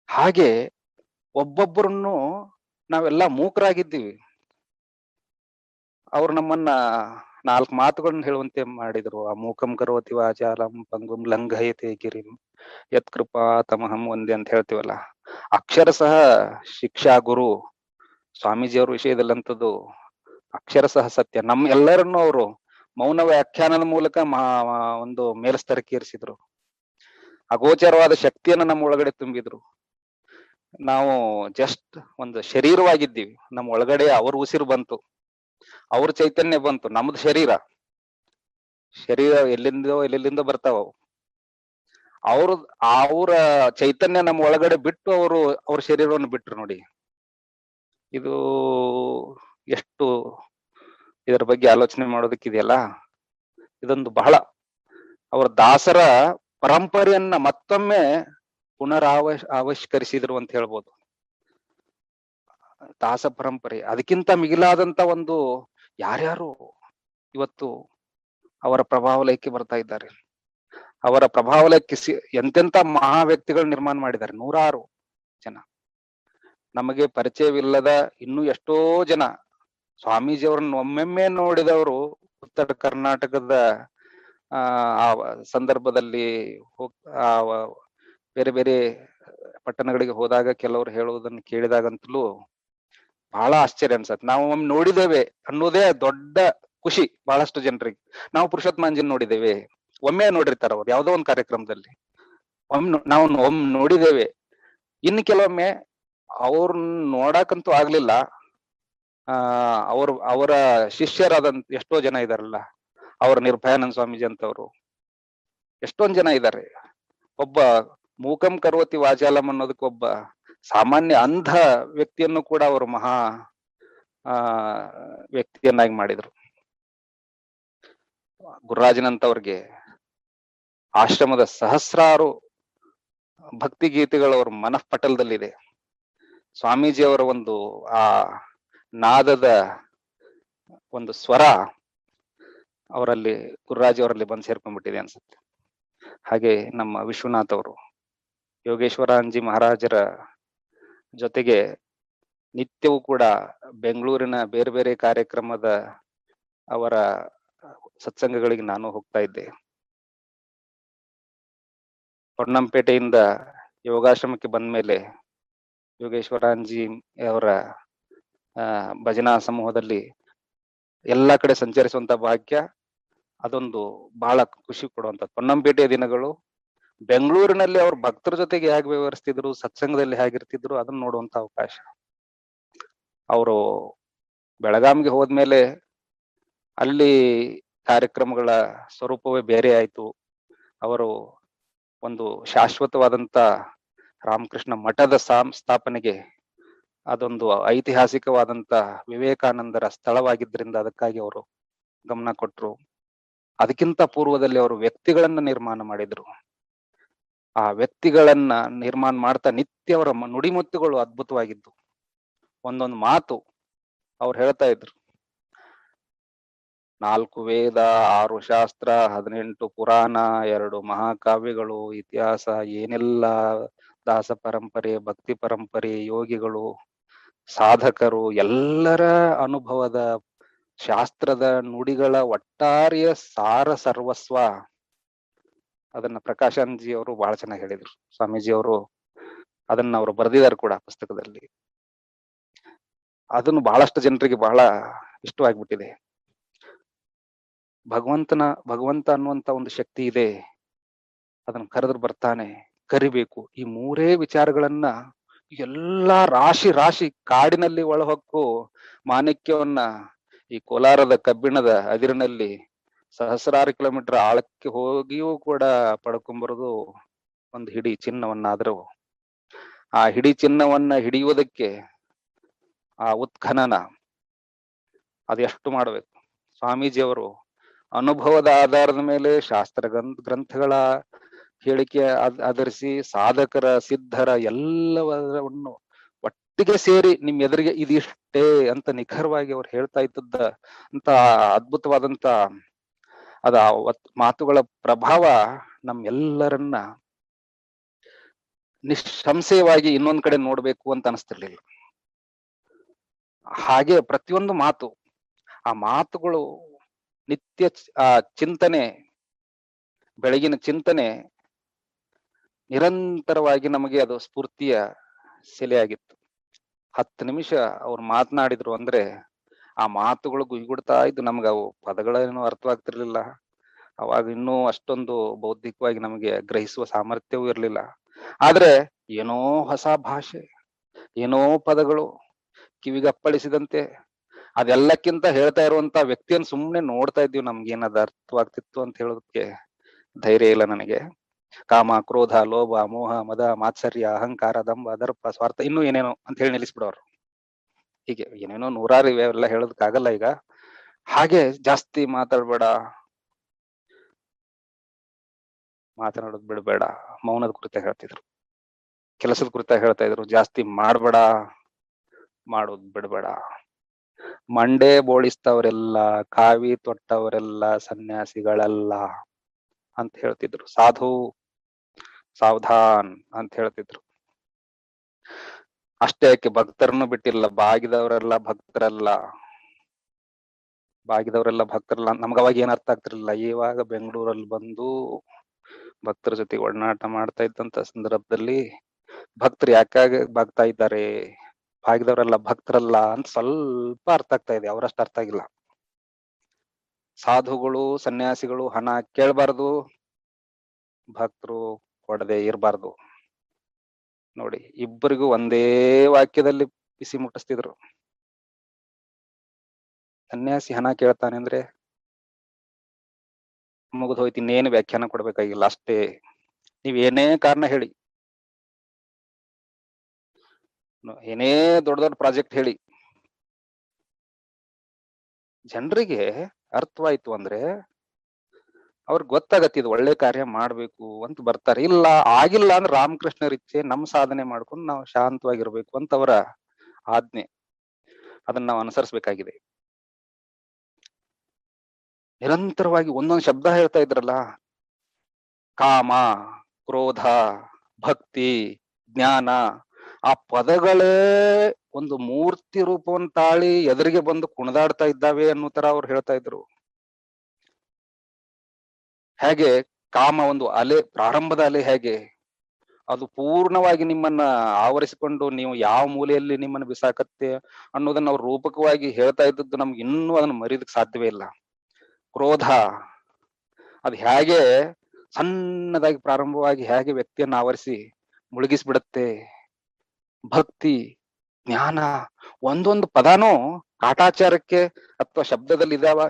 ಹಾಗೆ ಒಬ್ಬೊಬ್ಬರನ್ನು ನಾವೆಲ್ಲ ಮೂಕರಾಗಿದ್ದೀವಿ. ಅವ್ರು ನಮ್ಮನ್ನ 4 ಮಾತುಗಳನ್ನ ಹೇಳುವಂತೆ ಮಾಡಿದ್ರು. ಆ ಮೂಕಂ ಕರೋತಿ ವಾಚಾಲಂ ಪಂಗುಂ ಲಂಘಯತೆ ಗಿರಿಂ ಯತ್ ಕೃಪಾ ತಮಹಂ ಒಂದೇ ಅಂತ ಹೇಳ್ತೀವಲ್ಲ. ಅಕ್ಷರಶಃ ಶಿಕ್ಷಾ ಗುರು ಸ್ವಾಮೀಜಿಯವ್ರ ವಿಷಯದಲ್ಲಂಥದ್ದು ಅಕ್ಷರಶಃ ಸತ್ಯ. ನಮ್ಮ ಎಲ್ಲರನ್ನು ಅವರು ಮೌನ ವ್ಯಾಖ್ಯಾನದ ಮೂಲಕ ಒಂದು ಮೇಲ್ಸ್ತರಕ್ಕೆ ಏರಿಸಿದ್ರು. ಅಗೋಚರವಾದ ಶಕ್ತಿಯನ್ನು ನಮ್ಮ ಒಳಗಡೆ ತುಂಬಿದ್ರು. ನಾವು ಜಸ್ಟ್ ಒಂದು ಶರೀರವಾಗಿದ್ದೀವಿ. ನಮ್ಮ ಒಳಗಡೆ ಅವ್ರ ಉಸಿರು ಬಂತು, ಅವ್ರ ಚೈತನ್ಯ ಬಂತು. ನಮ್ದು ಶರೀರ ಎಲ್ಲೆಲ್ಲಿಂದ ಬರ್ತಾವ. ಅವ್ರ ಚೈತನ್ಯ ನಮ್ಮ ಒಳಗಡೆ ಬಿಟ್ಟು ಅವ್ರ ಶರೀರವನ್ನು ಬಿಟ್ರು ನೋಡಿ. ಇದು ಎಷ್ಟು ಇದರ ಬಗ್ಗೆ ಆಲೋಚನೆ ಮಾಡೋದಕ್ಕಿದೆಯಲ್ಲ. ಇದೊಂದು ಬಹಳ ಅವರ ದಾಸರ ಪರಂಪರೆಯನ್ನ ಮತ್ತೊಮ್ಮೆ ಆವಿಷ್ಕರಿಸಿದ್ರು ಅಂತ ಹೇಳ್ಬೋದು. ದಾಸ ಪರಂಪರೆ ಅದಕ್ಕಿಂತ ಮಿಗಿಲಾದಂತ ಒಂದು ಯಾರ್ಯಾರು ಇವತ್ತು ಅವರ ಪ್ರಭಾವಲಯಕ್ಕೆ ಬರ್ತಾ ಇದ್ದಾರೆ. ಅವರ ಪ್ರಭಾವಲಯಕ್ಕೆ ಎಂತೆಂತ ಮಹಾ ವ್ಯಕ್ತಿಗಳು ನಿರ್ಮಾಣ ಮಾಡಿದ್ದಾರೆ. 100 ಜನ. ನಮಗೆ ಪರಿಚಯವಿಲ್ಲದ ಇನ್ನೂ ಎಷ್ಟೋ ಜನ ಸ್ವಾಮೀಜಿಯವರನ್ನು ಒಮ್ಮೆಮ್ಮೆ ನೋಡಿದವರು ಉತ್ತರ ಕರ್ನಾಟಕದ ಆ ಸಂದರ್ಭದಲ್ಲಿ ಬೇರೆ ಬೇರೆ ಪಟ್ಟಣಗಳಿಗೆ ಹೋದಾಗ ಕೆಲವರು ಹೇಳುವುದನ್ನು ಕೇಳಿದಾಗಂತಲೂ ಬಹಳ ಆಶ್ಚರ್ಯ ಅನ್ಸತ್ತೆ. ನಾವು ಒಮ್ಮೆ ನೋಡಿದ್ದೇವೆ ಅನ್ನೋದೇ ದೊಡ್ಡ ಖುಷಿ ಬಹಳಷ್ಟು ಜನರಿಗೆ. ನಾವು ಪುರುಷೋತ್ತಮಾಂಜಿನ ನೋಡಿದ್ದೇವೆ, ಒಮ್ಮೆ ನೋಡಿರ್ತಾರ ಅವ್ರು ಯಾವ್ದೋ ಒಂದು ಕಾರ್ಯಕ್ರಮದಲ್ಲಿ. ನಾವು ಒಮ್ಮೆ ನೋಡಿದ್ದೇವೆ. ಇನ್ನು ಕೆಲವೊಮ್ಮೆ ಅವ್ರನ್ನ ನೋಡಾಕಂತೂ ಆಗ್ಲಿಲ್ಲ. ಅವರ ಶಿಷ್ಯರಾದಂತ ಎಷ್ಟೋ ಜನ ಇದಾರಲ್ಲ, ಅವ್ರ ನಿರ್ಭಯಾನಂದ ಸ್ವಾಮೀಜಿ ಅಂತವ್ರು ಎಷ್ಟೊಂದ್ ಜನ ಇದ್ದಾರೆ. ಒಬ್ಬ ಮೂಕಂ ಕರೋತಿ ವಾಚಾಲಂ ಅನ್ನೋದಕ್ಕೆ ಒಬ್ಬ ಸಾಮಾನ್ಯ ಅಂಧ ವ್ಯಕ್ತಿಯನ್ನು ಕೂಡ ಅವರು ಮಹಾ ವ್ಯಕ್ತಿಯನ್ನಾಗಿ ಮಾಡಿದ್ರು. ಗುರುರಾಜನಂತವ್ರಿಗೆ ಆಶ್ರಮದ ಸಹಸ್ರಾರು ಭಕ್ತಿ ಗೀತೆಗಳು ಅವ್ರ ಮನಃಪಟಲದಲ್ಲಿದೆ. ಸ್ವಾಮೀಜಿಯವರ ಒಂದು ಆ ನಾದದ ಒಂದು ಸ್ವರ ಅವರಲ್ಲಿ, ಗುರುರಾಜ್ ಅವರಲ್ಲಿ ಬಂದು ಸೇರ್ಕೊಂಡ್ಬಿಟ್ಟಿದೆ ಅನ್ಸುತ್ತೆ. ಹಾಗೆ ನಮ್ಮ ವಿಶ್ವನಾಥ್ ಅವರು ಯೋಗೇಶ್ವರಾಂಜಿ ಮಹಾರಾಜರ ಜೊತೆಗೆ ನಿತ್ಯವೂ ಕೂಡ ಬೆಂಗಳೂರಿನ ಬೇರೆ ಬೇರೆ ಕಾರ್ಯಕ್ರಮದ ಅವರ ಸತ್ಸಂಗಗಳಿಗೆ ನಾನು ಹೋಗ್ತಾ ಇದ್ದೆ. ಹೊನ್ನಂಪೇಟೆಯಿಂದ ಯೋಗಾಶ್ರಮಕ್ಕೆ ಬಂದ ಮೇಲೆ ಯೋಗೇಶ್ವರಾಂಜಿ ಅವರ ಭಜನಾ ಸಮೂಹದಲ್ಲಿ ಎಲ್ಲಾ ಕಡೆ ಸಂಚರಿಸುವಂತ ಭಾಗ್ಯ, ಅದೊಂದು ಬಹಳ ಖುಷಿ ಕೊಡುವಂಥದ್ದು. ಹೊನ್ನಂಪೇಟೆಯ ದಿನಗಳು ಬೆಂಗಳೂರಿನಲ್ಲಿ ಅವ್ರ ಭಕ್ತರ ಜೊತೆಗೆ ಹೇಗೆ ವ್ಯವಹರಿಸ್ತಿದ್ರು, ಸತ್ಸಂಗದಲ್ಲಿ ಹೇಗಿರ್ತಿದ್ರು ಅದನ್ನ ನೋಡುವಂತ ಅವಕಾಶ. ಅವರು ಬೆಳಗಾಂಗೆ ಹೋದ್ಮೇಲೆ ಅಲ್ಲಿ ಕಾರ್ಯಕ್ರಮಗಳ ಸ್ವರೂಪವೇ ಬೇರೆ ಆಯ್ತು. ಅವರು ಒಂದು ಶಾಶ್ವತವಾದಂತ ರಾಮಕೃಷ್ಣ ಮಠದ ಸ್ಥಾಪನೆಗೆ ಅದೊಂದು ಐತಿಹಾಸಿಕವಾದಂತ ವಿವೇಕಾನಂದರ ಸ್ಥಳವಾಗಿದ್ದರಿಂದ ಅದಕ್ಕಾಗಿ ಅವರು ಗಮನ ಕೊಟ್ರು. ಅದಕ್ಕಿಂತ ಪೂರ್ವದಲ್ಲಿ ಅವರು ವ್ಯಕ್ತಿಗಳನ್ನ ನಿರ್ಮಾಣ ಮಾಡಿದ್ರು. ಆ ವ್ಯಕ್ತಿಗಳನ್ನ ನಿರ್ಮಾಣ ಮಾಡ್ತಾ ನಿತ್ಯ ಅವರ ನುಡಿಮುತ್ತುಗಳು ಅದ್ಭುತವಾಗಿದ್ದು. ಒಂದೊಂದು ಮಾತು ಅವ್ರು ಹೇಳ್ತಾ ಇದ್ರು. 4 ವೇದ, 6 ಶಾಸ್ತ್ರ, 18 ಪುರಾಣ, 2 ಮಹಾಕಾವ್ಯಗಳು, ಇತಿಹಾಸ, ಏನೆಲ್ಲ ದಾಸ ಪರಂಪರೆ, ಭಕ್ತಿ ಪರಂಪರೆ, ಯೋಗಿಗಳು, ಸಾಧಕರು, ಎಲ್ಲರ ಅನುಭವದ ಶಾಸ್ತ್ರದ ನುಡಿಗಳ ಒಟ್ಟಾರೆಯ ಸಾರ ಸರ್ವಸ್ವ. ಅದನ್ನ ಪ್ರಕಾಶಾನಂದಜಿ ಅವರು ಬಹಳ ಚೆನ್ನಾಗಿ ಹೇಳಿದ್ರು. ಸ್ವಾಮೀಜಿ ಅವರು ಅದನ್ನ ಅವರು ಬರೆದಿದ್ದಾರೆ ಕೂಡ ಪುಸ್ತಕದಲ್ಲಿ. ಅದನ್ನು ಬಹಳಷ್ಟು ಜನರಿಗೆ ಬಹಳ ಇಷ್ಟವಾಗ್ಬಿಟ್ಟಿದೆ. ಭಗವಂತ ಅನ್ನುವಂತ ಒಂದು ಶಕ್ತಿ ಇದೆ, ಅದನ್ನ ಕರೆದ್ರು ಬರ್ತಾನೆ, ಕರಿಬೇಕು. ಈ 3 ವಿಚಾರಗಳನ್ನ ಎಲ್ಲಾ ರಾಶಿ ರಾಶಿ ಕಾಡಿನಲ್ಲಿ ಒಳಹೊಕ್ಕು ಮಾಣಿಕ್ಯವನ್ನ ಈ ಕೋಲಾರದ ಕಬ್ಬಿಣದ ಅದಿರಿನಲ್ಲಿ ಸಹಸ್ರಾರು ಕಿಲೋಮೀಟರ್ ಆಳಕ್ಕೆ ಹೋಗಿಯೂ ಕೂಡ ಪಡ್ಕೊಂಬರೋದು ಒಂದು ಹಿಡಿ ಚಿನ್ನವನ್ನಾದರೂ ಆ ಹಿಡಿ ಚಿನ್ನವನ್ನ ಹಿಡಿಯುವುದಕ್ಕೆ ಆ ಉತ್ಖನನ ಅದೆಷ್ಟು ಮಾಡ್ಬೇಕು. ಸ್ವಾಮೀಜಿಯವರು ಅನುಭವದ ಆಧಾರದ ಮೇಲೆ ಶಾಸ್ತ್ರ ಗ್ರಂಥಗಳ ಹೇಳಿಕೆ ಆಧರಿಸಿ ಸಾಧಕರ ಸಿದ್ಧರ ಎಲ್ಲವನ್ನು ಒಟ್ಟಿಗೆ ಸೇರಿ ನಿಮ್ ಎದುರಿಗೆ ಇದಿಷ್ಟೇ ಅಂತ ನಿಖರವಾಗಿ ಅವ್ರು ಹೇಳ್ತಾ ಇದ್ದದ್ದ ಅಂತ ಅದ್ಭುತವಾದಂತ ಅದ ಮಾತುಗಳ ಪ್ರಭಾವ ನಮ್ಮೆಲ್ಲರನ್ನ ನಿಸ್ಸಂಶಯವಾಗಿ ಇನ್ನೊಂದ್ ಕಡೆ ನೋಡ್ಬೇಕು ಅಂತ ಅನಿಸ್ತಿರ್ಲಿಲ್ಲ. ಹಾಗೆ ಪ್ರತಿಯೊಂದು ಮಾತು, ಆ ಮಾತುಗಳು ನಿತ್ಯ ಆ ಚಿಂತನೆ, ಬೆಳಗಿನ ಚಿಂತನೆ ನಿರಂತರವಾಗಿ ನಮಗೆ ಅದು ಸ್ಫೂರ್ತಿಯ ಸೆಲೆಯಾಗಿತ್ತು. 10 ನಿಮಿಷ ಅವ್ರು ಮಾತನಾಡಿದ್ರು ಅಂದ್ರೆ ಆ ಮಾತುಗಳು ಗುಯ್ಗುಡ್ತಾ ಇದ್ದು ನಮ್ಗೆ ಅವು ಪದಗಳೇನು ಅರ್ಥವಾಗ್ತಿರ್ಲಿಲ್ಲ. ಅವಾಗ ಇನ್ನೂ ಅಷ್ಟೊಂದು ಬೌದ್ಧಿಕವಾಗಿ ನಮಗೆ ಗ್ರಹಿಸುವ ಸಾಮರ್ಥ್ಯವೂ ಇರ್ಲಿಲ್ಲ. ಆದ್ರೆ ಏನೋ ಹೊಸ ಭಾಷೆ, ಏನೋ ಪದಗಳು ಕಿವಿಗಪ್ಪಳಿಸಿದಂತೆ. ಅದೆಲ್ಲಕ್ಕಿಂತ ಹೇಳ್ತಾ ಇರುವಂತ ವ್ಯಕ್ತಿಯನ್ನು ಸುಮ್ನೆ ನೋಡ್ತಾ ಇದ್ದೀವಿ, ನಮ್ಗೇನದ ಅರ್ಥವಾಗ್ತಿತ್ತು ಅಂತ ಹೇಳೋದಕ್ಕೆ ಧೈರ್ಯ ಇಲ್ಲ ನನಗೆ. ಕಾಮ, ಕ್ರೋಧ, ಲೋಭ, ಮೋಹ, ಮದ, ಮಾತ್ಸರ್ಯ, ಅಹಂಕಾರ, ದಂಭ, ದರ್ಪ, ಸ್ವಾರ್ಥ, ಇನ್ನೂ ಏನೇನೋ ಅಂತ ಹೇಳಿ ನಿಲ್ಲಿಸ್ಬಿಡೋರು. ಹೀಗೆ ಏನೇನೋ ನೂರಾರು ಇವೆ, ಅವೆಲ್ಲ ಹೇಳೋದಕ್ಕಾಗಲ್ಲ ಈಗ. ಹಾಗೆ ಜಾಸ್ತಿ ಮಾತಾಡ್ಬೇಡ, ಮಾತನಾಡೋದ್ ಬಿಡ್ಬೇಡ, ಮೌನದ ಕುರಿತ ಹೇಳ್ತಿದ್ರು. ಕೆಲಸದ ಕುರಿತ ಹೇಳ್ತಾ ಇದ್ರು, ಜಾಸ್ತಿ ಮಾಡ್ಬೇಡ, ಮಾಡೋದ್ ಬಿಡ್ಬೇಡ. ಮಂಡೆ ಬೋಳಿಸ್ತವರೆಲ್ಲ, ಕಾವಿ ತೊಟ್ಟವರೆಲ್ಲ ಸನ್ಯಾಸಿಗಳಲ್ಲ ಅಂತ ಹೇಳ್ತಿದ್ರು. ಸಾಧು ಸಾವಧಾನ್ ಅಂತ ಹೇಳ್ತಿದ್ರು. ಅಷ್ಟೇ ಯಾಕೆ ಭಕ್ತರನ್ನು ಬಿಟ್ಟಿಲ್ಲ, ಬಾಗಿದವರೆಲ್ಲ ಭಕ್ತರಲ್ಲ, ಬಾಗಿದವರೆಲ್ಲ ಭಕ್ತರಲ್ಲ. ನಮ್ಗ ಅವಾಗ ಏನ್ ಅರ್ಥ ಆಗ್ತಿರ್ಲಿಲ್ಲ. ಇವಾಗ ಬೆಂಗಳೂರಲ್ಲಿ ಬಂದು ಭಕ್ತರ ಜೊತೆ ಒಡನಾಟ ಮಾಡ್ತಾ ಇದ್ದಂತ ಸಂದರ್ಭದಲ್ಲಿ ಭಕ್ತರು ಯಾಕಾಗ ಬಾಗ್ತಾ ಇದ್ದಾರೆ, ಬಾಗಿದವರೆಲ್ಲ ಭಕ್ತರಲ್ಲ ಅಂತ ಸ್ವಲ್ಪ ಅರ್ಥ ಆಗ್ತಾ ಇದೆ, ಅವರಷ್ಟು ಅರ್ಥ ಆಗಿಲ್ಲ. ಸಾಧುಗಳು ಸನ್ಯಾಸಿಗಳು ಹಣ ಕೇಳಬಾರ್ದು, ಭಕ್ತರು ಕೊಡದೆ ಇರಬಾರ್ದು. ನೋಡಿ, ಇಬ್ಬರಿಗೂ ಒಂದೇ ವಾಕ್ಯದಲ್ಲಿ ಬಿಸಿ ಮುಟ್ಟಿಸ್ತಿದ್ರು. ಸನ್ಯಾಸಿ ಹಣ ಕೇಳ್ತಾನೆ ಅಂದ್ರೆ ಮುಗಿದು ಹೋಯ್ತು, ಇನ್ನೇನು ವ್ಯಾಖ್ಯಾನ ಕೊಡ್ಬೇಕಾಗಿಲ್ಲ, ಅಷ್ಟೇ. ನೀವೇನೇ ಕಾರಣ ಹೇಳಿ, ಏನೇ ದೊಡ್ಡ ದೊಡ್ಡ ಪ್ರಾಜೆಕ್ಟ್ ಹೇಳಿ, ಜನರಿಗೆ ಅರ್ಥವಾಯ್ತು ಅಂದ್ರೆ ಅವ್ರಿಗೆ ಗೊತ್ತಾಗತ್ತೆ ಇದು ಒಳ್ಳೆ ಕಾರ್ಯ ಮಾಡ್ಬೇಕು ಅಂತ ಬರ್ತಾರೆ. ಇಲ್ಲ ಆಗಿಲ್ಲ ಅಂದ್ರೆ ರಾಮಕೃಷ್ಣರ ಇಚ್ಛೆ, ನಮ್ ಸಾಧನೆ ಮಾಡ್ಕೊಂಡು ನಾವು ಶಾಂತವಾಗಿರ್ಬೇಕು ಅಂತ ಅವರ ಆಜ್ಞೆ. ಅದನ್ನ ನಾವು ಅನುಸರಿಸಬೇಕಾಗಿದೆ. ನಿರಂತರವಾಗಿ ಒಂದೊಂದು ಶಬ್ದ ಹೇಳ್ತಾ ಇದ್ರಲ್ಲ, ಕಾಮ, ಕ್ರೋಧ, ಭಕ್ತಿ, ಜ್ಞಾನ, ಆ ಪದಗಳೇ ಒಂದು ಮೂರ್ತಿ ರೂಪವನ್ನು ತಾಳಿ ಎದುರಿಗೆ ಬಂದು ಕುಣಿದಾಡ್ತಾ ಇದ್ದಾವೆ ಅನ್ನೋ ತರ ಅವ್ರು ಹೇಳ್ತಾ ಇದ್ರು. ಹೇಗೆ ಕಾಮ ಒಂದು ಅಲೆ, ಪ್ರಾರಂಭದ ಅಲೆ, ಹೇಗೆ ಅದು ಪೂರ್ಣವಾಗಿ ನಿಮ್ಮನ್ನ ಆವರಿಸಿಕೊಂಡು ನೀವು ಯಾವ ಮೂಲೆಯಲ್ಲಿ ನಿಮ್ಮನ್ನ ಬಿಸಾಕತ್ತೆ ಅನ್ನೋದನ್ನ ಅವ್ರು ರೂಪಕವಾಗಿ ಹೇಳ್ತಾ ಇದ್ದದ್ದು ನಮ್ಗೆ ಇನ್ನೂ ಅದನ್ನ ಮರೀದಕ್ ಸಾಧ್ಯವೇ ಇಲ್ಲ. ಕ್ರೋಧ ಅದು ಹೇಗೆ ಸಣ್ಣದಾಗಿ ಪ್ರಾರಂಭವಾಗಿ ಹೇಗೆ ವ್ಯಕ್ತಿಯನ್ನ ಆವರಿಸಿ ಮುಳುಗಿಸ್ಬಿಡತ್ತೆ. ಭಕ್ತಿ, ಜ್ಞಾನ, ಒಂದೊಂದು ಪದಾನು ಕಾಟಾಚಾರಕ್ಕೆ ಅಥವಾ ಶಬ್ದದಲ್ಲಿ ಇದಾವ,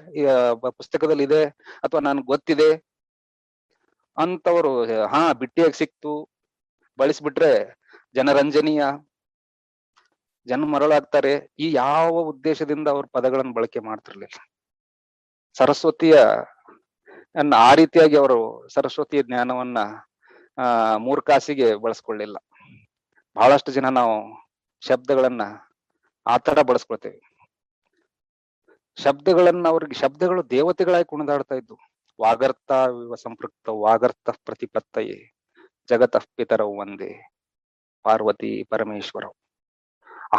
ಪುಸ್ತಕದಲ್ಲಿ ಇದೆ ಅಥವಾ ನನ್ಗೆ ಗೊತ್ತಿದೆ ಅಂತವರು ಬಿಟ್ಟಿಯಾಗಿ ಸಿಕ್ತು ಬಳಸ್ಬಿಟ್ರೆ ಜನರಂಜನೀಯ, ಜನ ಮರಳಾಗ್ತಾರೆ, ಈ ಯಾವ ಉದ್ದೇಶದಿಂದ ಅವ್ರ ಪದಗಳನ್ನು ಬಳಕೆ ಮಾಡ್ತಿರ್ಲಿಲ್ಲ. ಸರಸ್ವತಿಯ ಆ ರೀತಿಯಾಗಿ ಅವರು ಸರಸ್ವತಿಯ ಜ್ಞಾನವನ್ನ ಮೂರ್ಖಾಸಿಗೆ ಬಳಸ್ಕೊಳ್ಳಿಲ್ಲ. ಬಹಳಷ್ಟು ಜನ ನಾವು ಶಬ್ದಗಳನ್ನ ಆ ತರ ಬಳಸ್ಕೊಳ್ತೇವೆ. ಶಬ್ದಗಳನ್ನ ಅವ್ರಿಗೆ ಶಬ್ದಗಳು ದೇವತೆಗಳಾಗಿ ಕುಣಿದಾಡ್ತಾ ಇದ್ವು. ವಾಗರ್ತ ಸಂಪೃಕ್ತ ವಾಗರ್ತ ಪ್ರತಿಪತ್ತಯೇ ಜಗತಃ ಪಿತರವು ಒಂದೇ ಪಾರ್ವತಿ ಪರಮೇಶ್ವರ.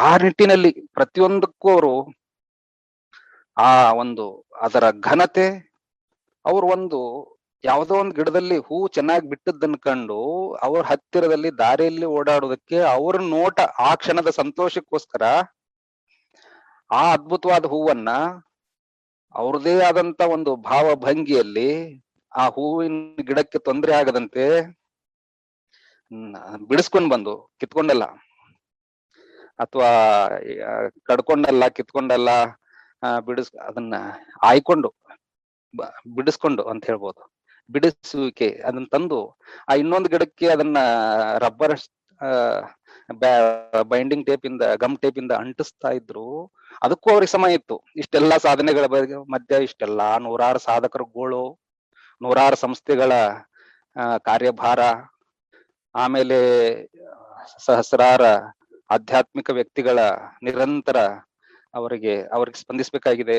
ಆ ನಿಟ್ಟಿನಲ್ಲಿ ಪ್ರತಿಯೊಂದಕ್ಕೂ ಅವರು ಆ ಒಂದು ಅದರ ಘನತೆ, ಅವ್ರು ಒಂದು ಯಾವುದೋ ಒಂದು ಗಿಡದಲ್ಲಿ ಹೂ ಚೆನ್ನಾಗಿ ಬಿಟ್ಟದ್ದನ್ನು ಕಂಡು ಅವ್ರ ಹತ್ತಿರದಲ್ಲಿ ದಾರಿಯಲ್ಲಿ ಓಡಾಡೋದಕ್ಕೆ ಅವ್ರ ನೋಟ, ಆ ಕ್ಷಣದ ಸಂತೋಷಕ್ಕೋಸ್ಕರ ಆ ಅದ್ಭುತವಾದ ಹೂವನ್ನ ಅವ್ರದೇ ಆದಂತ ಒಂದು ಭಾವಭಂಗಿಯಲ್ಲಿ ಆ ಹೂವಿನ ಗಿಡಕ್ಕೆ ತೊಂದರೆ ಆಗದಂತೆ ಬಿಡಿಸ್ಕೊಂಡ್ ಬಂದು, ಕಿತ್ಕೊಂಡಲ್ಲ, ಅಥವಾ ಕಡ್ಕೊಂಡಲ್ಲ ಕಿತ್ಕೊಂಡಲ್ಲ ಅದನ್ನ ಆಯ್ಕೊಂಡು ಬಿಡಿಸ್ಕೊಂಡು ಅಂತ ಹೇಳ್ಬೋದು. ಬಿಡಿಸುವಿಕೆ ಅದನ್ನ ತಂದು ಆ ಇನ್ನೊಂದು ಗಿಡಕ್ಕೆ ಅದನ್ನ ರಬ್ಬರ್ ಬೈಂಡಿಂಗ್ ಟೇಪ್ ಇಂದ ಗಮ್ ಟೇಪ್ ಇಂದ ಅಂಟಿಸ್ತಾ ಇದ್ರು. ಅದಕ್ಕೂ ಅವ್ರಿಗೆ ಸಮಯ ಇತ್ತು. ಇಷ್ಟೆಲ್ಲಾ ಸಾಧನೆಗಳ ಮಧ್ಯೆ ಇಷ್ಟೆಲ್ಲಾ ನೂರಾರು ಸಾಧಕರುಗಳು, ನೂರಾರು ಸಂಸ್ಥೆಗಳ ಕಾರ್ಯಭಾರ, ಆಮೇಲೆ ಸಹಸ್ರಾರ ಆಧ್ಯಾತ್ಮಿಕ ವ್ಯಕ್ತಿಗಳ ನಿರಂತರ ಅವ್ರಿಗೆ ಸ್ಪಂದಿಸ್ಬೇಕಾಗಿದೆ.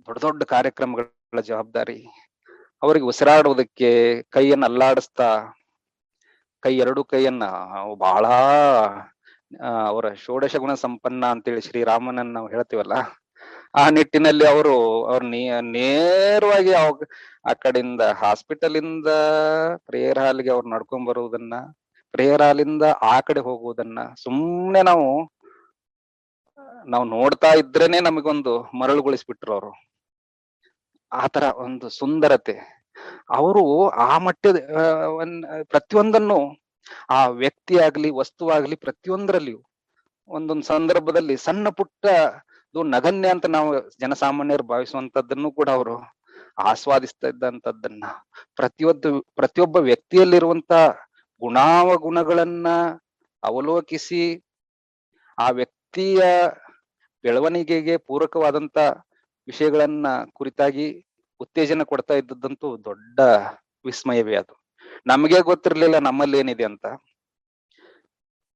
ದೊಡ್ಡ ದೊಡ್ಡ ಕಾರ್ಯಕ್ರಮಗಳ ಜವಾಬ್ದಾರಿ, ಅವರಿಗೆ ಉಸಿರಾಡುವುದಕ್ಕೆ ಕೈಯನ್ನು ಅಲ್ಲಾಡಿಸ್ತಾ, ಎರಡು ಕೈಯನ್ನ ಬಹಳ ಅವರ ಷೋಡಶ ಗುಣ ಸಂಪನ್ನ ಅಂತೇಳಿ ಶ್ರೀರಾಮನನ್ನ ನಾವು ಹೇಳ್ತೀವಲ್ಲ, ಆ ನಿಟ್ಟಿನಲ್ಲಿ ಅವ್ರ ನೇರವಾಗಿ ಆ ಕಡೆಯಿಂದ ಹಾಸ್ಪಿಟಲ್ ಇಂದ ಪ್ರೇಯರ್ ಹಾಲ್ಗೆ ಅವ್ರು ನಡ್ಕೊಂಡ್ ಬರುವುದನ್ನ, ಪ್ರೇಯರ್ ಹಾಲಿಂದ ಆ ಕಡೆ ಹೋಗುವುದನ್ನ ಸುಮ್ನೆ ನಾವು ನೋಡ್ತಾ ಇದ್ರೇನೆ ನಮಗೊಂದು ಮರಳುಗೊಳಿಸ್ಬಿಟ್ರು ಅವರು. ಆತರ ಒಂದು ಸುಂದರತೆ ಅವರು ಆ ಮಟ್ಟದ ಪ್ರತಿಯೊಂದನ್ನು, ಆ ವ್ಯಕ್ತಿ ಆಗ್ಲಿ ವಸ್ತುವಾಗ್ಲಿ ಪ್ರತಿಯೊಂದರಲ್ಲಿಯೂ ಒಂದೊಂದು ಸಂದರ್ಭದಲ್ಲಿ ಸಣ್ಣ ಪುಟ್ಟ ನಗಣ್ಯ ಅಂತ ನಾವು ಜನಸಾಮಾನ್ಯರು ಭಾವಿಸುವಂತದ್ದನ್ನು ಕೂಡ ಅವರು ಆಸ್ವಾದಿಸ್ತಾ ಇದ್ದಂತದ್ದನ್ನ, ಪ್ರತಿಯೊಬ್ಬ ವ್ಯಕ್ತಿಯಲ್ಲಿರುವಂತ ಗುಣಾವಗುಣಗಳನ್ನ ಅವಲೋಕಿಸಿ ಆ ವ್ಯಕ್ತಿಯ ಬೆಳವಣಿಗೆಗೆ ಪೂರಕವಾದಂತ ವಿಷಯಗಳನ್ನ ಕುರಿತಾಗಿ ಉತ್ತೇಜನ ಕೊಡ್ತಾ ಇದ್ದದ್ದಂತೂ ದೊಡ್ಡ ವಿಸ್ಮಯವೇ ಅದು. ನಮಗೆ ಗೊತ್ತಿರ್ಲಿಲ್ಲ ನಮ್ಮಲ್ಲಿ ಏನಿದೆ ಅಂತ.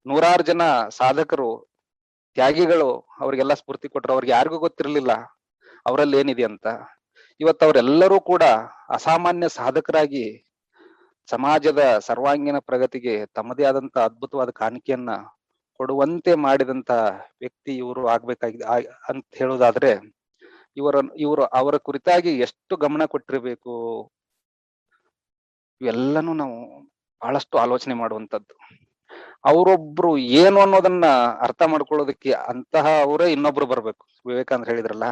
ನೂರಾರು ಜನ ಸಾಧಕರು, ತ್ಯಾಗಿಗಳು ಅವ್ರಿಗೆಲ್ಲ ಸ್ಫೂರ್ತಿ ಕೊಟ್ರು. ಅವ್ರಿಗೆ ಯಾರಿಗೂ ಗೊತ್ತಿರ್ಲಿಲ್ಲ ಅವರಲ್ಲಿ ಏನಿದೆ ಅಂತ. ಇವತ್ತು ಅವರೆಲ್ಲರೂ ಕೂಡ ಅಸಾಮಾನ್ಯ ಸಾಧಕರಾಗಿ ಸಮಾಜದ ಸರ್ವಾಂಗೀಣ ಪ್ರಗತಿಗೆ ತಮ್ಮದೇ ಆದಂತ ಅದ್ಭುತವಾದ ಕಾಣಿಕೆಯನ್ನ ಕೊಡುವಂತೆ ಮಾಡಿದಂತ ವ್ಯಕ್ತಿ ಇವರು ಆಗ್ಬೇಕಾಗಿದೆ ಅಂತ ಹೇಳುವುದಾದ್ರೆ, ಇವರು ಅವರ ಕುರಿತಾಗಿ ಎಷ್ಟು ಗಮನ ಕೊಟ್ಟಿರ್ಬೇಕು, ಇವೆಲ್ಲನೂ ನಾವು ಬಹಳಷ್ಟು ಆಲೋಚನೆ ಮಾಡುವಂತದ್ದು. ಅವರೊಬ್ರು ಏನು ಅನ್ನೋದನ್ನ ಅರ್ಥ ಮಾಡ್ಕೊಳ್ಳೋದಕ್ಕೆ ಅಂತಹ ಅವರೇ ಇನ್ನೊಬ್ರು ಬರ್ಬೇಕು. ವಿವೇಕಾನಂದ ಹೇಳಿದ್ರಲ್ಲ,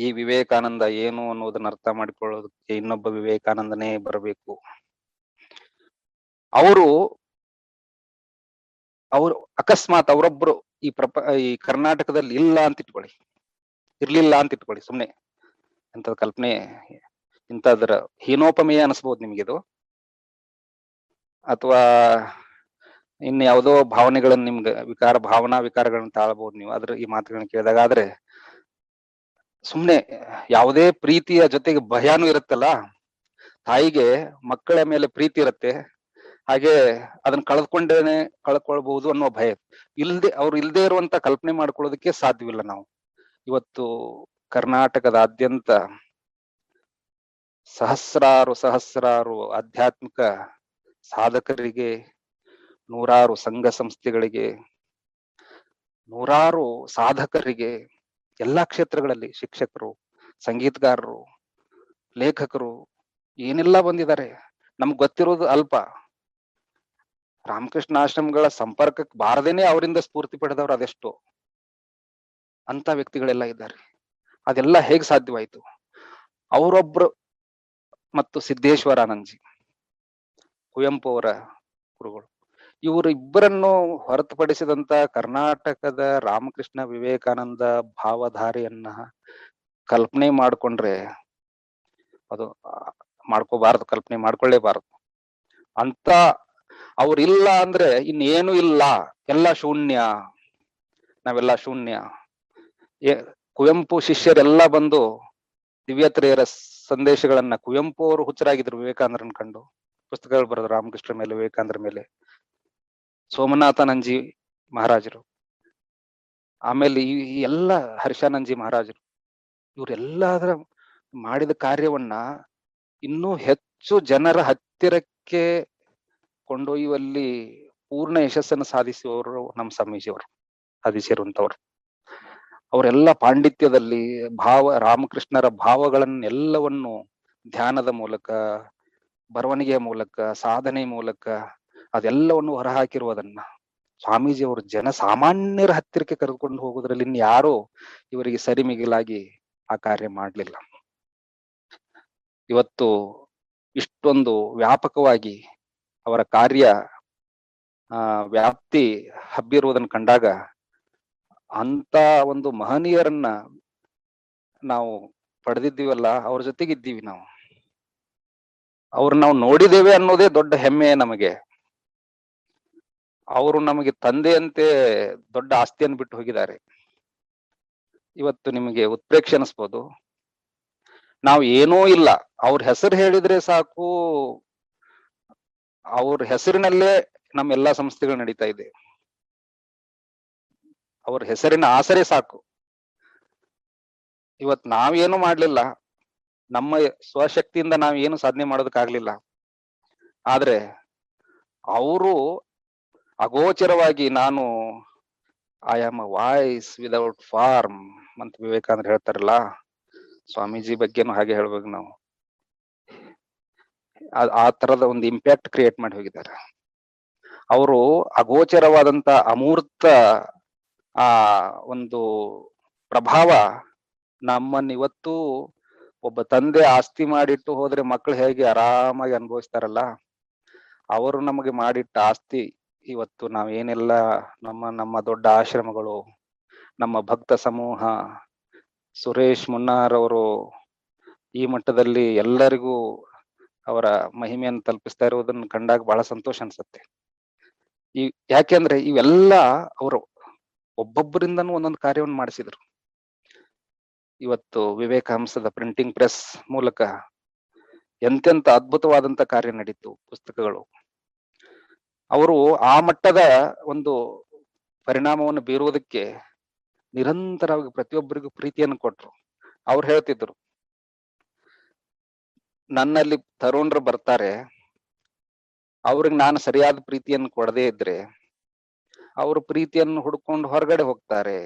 ಈ ವಿವೇಕಾನಂದ ಏನು ಅನ್ನೋದನ್ನ ಅರ್ಥ ಮಾಡಿಕೊಳ್ಳೋದಕ್ಕೆ ಇನ್ನೊಬ್ಬ ವಿವೇಕಾನಂದನೇ ಬರಬೇಕು. ಅವರು ಅಕಸ್ಮಾತ್ ಅವರೊಬ್ರು ಈ ಕರ್ನಾಟಕದಲ್ಲಿ ಇರ್ಲಿಲ್ಲ ಅಂತ ಇಟ್ಕೊಳ್ಳಿ, ಸುಮ್ನೆ ಇಂಥದ್ ಕಲ್ಪನೆ, ಇಂಥದ್ರ ಹೀನೋಪಮೇಯ ಅನಿಸ್ಬೋದು ನಿಮ್ಗಿದು, ಅಥವಾ ಇನ್ ಯಾವುದೋ ಭಾವನೆಗಳನ್ನ ನಿಮ್ಗೆ ಭಾವನಾ ವಿಕಾರಗಳನ್ನ ತಾಳಬಹುದು ನೀವು ಅದ್ರ ಈ ಮಾತುಗಳನ್ನ ಕೇಳಿದಾಗ. ಆದ್ರೆ ಸುಮ್ನೆ ಯಾವುದೇ ಪ್ರೀತಿಯ ಜೊತೆಗೆ ಭಯಾನೂ ಇರುತ್ತಲ್ಲ, ತಾಯಿಗೆ ಮಕ್ಕಳ ಮೇಲೆ ಪ್ರೀತಿ ಇರುತ್ತೆ, ಹಾಗೆ ಅದನ್ನ ಕಳ್ಕೊಳ್ಬಹುದು ಅನ್ನೋ ಭಯ ಇಲ್ದೇ ಇರುವಂತ ಕಲ್ಪನೆ ಮಾಡ್ಕೊಳ್ಳೋದಕ್ಕೆ ಸಾಧ್ಯವಿಲ್ಲ ನಾವು. ಇವತ್ತು ಕರ್ನಾಟಕದಾದ್ಯಂತ ಸಹಸ್ರಾರು ಆಧ್ಯಾತ್ಮಿಕ ಸಾಧಕರಿಗೆ, ನೂರಾರು ಸಂಘ ಸಂಸ್ಥೆಗಳಿಗೆ, ನೂರಾರು ಸಾಧಕರಿಗೆ, ಎಲ್ಲಾ ಕ್ಷೇತ್ರಗಳಲ್ಲಿ ಶಿಕ್ಷಕರು, ಸಂಗೀತಗಾರರು, ಲೇಖಕರು ಏನೆಲ್ಲ ಬಂದಿದ್ದಾರೆ. ನಮ್ಗೆ ಗೊತ್ತಿರೋದು ಅಲ್ಪ. ರಾಮಕೃಷ್ಣ ಆಶ್ರಮಗಳ ಸಂಪರ್ಕಕ್ಕೆ ಬಾರದೇನೆ ಅವರಿಂದ ಸ್ಫೂರ್ತಿ ಪಡೆದವರು ಅದೆಷ್ಟೋ ಅಂತ ವ್ಯಕ್ತಿಗಳೆಲ್ಲ ಇದ್ದಾರೆ. ಅದೆಲ್ಲ ಹೇಗ್ ಸಾಧ್ಯವಾಯ್ತು? ಅವರೊಬ್ರು ಮತ್ತು ಸಿದ್ದೇಶ್ವರಾನಂದಜಿ, ಕುವೆಂಪು ಅವರ ಗುರುಗಳು, ಇವರು ಇಬ್ಬರನ್ನು ಹೊರತುಪಡಿಸಿದಂತ ಕರ್ನಾಟಕದ ರಾಮಕೃಷ್ಣ ವಿವೇಕಾನಂದ ಭಾವಧಾರೆಯನ್ನ ಕಲ್ಪನೆ ಮಾಡ್ಕೊಂಡ್ರೆ ಅದು ಕಲ್ಪನೆ ಮಾಡ್ಕೊಳ್ಳೇಬಾರದು ಅಂತ. ಅವ್ರಿಲ್ಲ ಅಂದ್ರೆ ಇನ್ನೇನು ಇಲ್ಲ, ಎಲ್ಲ ಶೂನ್ಯ, ನಾವೆಲ್ಲ ಶೂನ್ಯ. ಕುವೆಂಪು ಶಿಷ್ಯರೆಲ್ಲ ಬಂದು ದಿವ್ಯತ್ರೇಯರ ಸಂದೇಶಗಳನ್ನ, ಕುವೆಂಪು ಅವರು ಹುಚ್ಚರಾಗಿದ್ರು ವಿವೇಕಾನಂದರನ್ನ ಕಂಡು, ಪುಸ್ತಕಗಳು ಬರೆದ್ರು ರಾಮಕೃಷ್ಣ ಮೇಲೆ, ವಿವೇಕಾನಂದರ ಮೇಲೆ. ಸೋಮನಾಥಾನಂದಜಿ ಮಹಾರಾಜರು, ಆಮೇಲೆ ಈ ಎಲ್ಲ ಹರ್ಷಾನಂದಜಿ ಮಹಾರಾಜರು, ಇವರೆಲ್ಲದರ ಮಾಡಿದ ಕಾರ್ಯವನ್ನ ಇನ್ನೂ ಹೆಚ್ಚು ಜನರ ಹತ್ತಿರಕ್ಕೆ ಕೊಂಡೊಯ್ಯುವಲ್ಲಿ ಪೂರ್ಣ ಯಶಸ್ಸನ್ನು ಸಾಧಿಸುವವರು ನಮ್ಮ ಸ್ವಾಮೀಜಿಯವರು, ಸಾಧಿಸಿರುವಂತವ್ರು. ಅವರೆಲ್ಲ ಪಾಂಡಿತ್ಯದಲ್ಲಿ ರಾಮಕೃಷ್ಣರ ಭಾವಗಳನ್ನೆಲ್ಲವನ್ನು ಧ್ಯಾನದ ಮೂಲಕ, ಬರವಣಿಗೆಯ ಮೂಲಕ, ಸಾಧನೆ ಮೂಲಕ ಅದೆಲ್ಲವನ್ನು ಹೊರಹಾಕಿರುವುದನ್ನ ಸ್ವಾಮೀಜಿಯವರು ಸಾಮಾನ್ಯರ ಹತ್ತಿರಕ್ಕೆ ಕರೆದುಕೊಂಡು ಹೋಗುವುದರಲ್ಲಿ ಇನ್ಯಾರೋ ಇವರಿಗೆ ಸರಿಮಿಗಿಲಾಗಿ ಆ ಕಾರ್ಯ ಮಾಡ್ಲಿಲ್ಲ. ಇವತ್ತು ಇಷ್ಟೊಂದು ವ್ಯಾಪಕವಾಗಿ ಅವರ ಕಾರ್ಯ ವ್ಯಾಪ್ತಿ ಹಬ್ಬಿರುವುದನ್ನು ಕಂಡಾಗ ಅಂತ ಒಂದು ಮಹನೀಯರನ್ನ ನಾವು ಪಡೆದಿದ್ದೀವಲ್ಲ, ಅವ್ರ ಜೊತೆಗಿದ್ದೀವಿ ನಾವು. ಅವ್ರು ನಾವು ನೋಡಿದ್ದೇವೆ ಅನ್ನೋದೇ ದೊಡ್ಡ ಹೆಮ್ಮೆ ನಮಗೆ. ಅವರು ನಮಗೆ ತಂದೆಯಂತೆ ದೊಡ್ಡ ಆಸ್ತಿಯನ್ನು ಬಿಟ್ಟು ಹೋಗಿದ್ದಾರೆ. ಇವತ್ತು ನಿಮಗೆ ಉತ್ಪ್ರೇಕ್ಷೆ ಅನಿಸ್ಬೋದು, ನಾವು ಏನೂ ಇಲ್ಲ, ಅವ್ರ ಹೆಸರು ಹೇಳಿದ್ರೆ ಸಾಕು, ಅವ್ರ ಹೆಸರಿನಲ್ಲೇ ನಮ್ಮೆಲ್ಲಾ ಸಂಸ್ಥೆಗಳು ನಡೀತಾ ಇದೆ. ಅವ್ರ ಹೆಸರಿನ ಆಸರೆ ಸಾಕು. ಇವತ್ ನಾವೇನು ಮಾಡ್ಲಿಲ್ಲ, ನಮ್ಮ ಸ್ವಶಕ್ತಿಯಿಂದ ನಾವ್ ಏನು ಸಾಧನೆ ಮಾಡೋದಕ್ಕಾಗ್ಲಿಲ್ಲ. ಆದ್ರೆ ಅವರು ಅಗೋಚರವಾಗಿ, ನಾನು I am a voice without form ಅಂತ ವಿವೇಕಾನಂದ್ರ ಹೇಳ್ತಾರಲ್ಲ, ಸ್ವಾಮೀಜಿ ಬಗ್ಗೆನೂ ಹಾಗೆ ಹೇಳ್ಬೇಕು ನಾವು. ಆ ತರದ ಒಂದು ಇಂಪ್ಯಾಕ್ಟ್ ಕ್ರಿಯೇಟ್ ಮಾಡಿ ಹೋಗಿದ್ದಾರೆ. ಅವರು ಅಗೋಚರವಾದಂತ ಅಮೂರ್ತ ಆ ಒಂದು ಪ್ರಭಾವ ನಮ್ಮನ್ನ ಇವತ್ತು ಒಬ್ಬ ತಂದೆ ಆಸ್ತಿ ಮಾಡಿಟ್ಟು ಹೋದ್ರೆ ಮಕ್ಕಳು ಹೇಗೆ ಆರಾಮಾಗಿ ಅನುಭವಿಸ್ತಾರಲ್ಲ, ಅವರು ನಮಗೆ ಮಾಡಿಟ್ಟ ಆಸ್ತಿ ಇವತ್ತು ನಾವೇನೆಲ್ಲ ನಮ್ಮ ದೊಡ್ಡ ಆಶ್ರಮಗಳು, ನಮ್ಮ ಭಕ್ತ ಸಮೂಹ, ಸುರೇಶ್ ಮುನ್ನಾರ್ ಅವರು ಈ ಮಟ್ಟದಲ್ಲಿ ಎಲ್ಲರಿಗೂ ಅವರ ಮಹಿಮೆಯನ್ನು ತಲುಪಿಸ್ತಾ ಇರುವುದನ್ನು ಕಂಡಾಗ ಬಹಳ ಸಂತೋಷ ಅನ್ಸುತ್ತೆ. ಯಾಕೆಂದ್ರೆ ಇವೆಲ್ಲ ಅವರು ಒಬ್ಬೊಬ್ಬರಿಂದನೂ ಒಂದೊಂದು ಕಾರ್ಯವನ್ನು ಮಾಡಿಸಿದ್ರು. ಇವತ್ತು ವಿವೇಕಹಂಸದ ಪ್ರಿಂಟಿಂಗ್ ಪ್ರೆಸ್ ಮೂಲಕ ಎಂತೆಂತ ಅದ್ಭುತವಾದಂತ ಕಾರ್ಯ ನಡೀತು, ಪುಸ್ತಕಗಳು. ಅವರು ಆ ಮಟ್ಟದ ಒಂದು ಪರಿಣಾಮವನ್ನು ಬೀರುವುದಕ್ಕೆ ನಿರಂತರವಾಗಿ ಪ್ರತಿಯೊಬ್ಬರಿಗೂ ಪ್ರೀತಿಯನ್ನು ಕೊಟ್ರು. ಅವ್ರು ಹೇಳ್ತಿದ್ರು, ನನ್ನಲ್ಲಿ ತರುಣರು ಬರ್ತಾರೆ, ಅವ್ರಿಗೆ ನಾನು ಸರಿಯಾದ ಪ್ರೀತಿಯನ್ನು ಕೊಡದೇ ಇದ್ರೆ ಅವರು ಪ್ರೀತಿಯನ್ನು ಹುಡ್ಕೊಂಡು ಹೊರಗಡೆ ಹೋಗ್ತಾರೆ.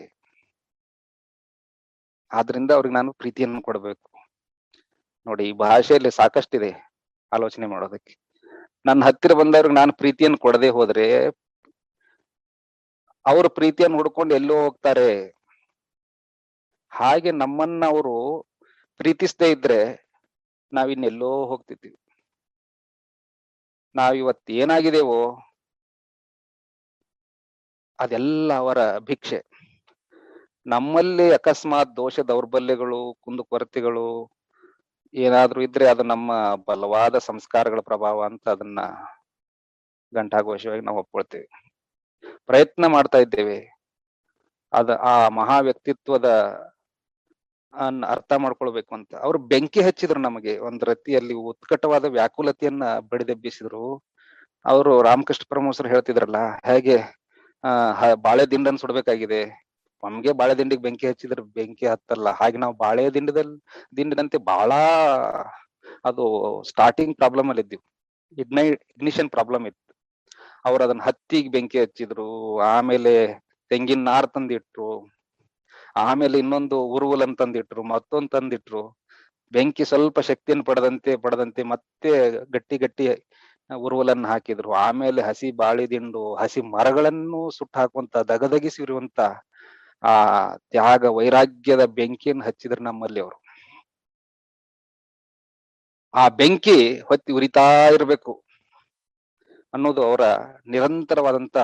ಆದ್ರಿಂದ ಅವ್ರಿಗೆ ನಾನು ಪ್ರೀತಿಯನ್ನು ಕೊಡಬೇಕು. ನೋಡಿ, ಈ ಭಾಷೆಯಲ್ಲಿ ಸಾಕಷ್ಟಿದೆ ಆಲೋಚನೆ ಮಾಡೋದಕ್ಕೆ. ನನ್ನ ಹತ್ತಿರ ಬಂದವ್ರಿಗೆ ನಾನು ಪ್ರೀತಿಯನ್ನು ಕೊಡದೆ ಹೋದ್ರೆ ಅವ್ರ ಪ್ರೀತಿಯನ್ನು ಹುಡ್ಕೊಂಡು ಎಲ್ಲೋ ಹೋಗ್ತಾರೆ. ಹಾಗೆ ನಮ್ಮನ್ನ ಅವರು ಪ್ರೀತಿಸದೇ ಇದ್ರೆ ನಾವಿನ್ನೆಲ್ಲೋ ಹೋಗ್ತಿದ್ವಿ. ನಾವಿವತ್ತು ಏನಾಗಿದೇವೋ ಅದೆಲ್ಲ ಅವರ ಭಿಕ್ಷೆ. ನಮ್ಮಲ್ಲಿ ಅಕಸ್ಮಾತ್ ದೋಷ ದೌರ್ಬಲ್ಯಗಳು, ಕುಂದುಕೊರತೆಗಳು ಏನಾದ್ರೂ ಇದ್ರೆ ಅದು ನಮ್ಮ ಬಲವಾದ ಸಂಸ್ಕಾರಗಳ ಪ್ರಭಾವ ಅಂತ ಅದನ್ನ ಗಂಟಾಘೋಷವಾಗಿ ನಾವು ಒಪ್ಕೊಳ್ತೇವೆ, ಪ್ರಯತ್ನ ಮಾಡ್ತಾ ಇದ್ದೇವೆ. ಆ ಮಹಾ ವ್ಯಕ್ತಿತ್ವದ ಅರ್ಥ ಮಾಡ್ಕೊಳ್ಬೇಕು ಅಂತ. ಅವ್ರು ಬೆಂಕಿ ಹಚ್ಚಿದ್ರು ನಮಗೆ ಒಂದು ರೀತಿಯಲ್ಲಿ ಉತ್ಕಟವಾದ ವ್ಯಾಕುಲತೆಯನ್ನ ಬಡಿದೆಬ್ಬಿಸಿದ್ರು. ಅವರು ರಾಮಕೃಷ್ಣ ಪರಮಹಂಸರು ಹೇಳ್ತಿದ್ರಲ್ಲ, ಹೇಗೆ ಬಾಳೆ ದಿಂಡನ್ನು ಸುಡ್ಬೇಕಾಗಿದೆ, ನಮ್ಗೆ ಬಾಳೆ ದಿಂಡಿಗೆ ಬೆಂಕಿ ಹಚ್ಚಿದ್ರೆ ಬೆಂಕಿ ಹತ್ತಲ್ಲ, ಹಾಗೆ ನಾವು ಬಾಳೆ ದಿಂಡದಂತೆ ಬಹಳ ಅದು ಸ್ಟಾರ್ಟಿಂಗ್ ಪ್ರಾಬ್ಲಮ್ ಅಲ್ಲಿ ಇದ್ದೀವಿ, ಇಗ್ನಿಷನ್ ಪ್ರಾಬ್ಲಮ್ ಇತ್ತು. ಅವ್ರು ಅದನ್ನ ಹತ್ತಿಗೆ ಬೆಂಕಿ ಹಚ್ಚಿದ್ರು, ಆಮೇಲೆ ತೆಂಗಿನ ನಾರ್ ತಂದಿಟ್ರು, ಆಮೇಲೆ ಇನ್ನೊಂದು ಉರುವಲ್ ಅಂತಂದಿಟ್ರು, ಮತ್ತೊಂದು ತಂದಿಟ್ರು. ಬೆಂಕಿ ಸ್ವಲ್ಪ ಶಕ್ತಿಯನ್ನು ಪಡೆದಂತೆ ಮತ್ತೆ ಗಟ್ಟಿ ಉರುವಲನ್ನು ಹಾಕಿದ್ರು. ಆಮೇಲೆ ಹಸಿ ಬಾಳೆ ದಿಂಡು, ಹಸಿ ಮರಗಳನ್ನು ಸುಟ್ಟು ಹಾಕುವಂತ, ದಗದಗಿಸಿರುವಂತ ಆ ತ್ಯಾಗ ವೈರಾಗ್ಯದ ಬೆಂಕಿಯನ್ನು ಹಚ್ಚಿದ್ರು ನಮ್ಮಲ್ಲಿ ಅವರು. ಆ ಬೆಂಕಿ ಹೊತ್ತಿ ಉರಿತಾ ಇರ್ಬೇಕು ಅನ್ನೋದು ಅವರ ನಿರಂತರವಾದಂತ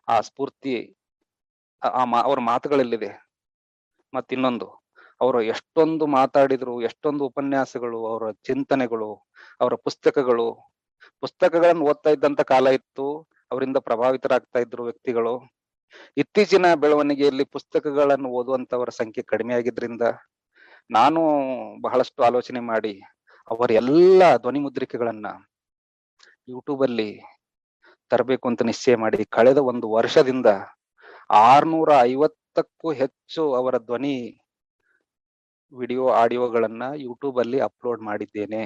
ಆ ಸ್ಫೂರ್ತಿ ಅವ್ರ ಮಾತುಗಳಲ್ಲಿದೆ. ಮತ್ತಿನ್ನೊಂದು, ಅವರು ಎಷ್ಟೊಂದು ಮಾತಾಡಿದ್ರು, ಎಷ್ಟೊಂದು ಉಪನ್ಯಾಸಗಳು, ಅವರ ಚಿಂತನೆಗಳು, ಅವರ ಪುಸ್ತಕಗಳನ್ನು ಓದ್ತಾ ಇದ್ದಂತ ಕಾಲ ಇತ್ತು. ಅವರಿಂದ ಪ್ರಭಾವಿತರಾಗ್ತಾ ಇದ್ರು ವ್ಯಕ್ತಿಗಳು. ಇತ್ತೀಚಿನ ಬೆಳವಣಿಗೆಯಲ್ಲಿ ಪುಸ್ತಕಗಳನ್ನು ಓದುವಂತವರ ಸಂಖ್ಯೆ ಕಡಿಮೆ ಆಗಿದ್ರಿಂದ ನಾನು ಬಹಳಷ್ಟು ಆಲೋಚನೆ ಮಾಡಿ ಅವರ ಎಲ್ಲ ಧ್ವನಿ ಮುದ್ರಿಕೆಗಳನ್ನ ಯೂಟ್ಯೂಬ್ ಅಲ್ಲಿ ತರಬೇಕು ಅಂತ ನಿಶ್ಚಯ ಮಾಡಿ ಕಳೆದ 1 ವರ್ಷದಿಂದ 650ಕ್ಕೂ ಹೆಚ್ಚು ಅವರ ಧ್ವನಿ ವಿಡಿಯೋ ಆಡಿಯೋಗಳನ್ನ ಯೂಟ್ಯೂಬ್ ಅಲ್ಲಿ ಅಪ್ಲೋಡ್ ಮಾಡಿದ್ದೇನೆ.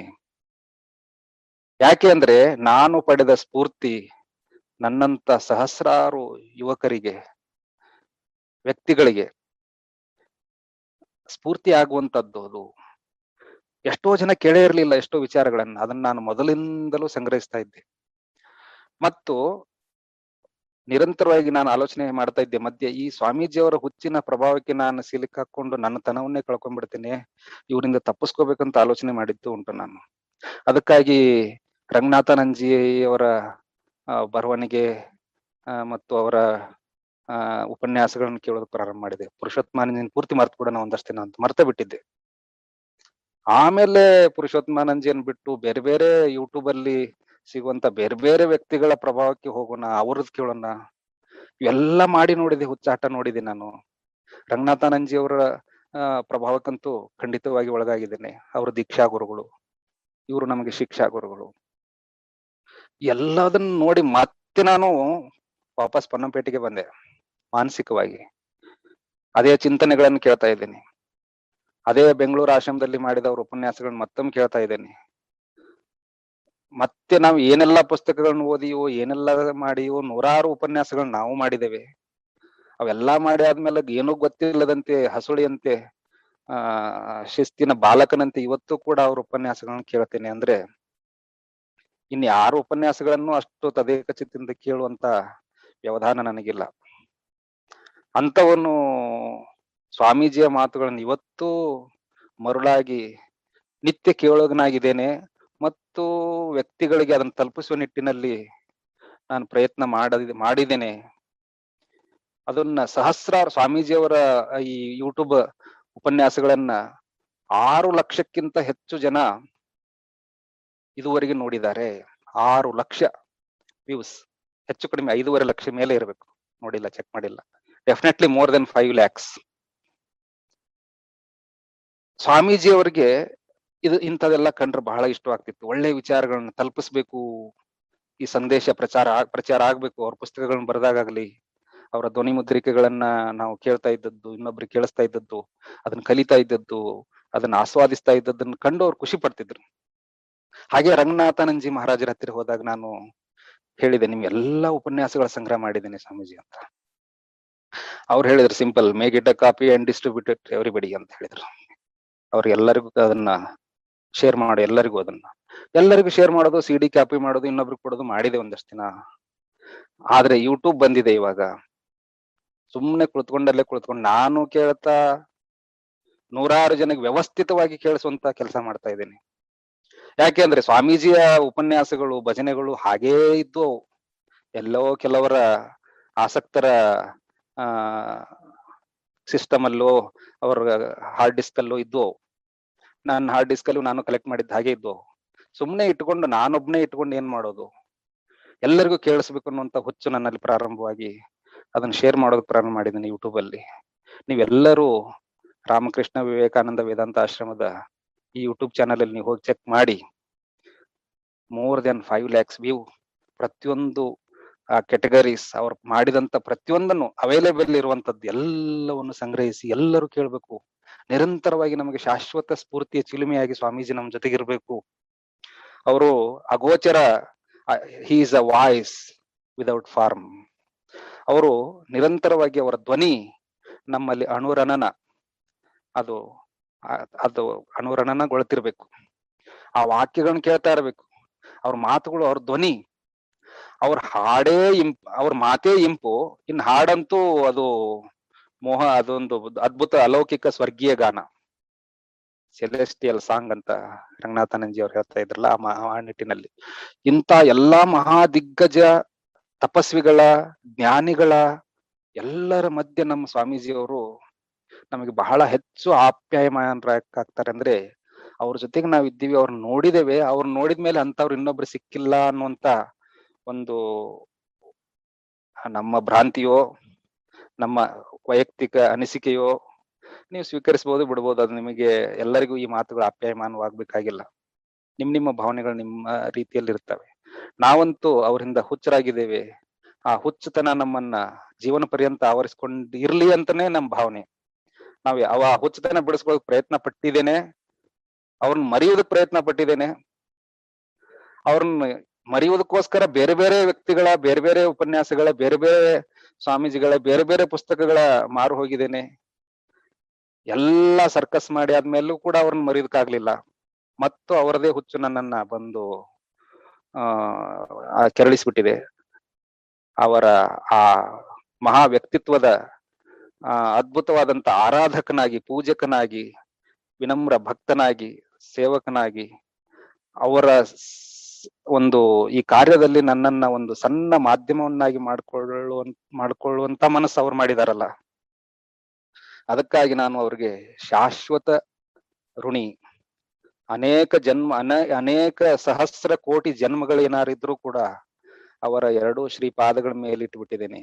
ಯಾಕೆ ಅಂದ್ರೆ ನಾನು ಪಡೆದ ಸ್ಫೂರ್ತಿ ನನ್ನಂತ ಸಹಸ್ರಾರು ಯುವಕರಿಗೆ, ವ್ಯಕ್ತಿಗಳಿಗೆ ಸ್ಫೂರ್ತಿ ಆಗುವಂತದ್ದು. ಅದು ಎಷ್ಟೋ ಜನ ಕೇಳೇ ಇರ್ಲಿಲ್ಲ ಎಷ್ಟೋ ವಿಚಾರಗಳನ್ನ, ಅದನ್ನ ನಾನು ಮೊದಲಿಂದಲೂ ಸಂಗ್ರಹಿಸ್ತಾ ಇದ್ದೆ. ಮತ್ತು ನಿರಂತರವಾಗಿ ನಾನು ಆಲೋಚನೆ ಮಾಡ್ತಾ ಇದ್ದೆ, ಮಧ್ಯೆ ಈ ಸ್ವಾಮೀಜಿಯವರ ಹುಚ್ಚಿನ ಪ್ರಭಾವಕ್ಕೆ ನಾನು ಸಿಲುಕಾಕೊಂಡು ನನ್ನ ತನವನ್ನೇ ಕಳ್ಕೊಂಡ್ಬಿಡ್ತೇನೆ, ಇವರಿಂದ ತಪ್ಪಿಸ್ಕೋಬೇಕಂತ ಆಲೋಚನೆ ಮಾಡಿದ್ದು ಉಂಟು ನಾನು. ಅದಕ್ಕಾಗಿ ರಂಗನಾಥಾನಂದಜಿಯವರ ಬರವಣಿಗೆ, ಮತ್ತು ಅವರ ಉಪನ್ಯಾಸಗಳನ್ನು ಕೇಳೋದು ಪ್ರಾರಂಭ ಮಾಡಿದೆ. ಪುರುಷೋತ್ತಮಾನಂದಜಿನ ಪೂರ್ತಿ ಮರ್ತು ಬಿಡೋಣ ಒಂದಷ್ಟು ದಿನ ಅಂತ ಮರ್ತ ಬಿಟ್ಟಿದ್ದೆ. ಆಮೇಲೆ ಪುರುಷೋತ್ತಮಾನಂದಜಿಯನ್ ಬಿಟ್ಟು ಬೇರೆ ಬೇರೆ ಯೂಟ್ಯೂಬ್ ಅಲ್ಲಿ ಸಿಗುವಂತ ಬೇರೆ ಬೇರೆ ವ್ಯಕ್ತಿಗಳ ಪ್ರಭಾವಕ್ಕೆ ಹೋಗೋಣ, ಅವ್ರದ್ದು ಕೇಳೋಣ, ಇವೆಲ್ಲ ಮಾಡಿ ನೋಡಿದೆ, ಹುಚ್ಚಾಟ ನೋಡಿದೆ ನಾನು. ರಂಗನಾಥಾನಂದಜಿ ಅವರ ಪ್ರಭಾವಕ್ಕಂತೂ ಖಂಡಿತವಾಗಿ ಒಳಗಾಗಿದ್ದೇನೆ. ಅವರು ದೀಕ್ಷಾ ಗುರುಗಳು, ಇವರು ನಮಗೆ ಶಿಕ್ಷಾ ಗುರುಗಳು. ಎಲ್ಲದನ್ನ ನೋಡಿ ಮತ್ತೆ ನಾನು ವಾಪಸ್ ಪೊನ್ನಂಪೇಟೆಗೆ ಬಂದೆ. ಮಾನಸಿಕವಾಗಿ ಅದೇ ಚಿಂತನೆಗಳನ್ನು ಕೇಳ್ತಾ ಇದ್ದೇನೆ. ಅದೇ ಬೆಂಗಳೂರು ಆಶ್ರಮದಲ್ಲಿ ಮಾಡಿದ ಅವ್ರ ಉಪನ್ಯಾಸಗಳನ್ನ ಮತ್ತೊಮ್ಮೆ ಕೇಳ್ತಾ ಇದ್ದೇನೆ. ಮತ್ತೆ ನಾವು ಏನೆಲ್ಲ ಪುಸ್ತಕಗಳನ್ನ ಓದಿಯೋ, ಏನೆಲ್ಲ ಮಾಡಿಯೋ, 100 ಉಪನ್ಯಾಸಗಳನ್ನ ನಾವು ಮಾಡಿದ್ದೇವೆ. ಅವೆಲ್ಲಾ ಮಾಡಿ ಆದ್ಮೇಲೆ ಏನೂ ಗೊತ್ತಿಲ್ಲದಂತೆ, ಹಸುಳಿಯಂತೆ, ಶಿಸ್ತಿನ ಬಾಲಕನಂತೆ ಇವತ್ತು ಕೂಡ ಅವ್ರ ಉಪನ್ಯಾಸಗಳನ್ನ ಕೇಳ್ತೇನೆ. ಅಂದ್ರೆ ಇನ್ ಯಾರು ಉಪನ್ಯಾಸಗಳನ್ನು ಅಷ್ಟು ತದೇಕ ಚಿತ್ತದಿಂದ ಕೇಳುವಂತ ವ್ಯವಧಾನ ನನಗಿಲ್ಲ. ಅಂತವನ್ನು ಸ್ವಾಮೀಜಿಯ ಮಾತುಗಳನ್ನು ಇವತ್ತು ಮರುಳಾಗಿ ನಿತ್ಯ ಕೇಳೋಗನಾಗಿದ್ದೇನೆ. ಮತ್ತು ವ್ಯಕ್ತಿಗಳಿಗೆ ಅದನ್ನು ತಲುಪಿಸುವ ನಿಟ್ಟಿನಲ್ಲಿ ನಾನು ಪ್ರಯತ್ನ ಮಾಡಿದ್ದೇನೆ. ಅದನ್ನ ಸಹಸ್ರಾರು ಸ್ವಾಮೀಜಿಯವರ ಈ ಯೂಟ್ಯೂಬ್ ಉಪನ್ಯಾಸಗಳನ್ನ 6 ಲಕ್ಷಕ್ಕಿಂತ ಹೆಚ್ಚು ಜನ ಇದುವರೆಗೆ ನೋಡಿದ್ದಾರೆ. 6 ಲಕ್ಷ ವ್ಯೂಸ್, ಹೆಚ್ಚು ಕಡಿಮೆ 5.5 ಲಕ್ಷ ಮೇಲೆ ಇರಬೇಕು. ನೋಡಿಲ್ಲ, ಚೆಕ್ ಮಾಡಿಲ್ಲ. Definitely more than 5 lakhs. Swamiji ಅವರಿಗೆ ಇಂಥದೆಲ್ಲ ಕಂಡ್ರೆ ಬಹಳ ಇಷ್ಟವಾಗ್ತಿತ್ತು. ಒಳ್ಳೆ ವಿಚಾರಗಳನ್ನ ತಲುಪಿಸ್ಬೇಕು, ಈ ಸಂದೇಶ ಪ್ರಚಾರ ಆಗ್ಬೇಕು. ಅವ್ರ ಪುಸ್ತಕಗಳನ್ನ ಬರೆದಾಗಲಿ, ಅವರ ಧ್ವನಿ ಮುದ್ರಿಕೆಗಳನ್ನ ನಾವು ಕೇಳ್ತಾ ಇದ್ದದ್ದು, ಇನ್ನೊಬ್ರಿಗೆ ಕೇಳಿಸ್ತಾ ಇದ್ದದ್ದು, ಅದನ್ನ ಕಲಿತಾ ಇದ್ದದ್ದು, ಅದನ್ನ ಆಸ್ವಾದಿಸ್ತಾ ಇದ್ದದ್ದನ್ನ ಕಂಡು ಅವ್ರು ಖುಷಿ ಪಡ್ತಿದ್ರು. ಹಾಗೆ ರಂಗನಾಥಾನಂದಜಿ ಮಹಾರಾಜರ ಹತ್ತಿರ ಹೋದಾಗ ನಾನು ಹೇಳಿದೆ, ನಿಮ್ ಎಲ್ಲಾ ಉಪನ್ಯಾಸಗಳ ಸಂಗ್ರಹ ಮಾಡಿದ್ದೇನೆ ಸ್ವಾಮೀಜಿ ಅಂತ. ಅವ್ರು ಹೇಳಿದ್ರು, simple, make it a copy and distribute it everybody ಅಂತ ಹೇಳಿದ್ರು. ಅವ್ರಿಗೆಲ್ಲರಿಗೂ ಅದನ್ನ ಶೇರ್ ಮಾಡಿ, ಎಲ್ಲರಿಗೂ ಶೇರ್ ಮಾಡೋದು, CD ಕಾಪಿ ಮಾಡೋದು, ಇನ್ನೊಬ್ರಿಗೆ ಕೊಡೋದು ಮಾಡಿದೆ ಒಂದಷ್ಟು ದಿನ. ಆದ್ರೆ ಯೂಟ್ಯೂಬ್ ಬಂದಿದೆ ಇವಾಗ. ಸುಮ್ನೆ ಕುಳಿತ್ಕೊಂಡು ನಾನು ಕೇಳ್ತಾ 100 ಜನಕ್ಕೆ ವ್ಯವಸ್ಥಿತವಾಗಿ ಕೇಳಿಸುವಂತ ಕೆಲಸ ಮಾಡ್ತಾ ಇದ್ದೀನಿ. ಯಾಕೆಂದ್ರೆ ಸ್ವಾಮೀಜಿಯ ಉಪನ್ಯಾಸಗಳು, ಭಜನೆಗಳು ಹಾಗೇ ಇದ್ದು, ಎಲ್ಲೋ ಕೆಲವರ ಆಸಕ್ತರ ಸಿಸ್ಟಮ್ ಅಲ್ಲೋ, ಅವರ ಹಾರ್ಡ್ ಡಿಸ್ಕ್ ಅಲ್ಲೋ ಇದ್ದು, ನನ್ನ ಹಾರ್ಡ್ ಡಿಸ್ಕ್ ಅಲ್ಲೂ ನಾನು ಕಲೆಕ್ಟ್ ಮಾಡಿದ್ದು ಹಾಗೆ ಇದ್ದು. ಸುಮ್ನೆ ಇಟ್ಕೊಂಡು ನಾನೊಬ್ನೇ ಇಟ್ಕೊಂಡು ಏನ್ ಮಾಡೋದು, ಎಲ್ಲರಿಗೂ ಕೇಳಿಸ್ಬೇಕು ಅನ್ನುವಂತ ಹುಚ್ಚು ನನ್ನಲ್ಲಿ ಪ್ರಾರಂಭವಾಗಿ ಅದನ್ನ ಶೇರ್ ಮಾಡೋದಕ್ಕೆ ಪ್ರಾರಂಭ ಮಾಡಿದ್ದೀನಿ ಯೂಟ್ಯೂಬ್ ಅಲ್ಲಿ. ನೀವೆಲ್ಲರೂ ರಾಮಕೃಷ್ಣ ವಿವೇಕಾನಂದ ವೇದಾಂತ ಆಶ್ರಮದ ಈ ಯೂಟ್ಯೂಬ್ ಚಾನಲ್ ಅಲ್ಲಿ ನೀವು ಹೋಗಿ ಚೆಕ್ ಮಾಡಿ. More than 5 lakhs view. ಪ್ರತಿಯೊಂದು ಕೆಟಗರೀಸ್ ಅವ್ರು ಮಾಡಿದಂತ ಪ್ರತಿಯೊಂದನ್ನು ಅವೈಲೇಬಲ್ ಇರುವಂತದ್ದು ಎಲ್ಲವನ್ನು ಸಂಗ್ರಹಿಸಿ ಎಲ್ಲರೂ ಕೇಳ್ಬೇಕು. ನಿರಂತರವಾಗಿ ನಮಗೆ ಶಾಶ್ವತ ಸ್ಫೂರ್ತಿಯ ಚಿಲುಮೆಯಾಗಿ ಸ್ವಾಮೀಜಿ ನಮ್ಮ ಜೊತೆಗಿರ್ಬೇಕು. ಅವರು ಅಗೋಚರ, he is a voice without form. ಅವರು ನಿರಂತರವಾಗಿ ಅವರ ಧ್ವನಿ ನಮ್ಮಲ್ಲಿ ಅಣುರಣನ ಅದು ಅಣುರಣನಗೊಳ್ತಿರ್ಬೇಕು. ಆ ವಾಕ್ಯಗಳನ್ನ ಕೇಳ್ತಾ ಇರ್ಬೇಕು. ಅವ್ರ ಮಾತುಗಳು, ಅವ್ರ ಧ್ವನಿ, ಅವ್ರ ಹಾಡೇ ಅವ್ರ ಮಾತೇ ಇಂಪು. ಇನ್ ಹಾಡಂತೂ ಅದು ಅದೊಂದು ಅದ್ಭುತ ಅಲೌಕಿಕ ಸ್ವರ್ಗೀಯ ಗಾನ, ಸೆಲೆಸ್ಟಿಯಲ್ ಸಾಂಗ್ ಅಂತ ರಂಗನಾಥಾನಂದಜಿ ಅವ್ರು ಹೇಳ್ತಾ ಇದ್ರಲ್ಲ, ಆ ನಿಟ್ಟಿನಲ್ಲಿ ಇಂಥ ಎಲ್ಲಾ ಮಹಾ ದಿಗ್ಗಜ ತಪಸ್ವಿಗಳ, ಜ್ಞಾನಿಗಳ ಎಲ್ಲರ ಮಧ್ಯೆ ನಮ್ಮ ಸ್ವಾಮೀಜಿಯವರು ನಮಗೆ ಬಹಳ ಹೆಚ್ಚು ಆಪ್ಯಾಯಮಾನರಾಗ್ತಾರೆ. ಅಂದ್ರೆ ಅವ್ರ ಜೊತೆಗೆ ನಾವ್ ಇದ್ದೀವಿ, ಅವ್ರನ್ನ ನೋಡಿದೇವೆ. ಅವ್ರನ್ನ ನೋಡಿದ್ಮೇಲೆ ಅಂತವ್ರು ಇನ್ನೊಬ್ರು ಸಿಕ್ಕಿಲ್ಲ ಅನ್ನುವಂತ ಒಂದು ನಮ್ಮ ಭ್ರಾಂತಿಯೋ, ನಮ್ಮ ವೈಯಕ್ತಿಕ ಅನಿಸಿಕೆಯೋ ನೀವು ಸ್ವೀಕರಿಸಬಹುದು, ಬಿಡ್ಬೋದು. ಅದು ನಿಮಗೆ ಎಲ್ಲರಿಗೂ ಈ ಮಾತುಗಳು ಆಪ್ಯಾಯಮಾನವಾಗ್ಬೇಕಾಗಿಲ್ಲ. ನಿಮ್ಮ ಭಾವನೆಗಳು ನಿಮ್ಮ ರೀತಿಯಲ್ಲಿ ಇರ್ತವೆ. ನಾವಂತೂ ಅವರಿಂದ ಹುಚ್ಚರಾಗಿದ್ದೇವೆ. ಆ ಹುಚ್ಚುತನ ನಮ್ಮನ್ನ ಜೀವನ ಪರ್ಯಂತ ಆವರಿಸ್ಕೊಂಡು ಇರ್ಲಿ ಅಂತಾನೆ ನಮ್ಮ ಭಾವನೆ. ನಾವು ಆ ಹುಚ್ಚುತನ ಬಿಡಿಸ್ಕೊಳ್ಳೋಕೆ ಪ್ರಯತ್ನ ಪಟ್ಟಿದ್ದೇನೆ. ಅವ್ರನ್ನ ಮರೆಯೋದಕ್ ಪ್ರಯತ್ನ ಪಟ್ಟಿದ್ದೇನೆ. ಅವ್ರನ್ನ ಮರೆಯುವುದಕ್ಕೋಸ್ಕರ ಬೇರೆ ಬೇರೆ ವ್ಯಕ್ತಿಗಳ, ಬೇರೆ ಬೇರೆ ಉಪನ್ಯಾಸಗಳ, ಬೇರೆ ಬೇರೆ ಸ್ವಾಮೀಜಿಗಳ, ಬೇರೆ ಬೇರೆ ಪುಸ್ತಕಗಳ ಮಾರು ಹೋಗಿದ್ದೇನೆ. ಎಲ್ಲ ಸರ್ಕಸ್ ಮಾಡಿ ಆದ್ಮೇಲೂ ಕೂಡ ಅವ್ರನ್ನ ಮರೆಯೋದಕ್ಕಾಗ್ಲಿಲ್ಲ. ಮತ್ತು ಅವರದೇ ಹುಚ್ಚು ನನ್ನನ್ನ ಬಂದು ಕೆರಳಿಸ್ಬಿಟ್ಟಿದೆ. ಅವರ ಆ ಮಹಾ ವ್ಯಕ್ತಿತ್ವದ ಅದ್ಭುತವಾದಂತ ಆರಾಧಕನಾಗಿ, ಪೂಜಕನಾಗಿ, ವಿನಮ್ರ ಭಕ್ತನಾಗಿ, ಸೇವಕನಾಗಿ, ಅವರ ಒಂದು ಈ ಕಾರ್ಯದಲ್ಲಿ ನನ್ನನ್ನ ಒಂದು ಸಣ್ಣ ಮಾಧ್ಯಮವನ್ನಾಗಿ ಮಾಡ್ಕೊಳ್ಳುವಂತ ಮನಸ್ಸು ಅವ್ರು ಮಾಡಿದಾರಲ್ಲ, ಅದಕ್ಕಾಗಿ ನಾನು ಅವ್ರಿಗೆ ಶಾಶ್ವತ ಋಣಿ. ಅನೇಕ ಸಹಸ್ರ ಕೋಟಿ ಜನ್ಮಗಳೇನಾರಿದ್ರು ಕೂಡ ಅವರ ಎರಡೂ ಶ್ರೀಪಾದಗಳ ಮೇಲಿಟ್ಟುಬಿಟ್ಟಿದ್ದೇನೆ.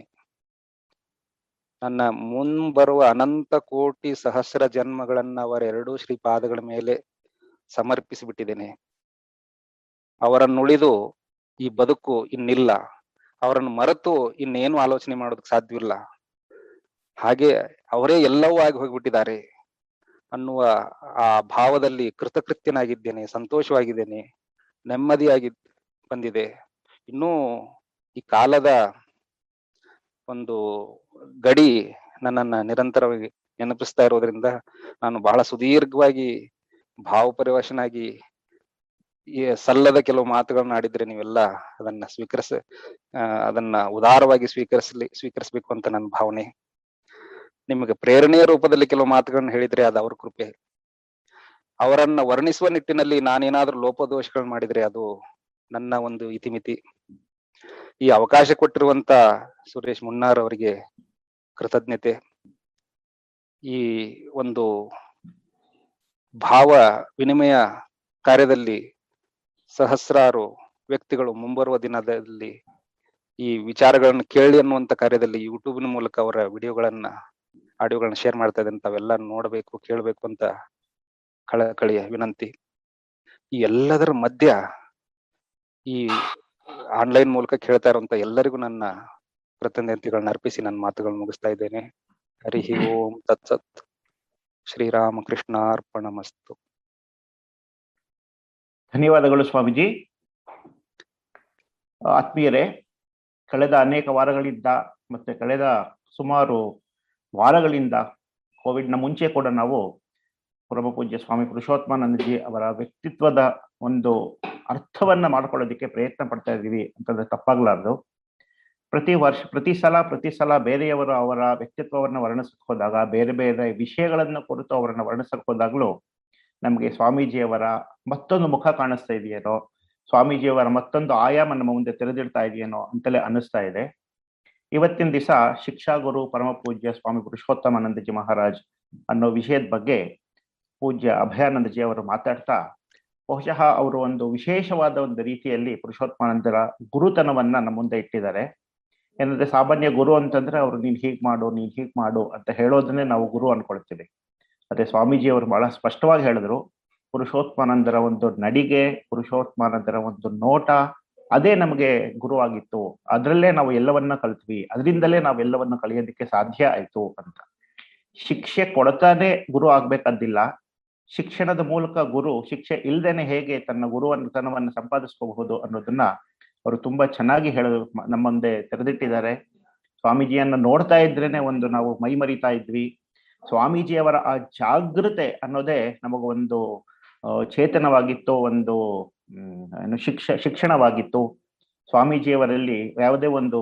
ನನ್ನ ಮುಂಬರುವ ಅನಂತ ಕೋಟಿ ಸಹಸ್ರ ಜನ್ಮಗಳನ್ನ ಅವರ ಎರಡೂ ಶ್ರೀಪಾದಗಳ ಮೇಲೆ ಸಮರ್ಪಿಸಿಬಿಟ್ಟಿದ್ದೇನೆ. ಅವರನ್ನುಳಿದು ಈ ಬದುಕು ಇನ್ನಿಲ್ಲ, ಅವರನ್ನು ಮರೆತು ಇನ್ನೇನು ಆಲೋಚನೆ ಮಾಡೋದಕ್ಕೆ ಸಾಧ್ಯವಿಲ್ಲ. ಹಾಗೆ ಅವರೇ ಎಲ್ಲವೂ ಆಗಿ ಹೋಗ್ಬಿಟ್ಟಿದ್ದಾರೆ ಅನ್ನುವ ಆ ಭಾವದಲ್ಲಿ ಕೃತಕೃತ್ಯನಾಗಿದ್ದೇನೆ, ಸಂತೋಷವಾಗಿದ್ದೇನೆ, ನೆಮ್ಮದಿಯಾಗಿ ಬಂದಿದೆ. ಇನ್ನೂ ಈ ಕಾಲದ ಒಂದು ಗಡಿ ನನ್ನನ್ನ ನಿರಂತರವಾಗಿ ನೆನಪಿಸ್ತಾ ಇರೋದ್ರಿಂದ ನಾನು ಬಹಳ ಸುದೀರ್ಘವಾಗಿ ಭಾವಪರಿವಶನಾಗಿ ಈ ಸಲ್ಲದ ಕೆಲವು ಮಾತುಗಳನ್ನ ಆಡಿದ್ರೆ ನೀವೆಲ್ಲ ಅದನ್ನ ಅದನ್ನ ಉದಾರವಾಗಿ ಸ್ವೀಕರಿಸಬೇಕು ಅಂತ ನನ್ನ ಭಾವನೆ. ನಿಮಗೆ ಪ್ರೇರಣೆಯ ರೂಪದಲ್ಲಿ ಕೆಲವು ಮಾತುಗಳನ್ನ ಹೇಳಿದ್ರೆ ಅದು ಅವ್ರ ಕೃಪೆ. ಅವರನ್ನ ವರ್ಣಿಸುವ ನಿಟ್ಟಿನಲ್ಲಿ ನಾನೇನಾದ್ರೂ ಲೋಪದೋಷಗಳನ್ನ ಮಾಡಿದ್ರೆ ಅದು ನನ್ನ ಒಂದು ಇತಿಮಿತಿ. ಈ ಅವಕಾಶ ಕೊಟ್ಟಿರುವಂತ ಸುರೇಶ್ ಮುನ್ನಾರ್ ಅವರಿಗೆ ಕೃತಜ್ಞತೆ. ಈ ಒಂದು ಭಾವ ವಿನಿಮಯ ಕಾರ್ಯದಲ್ಲಿ ಸಹಸ್ರಾರು ವ್ಯಕ್ತಿಗಳು ಮುಂಬರುವ ದಿನದಲ್ಲಿ ಈ ವಿಚಾರಗಳನ್ನು ಕೇಳಿ ಅನ್ನುವಂತ ಕಾರ್ಯದಲ್ಲಿ ಯೂಟ್ಯೂಬಿನ ಮೂಲಕ ಅವರ ಆಡಿಯೋಗಳನ್ನ ಶೇರ್ ಮಾಡ್ತಾ ಇದ್ದೇನೆ. ತಾವೆಲ್ಲ ನೋಡಬೇಕು, ಕೇಳಬೇಕು ಅಂತ ಕಳಕಳಿಯ ವಿನಂತಿ. ಈ ಎಲ್ಲದರ ಮಧ್ಯ ಈ ಆನ್ಲೈನ್ ಮೂಲಕ ಕೇಳ್ತಾ ಇರುವಂತ ಎಲ್ಲರಿಗೂ ನನ್ನ ಕೃತಜ್ಞತೆಗಳನ್ನ ಅರ್ಪಿಸಿ ನನ್ನ ಮಾತುಗಳನ್ನು ಮುಗಿಸ್ತಾ ಇದ್ದೇನೆ. ಹರಿ ಓಂ ತತ್ಸತ್. ಶ್ರೀರಾಮಕೃಷ್ಣಾರ್ಪಣಮಸ್ತು. ಧನ್ಯವಾದಗಳು ಸ್ವಾಮೀಜಿ. ಆತ್ಮೀಯರೇ, ಕಳೆದ ಅನೇಕ ವಾರಗಳಿಂದ ಮತ್ತೆ ಕಳೆದ ಸುಮಾರು ವಾರಗಳಿಂದ ಕೋವಿಡ್ನ ಮುಂಚೆ ಕೂಡ ನಾವು ಪರಮ ಪೂಜ್ಯ ಸ್ವಾಮಿ ಪುರುಷೋತ್ತಮಾನಂದಜಿ ಅವರ ವ್ಯಕ್ತಿತ್ವದ ಒಂದು ಅರ್ಥವನ್ನ ಮಾಡ್ಕೊಳ್ಳೋದಕ್ಕೆ ಪ್ರಯತ್ನ ಪಡ್ತಾ ಇದ್ದೀವಿ ಅಂತಂದ್ರೆ ತಪ್ಪಾಗ್ಲಾರ್ದು. ಪ್ರತಿ ಸಲ ಬೇರೆಯವರು ಅವರ ವ್ಯಕ್ತಿತ್ವವನ್ನು ವರ್ಣಿಸಕ್ ಹೋದಾಗ, ಬೇರೆ ಬೇರೆ ವಿಷಯಗಳನ್ನ ಕುರಿತು ಅವರನ್ನ ವರ್ಣಿಸಕ್ ಹೋದಾಗ್ಲೂ ನಮ್ಗೆ ಸ್ವಾಮೀಜಿಯವರ ಮತ್ತೊಂದು ಮುಖ ಕಾಣಿಸ್ತಾ ಇದೆಯೇನೋ, ಸ್ವಾಮೀಜಿಯವರ ಮತ್ತೊಂದು ಆಯಾಮ ನಮ್ಮ ಮುಂದೆ ತೆರೆದಿಡ್ತಾ ಇದೆಯೇನೋ ಅಂತಲೇ ಅನ್ನಿಸ್ತಾ ಇದೆ. ಇವತ್ತಿನ ದಿವಸ ಶಿಕ್ಷಾ ಗುರು ಪರಮ ಪೂಜ್ಯ ಸ್ವಾಮಿ ಪುರುಷೋತ್ತಮಾನಂದಜಿ ಮಹಾರಾಜ್ ಅನ್ನೋ ವಿಷಯದ ಬಗ್ಗೆ ಪೂಜ್ಯ ಅಭಯಾನಂದಜಿ ಅವರು ಮಾತಾಡ್ತಾ, ಬಹುಶಃ ಅವರು ಒಂದು ವಿಶೇಷವಾದ ಒಂದು ರೀತಿಯಲ್ಲಿ ಪುರುಷೋತ್ತಮಾನಂದರ ಗುರುತನವನ್ನ ನಮ್ಮ ಮುಂದೆ ಇಟ್ಟಿದ್ದಾರೆ. ಏನಂದ್ರೆ ಸಾಮಾನ್ಯ ಗುರು ಅಂತಂದ್ರೆ ಅವರು ನೀನ್ ಹೀಗ್ ಮಾಡು ಅಂತ ಹೇಳೋದನ್ನೇ ನಾವು ಗುರು ಅನ್ಕೊಳ್ತೀವಿ. ಅದೇ ಸ್ವಾಮೀಜಿ ಅವರು ಬಹಳ ಸ್ಪಷ್ಟವಾಗಿ ಹೇಳಿದ್ರು, ಪುರುಷೋತ್ತಮಾನಂದರ ಒಂದು ನಡಿಗೆ, ಪುರುಷೋತ್ತಮಾನಂದರ ಒಂದು ನೋಟ, ಅದೇ ನಮಗೆ ಗುರುವಾಗಿತ್ತು. ಅದರಲ್ಲೇ ನಾವು ಎಲ್ಲವನ್ನ ಕಲ್ತ್ವಿ, ಅದರಿಂದಲೇ ನಾವೆಲ್ಲವನ್ನ ಕಲಿಯೋದಕ್ಕೆ ಸಾಧ್ಯ ಆಯ್ತು ಅಂತ. ಶಿಕ್ಷೆ ಕೊಡ್ತಾನೆ ಗುರು ಆಗ್ಬೇಕಂದಿಲ್ಲ. ಶಿಕ್ಷಣದ ಮೂಲಕ ಗುರು ಶಿಕ್ಷೆ ಇಲ್ದೇನೆ ಹೇಗೆ ತನ್ನ ಗುರುವನ್ನತನವನ್ನು ಸಂಪಾದಿಸ್ಕೋಬಹುದು ಅನ್ನೋದನ್ನ ಅವರು ತುಂಬಾ ಚೆನ್ನಾಗಿ ನಮ್ಮ ಮುಂದೆ ತೆರೆದಿಟ್ಟಿದ್ದಾರೆ. ಸ್ವಾಮೀಜಿಯನ್ನ ನೋಡ್ತಾ ಇದ್ರೇನೆ ಒಂದು ನಾವು ಮೈ ಮರಿತಾ ಇದ್ವಿ. ಸ್ವಾಮೀಜಿಯವರ ಆ ಜಾಗೃತೆ ಅನ್ನೋದೇ ನಮಗೊಂದು ಚೇತನವಾಗಿತ್ತು, ಒಂದು ಶಿಕ್ಷಣವಾಗಿತ್ತು. ಸ್ವಾಮೀಜಿಯವರಲ್ಲಿ ಯಾವುದೇ ಒಂದು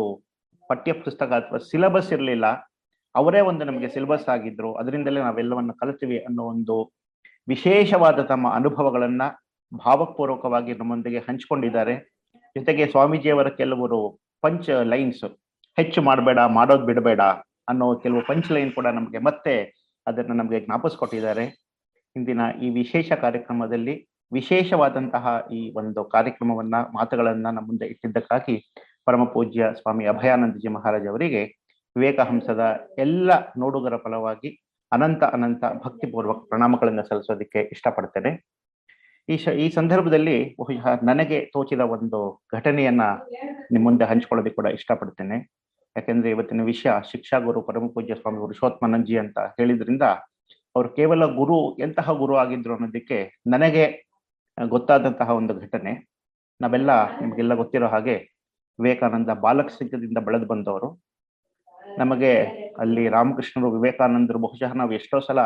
ಪಠ್ಯ ಪುಸ್ತಕ ಅಥವಾ ಸಿಲೆಬಸ್ ಇರಲಿಲ್ಲ, ಅವರೇ ಒಂದು ನಮಗೆ ಸಿಲೆಬಸ್ ಆಗಿದ್ರು. ಅದರಿಂದಲೇ ನಾವೆಲ್ಲವನ್ನ ಕಲಿತೀವಿ ಅನ್ನೋ ಒಂದು ವಿಶೇಷವಾದ ತಮ್ಮ ಅನುಭವಗಳನ್ನ ಭಾವಪೂರ್ವಕವಾಗಿ ನಮ್ಮೊಂದಿಗೆ ಹಂಚಿಕೊಂಡಿದ್ದಾರೆ. ಜೊತೆಗೆ ಸ್ವಾಮೀಜಿಯವರ ಕೆಲವರು ಪಂಚ್ ಲೈನ್ಸ್, ಹೆಚ್ಚು ಮಾಡಬೇಡ, ಮಾಡೋದ್ ಬಿಡಬೇಡ ಅನ್ನೋ ಕೆಲವು ಪಂಚ್ ಲೈನ್ ಕೂಡ ನಮಗೆ ಮತ್ತೆ ಅದನ್ನ ನಮಗೆ ಜ್ಞಾಪಿಸ್ಕೊಟ್ಟಿದ್ದಾರೆ. ಇಂದಿನ ಈ ವಿಶೇಷ ಕಾರ್ಯಕ್ರಮದಲ್ಲಿ ವಿಶೇಷವಾದಂತಹ ಈ ಒಂದು ಮಾತುಗಳನ್ನ ನಮ್ಮ ಮುಂದೆ ಇಟ್ಟಿದ್ದಕ್ಕಾಗಿ ಪರಮ ಪೂಜ್ಯ ಸ್ವಾಮಿ ಅಭಯಾನಂದಜಿ ಮಹಾರಾಜ್ ಅವರಿಗೆ ವಿವೇಕಹಂಸದ ಎಲ್ಲ ನೋಡುಗರ ಫಲವಾಗಿ ಅನಂತ ಭಕ್ತಿಪೂರ್ವಕ ಪ್ರಣಾಮಗಳನ್ನು ಸಲ್ಲಿಸೋದಕ್ಕೆ ಇಷ್ಟಪಡ್ತೇನೆ. ಈ ಸಂದರ್ಭದಲ್ಲಿ ಬಹುಶಃ ನನಗೆ ತೋಚಿದ ಒಂದು ಘಟನೆಯನ್ನ ನಿಮ್ಮ ಮುಂದೆ ಹಂಚ್ಕೊಳ್ಳೋದಕ್ಕೆ ಕೂಡ ಇಷ್ಟಪಡ್ತೇನೆ. ಯಾಕೆಂದ್ರೆ ಇವತ್ತಿನ ವಿಷಯ ಶಿಕ್ಷಾ ಗುರು ಪರಮ ಪೂಜ್ಯ ಸ್ವಾಮಿ ಪುರುಷೋತ್ತಮಾನಂದಜಿ ಅಂತ ಹೇಳಿದ್ರಿಂದ ಅವರು ಕೇವಲ ಗುರು, ಎಂತಹ ಗುರು ಆಗಿದ್ರು ಅನ್ನೋದಕ್ಕೆ ನನಗೆ ಗೊತ್ತಾದಂತಹ ಒಂದು ಘಟನೆ. ನಾವೆಲ್ಲ ನಿಮ್ಗೆಲ್ಲ ಗೊತ್ತಿರೋ ಹಾಗೆ ವಿವೇಕಾನಂದ ಬಾಲಕ ಸಂಘದಿಂದ ಬೆಳೆದು ಬಂದವರು. ನಮಗೆ ಅಲ್ಲಿ ರಾಮಕೃಷ್ಣರು, ವಿವೇಕಾನಂದರು ಬಹುಶಃ ನಾವು ಎಷ್ಟೋ ಸಲ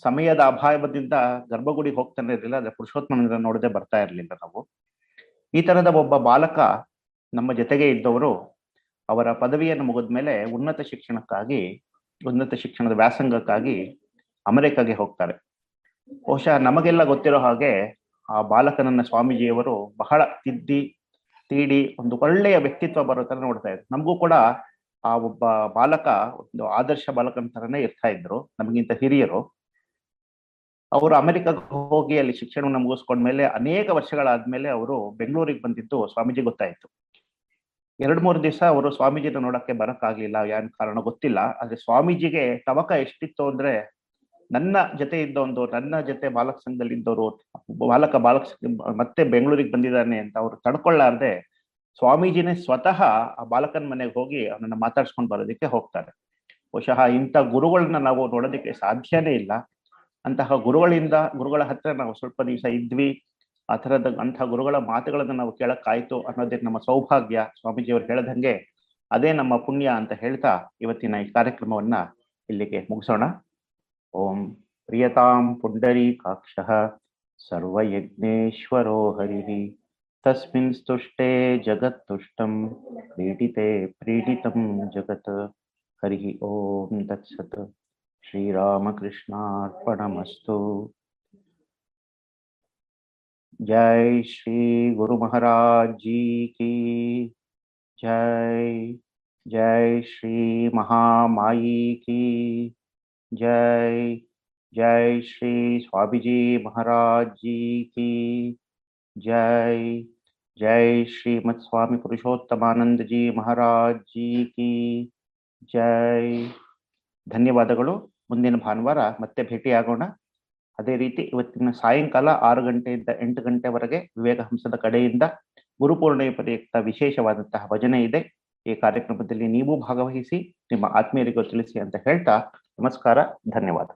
ಸಮಯದ ಅಭಾವದಿಂದ ಗರ್ಭಗುಡಿಗೆ ಹೋಗ್ತಾನೆ ಇರಲಿಲ್ಲ, ಆದ್ರೆ ಪುರುಷೋತ್ತಮನ ನೋಡದೆ ಬರ್ತಾ ಇರ್ಲಿಲ್ಲ ನಾವು. ಈ ತರದ ಒಬ್ಬ ಬಾಲಕ ನಮ್ಮ ಜೊತೆಗೆ ಇದ್ದವರು ಅವರ ಪದವಿಯನ್ನು ಮುಗಿದ್ಮೇಲೆ ಉನ್ನತ ಶಿಕ್ಷಣದ ವ್ಯಾಸಂಗಕ್ಕಾಗಿ ಅಮೆರಿಕಾಗೆ ಹೋಗ್ತಾರೆ. ಬಹುಶಃ ನಮಗೆಲ್ಲ ಗೊತ್ತಿರೋ ಹಾಗೆ ಆ ಬಾಲಕನನ್ನ ಸ್ವಾಮೀಜಿಯವರು ಬಹಳ ತೀಡಿ ಒಂದು ಒಳ್ಳೆಯ ವ್ಯಕ್ತಿತ್ವ ಬರೋ ತರ ನೋಡ್ತಾ ಇದ್ರು. ನಮಗೂ ಕೂಡ ಆ ಒಬ್ಬ ಬಾಲಕ ಒಂದು ಆದರ್ಶ ಬಾಲಕನ ತರನೇ ಇರ್ತಾ ಇದ್ರು, ನಮಗಿಂತ ಹಿರಿಯರು. ಅವರು ಅಮೆರಿಕಕ್ಕೆ ಹೋಗಿ ಅಲ್ಲಿ ಶಿಕ್ಷಣವನ್ನು ಮುಗಿಸ್ಕೊಂಡ್ಮೇಲೆ ಅನೇಕ ವರ್ಷಗಳಾದ್ಮೇಲೆ ಅವರು ಬೆಂಗಳೂರಿಗೆ ಬಂದಿದ್ದು ಸ್ವಾಮೀಜಿ ಗೊತ್ತಾಯ್ತು. 2-3 ದಿವಸ ಅವರು ಸ್ವಾಮೀಜಿನ ನೋಡಕ್ಕೆ ಬರಕ್ಕಾಗ್ಲಿಲ್ಲ, ಏನ್ ಕಾರಣ ಗೊತ್ತಿಲ್ಲ. ಆದ್ರೆ ಸ್ವಾಮೀಜಿಗೆ ತವಕ ಎಷ್ಟಿತ್ತು ಅಂದ್ರೆ, ನನ್ನ ಜೊತೆ ಇದ್ದೊಂದು, ನನ್ನ ಜೊತೆ ಬಾಲಕ ಸಂಘದಲ್ಲಿ ಇದ್ದವರು ಬಾಲಕ ಮತ್ತೆ ಬೆಂಗಳೂರಿಗೆ ಬಂದಿದ್ದಾನೆ ಅಂತ ಅವ್ರು ತಡ್ಕೊಳ್ಳಾರ್ದೆ ಸ್ವಾಮೀಜಿನೇ ಸ್ವತಃ ಆ ಬಾಲಕನ ಮನೆಗೆ ಹೋಗಿ ಅವನನ್ನ ಮಾತಾಡ್ಸ್ಕೊಂಡು ಬರೋದಕ್ಕೆ ಹೋಗ್ತಾರೆ. ಬಹುಶಃ ಇಂಥ ಗುರುಗಳನ್ನ ನಾವು ನೋಡೋದಕ್ಕೆ ಸಾಧ್ಯನೇ ಇಲ್ಲ. ಅಂತಹ ಗುರುಗಳ ಹತ್ರ ನಾವು ಸ್ವಲ್ಪ ದಿವಸ ಇದ್ವಿ. ಅಂತಹ ಗುರುಗಳ ಮಾತುಗಳನ್ನ ನಾವು ಕೇಳಕ್ಕಾಯ್ತು ಅನ್ನೋದೇ ನಮ್ಮ ಸೌಭಾಗ್ಯ. ಸ್ವಾಮೀಜಿಯವರು ಹೇಳದಂಗೆ ಅದೇ ನಮ್ಮ ಪುಣ್ಯ ಅಂತ ಹೇಳ್ತಾ ಇವತ್ತಿನ ಈ ಕಾರ್ಯಕ್ರಮವನ್ನ ಇಲ್ಲಿಗೆ ಮುಗಿಸೋಣ. ಓಂ ಪ್ರಿಯತಾಂ ಪುಂಡರೀಕಾಕ್ಷಃ ಸರ್ವಯಜ್ಞೇಶ್ವರೋ ಹರಿಃ ತಸ್ಮಿನ್ ಸ್ತುಷ್ಟೇ ಜಗತ್ತುಷ್ಟಂ ಪ್ರೀಡಿತೆ ಪ್ರೀಡಿತಂ ಜಗತ್. ಹರಿಃ ಓಂ ತತ್ಸತ್. ಶ್ರೀರಾಮಕೃಷ್ಣಾರ್ಪಣಮಸ್ತು. जय श्री गुरु महाराज जी की जय. जय श्री महामाई की जय. जय श्री स्वामी जी महाराज जी की जय. जय श्रीमद स्वामी पुरुषोत्तमानंद जी महाराज जी की जय. ಧನ್ಯವಾದಗಳು. ಮುಂದಿನ ಭಾನುವಾರ ಮತ್ತೆ ಭೇಟಿಯಾಗೋಣ. ಅದೇ ರೀತಿ ಇವತ್ತಿನ ಸಾಯಂಕಾಲ 6 ಗಂಟೆಯಿಂದ 8 ಗಂಟೆವರೆಗೆ ವಿವೇಕಹಂಸದ ಕಡೆಯಿಂದ ಗುರುಪೂರ್ಣಿಮೆ ಪ್ರಯುಕ್ತ ವಿಶೇಷವಾದಂತಹ ಭಜನೆ ಇದೆ. ಈ ಕಾರ್ಯಕ್ರಮದಲ್ಲಿ ನೀವು ಭಾಗವಹಿಸಿ ನಿಮ್ಮ ಆತ್ಮೀಯರಿಗೂ ತಿಳಿಸಿ ಅಂತ ಹೇಳ್ತಾ ನಮಸ್ಕಾರ, ಧನ್ಯವಾದ.